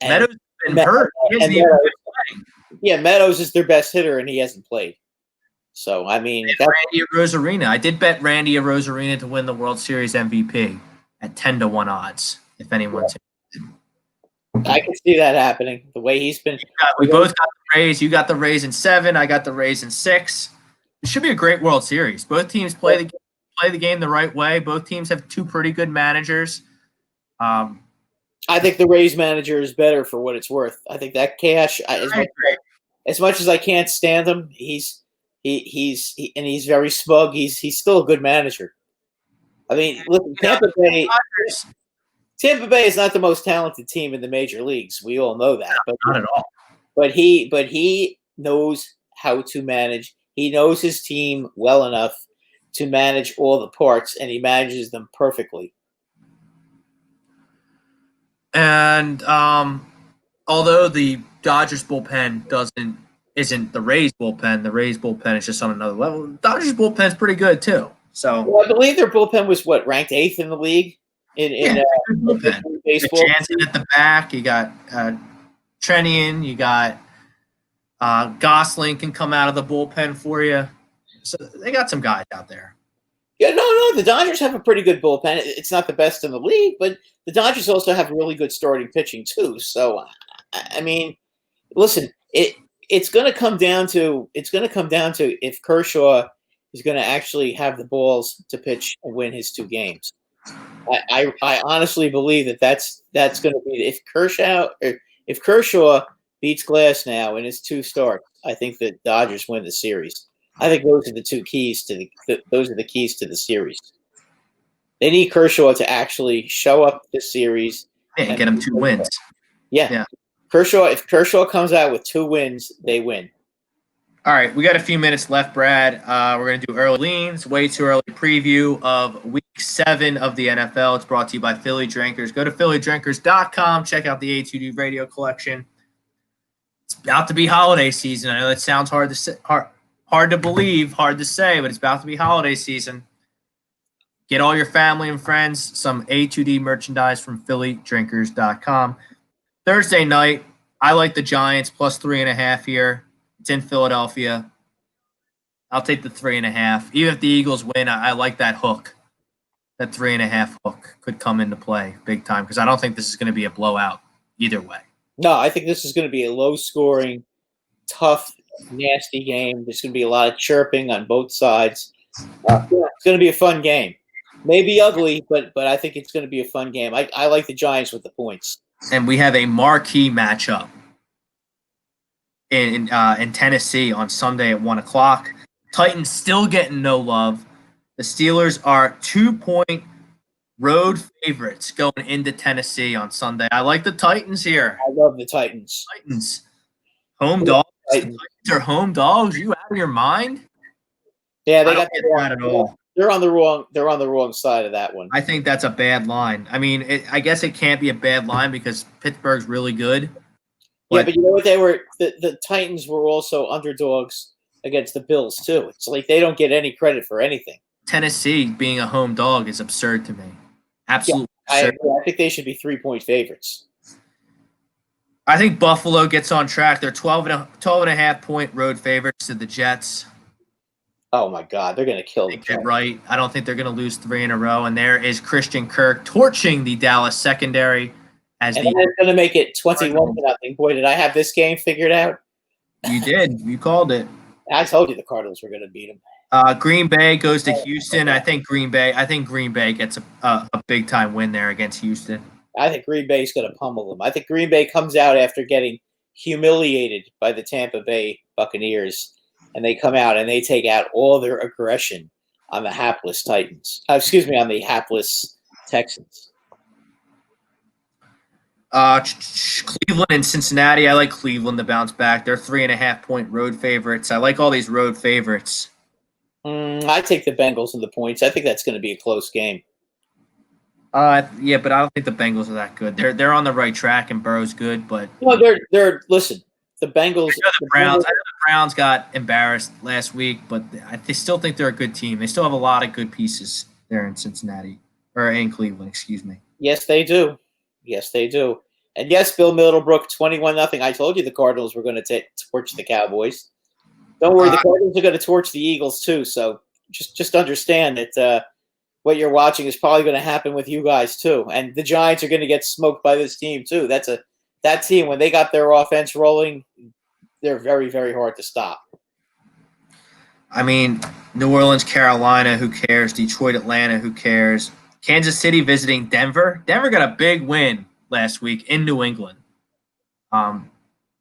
Meadows has been hurt. Meadows is their best hitter, and he hasn't played. So I mean, Randy Arozarena. I did bet Randy Arozarena to win the World Series MVP at 10-1 odds. If anyone's interested. I can see that happening. The way he's been. We both got the Rays. You got the Rays in 7. I got the Rays in 6. It should be a great World Series. Both teams play the game the right way. Both teams have 2 pretty good managers. I think the Rays manager is better for what it's worth. I think that Cash, as much as I can't stand him, he's He's very smug. He's still a good manager. I mean, listen, Tampa Bay is not the most talented team in the major leagues. We all know that, but Not at all. But he knows how to manage. He knows his team well enough to manage all the parts, and he manages them perfectly. And although the Dodgers bullpen isn't the Rays bullpen is just on another level. The Dodgers bullpen is pretty good too. So Well, I believe their bullpen was ranked 8th in the league in bullpen. baseball. Jansen at the back. You got Trenian. You got Gosling can come out of the bullpen for you. So they got some guys out there. Yeah, no. The Dodgers have a pretty good bullpen. It's not the best in the league, but the Dodgers also have really good starting pitching too. So, I mean, listen, it's going to come down to if Kershaw is going to actually have the balls to pitch and win his 2 games. I honestly believe that's going to be if Kershaw beats Glass now in his 2 starts. I think the Dodgers win the series. I think those are the 2 keys to the series. They need Kershaw to actually show up this series and get them 2 wins. Yeah. If Kershaw comes out with 2 wins, they win. All right, we got a few minutes left, Brad. We're going to do early leans, way too early preview of Week 7 of the NFL. It's brought to you by Philly Drinkers. Go to phillydrinkers.com. Check out the A2D radio collection. It's about to be holiday season. I know that sounds hard to believe, hard to say, but it's about to be holiday season. Get all your family and friends some A2D merchandise from phillydrinkers.com. Thursday night, I like the Giants plus 3.5 here. It's in Philadelphia. I'll take the 3.5. Even if the Eagles win, I like that hook. That 3.5 hook could come into play big time because I don't think this is going to be a blowout either way. No, I think this is going to be a low-scoring, tough, nasty game. There's going to be a lot of chirping on both sides. It's going to be a fun game. Maybe ugly, but I think it's going to be a fun game. I like the Giants with the points. And we have a marquee matchup in Tennessee on Sunday at 1 o'clock. Titans still getting no love. The Steelers are 2-point road favorites going into Tennessee on Sunday. I like the Titans here. I love the Titans. Home dogs. The Titans are home dogs. Are you out of your mind? Yeah, they got that at all. They're on the wrong side of that one. I think that's a bad line. I mean, I guess it can't be a bad line because Pittsburgh's really good. Yeah, but you know what? The Titans were also underdogs against the Bills too. It's like they don't get any credit for anything. Tennessee being a home dog is absurd to me. Absolutely absurd. I think they should be 3-point favorites. I think Buffalo gets on track. They're 12.5 point road favorites to the Jets. Oh my God, they're going to kill the Jets. Right. I don't think they're going to lose 3 in a row. And there is Christian Kirk torching the Dallas secondary. And they're going to make it 21-0. Boy, did I have this game figured out? You did. You called it. I told you the Cardinals were going to beat them. Green Bay goes to Houston. I think Green Bay gets a big time win there against Houston. I think Green Bay's going to pummel them. I think Green Bay comes out after getting humiliated by the Tampa Bay Buccaneers, and they come out and they take out all their aggression on the hapless Titans. On the hapless Texans. Cleveland and Cincinnati. I like Cleveland to bounce back. They're 3.5 point road favorites. I like all these road favorites. I take the Bengals and the points. I think that's going to be a close game. Yeah, but I don't think the Bengals are that good. They're on the right track and Burrow's good, but no, they're listen. The Bengals. The Browns. I know the Browns got embarrassed last week, but they still think they're a good team. They still have a lot of good pieces there in Cincinnati or in Cleveland. Excuse me. Yes, they do. Yes, they do. And yes, Bill Middlebrook, 21-0. I told you the Cardinals were going to torch the Cowboys. Don't worry, the Cardinals are going to torch the Eagles too. So just understand that what you're watching is probably going to happen with you guys too. And the Giants are going to get smoked by this team too. That team, when they got their offense rolling, they're very, very hard to stop. I mean, New Orleans, Carolina, who cares? Detroit, Atlanta, who cares? Kansas City visiting Denver. Denver got a big win last week in New England.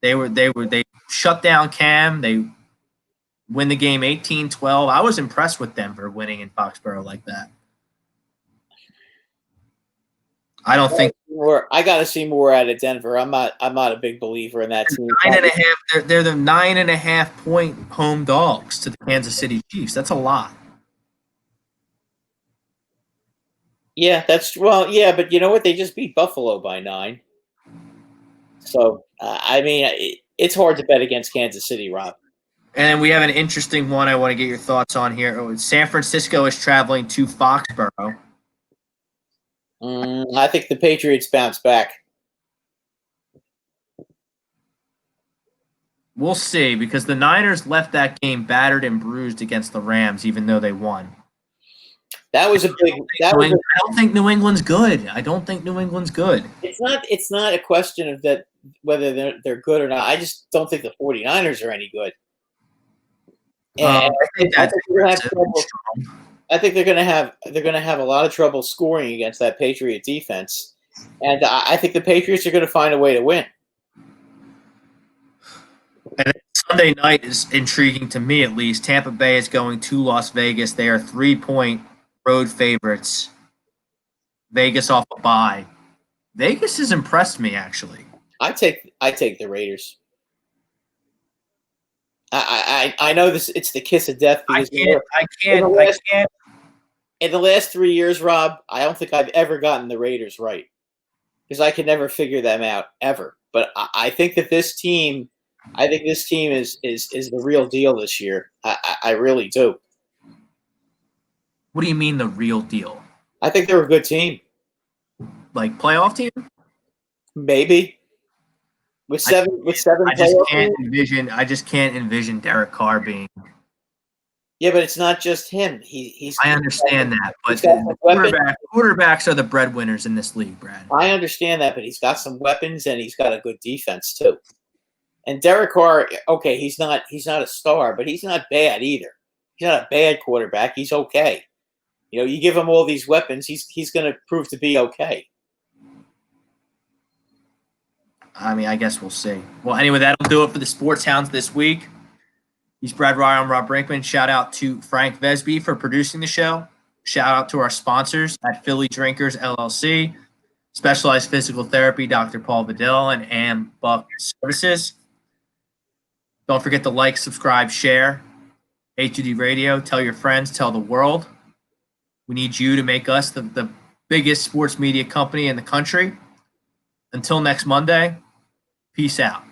They shut down Cam. They win the game 18-12. I was impressed with Denver winning in Foxborough like that. I don't think I got to see more out of Denver. I'm not a big believer in that team. 9.5. They're the 9.5-point home dogs to the Kansas City Chiefs. That's a lot. Yeah, but you know what? They just beat Buffalo by 9. So it's hard to bet against Kansas City, Rob. And we have an interesting one I want to get your thoughts on here. San Francisco is traveling to Foxborough. I think the Patriots bounce back. We'll see, because the Niners left that game battered and bruised against the Rams, even though they won. That was a big. I don't think New England's good. It's not a question of that whether they're good or not. I just don't think the 49ers are any good. And I think they're going to have a lot of trouble scoring against that Patriot defense, and I think the Patriots are going to find a way to win. And Sunday night is intriguing to me, at least. Tampa Bay is going to Las Vegas. They are 3-point road favorites. Vegas off a bye. Vegas has impressed me, actually. I take the Raiders. I know this. It's the kiss of death. I can't. In the last 3 years, Rob, I don't think I've ever gotten the Raiders right, because I could never figure them out ever. But I think that this team, is the real deal this year. I really do. What do you mean the real deal? I think they're a good team. Like playoff team? Maybe. With seven I just can't envision Derek Carr being. Yeah, but it's not just him. I understand that, but quarterbacks are the breadwinners in this league, Brad. I understand that, but he's got some weapons and he's got a good defense too. And Derek Carr, okay, he's not a star, but he's not bad either. He's not a bad quarterback. He's okay. You know, you give him all these weapons, he's going to prove to be okay. I mean, I guess we'll see. Well, anyway, that'll do it for the Sports Hounds this week. He's Brad Ryer. I'm Rob Brinkman. Shout out to Frank Vesby for producing the show. Shout out to our sponsors at Philly Drinkers, LLC, Specialized Physical Therapy, Dr. Paul Vidal, and Am Buck Services. Don't forget to like, subscribe, share. HUD Radio. Tell your friends. Tell the world. We need you to make us the biggest sports media company in the country. Until next Monday, peace out.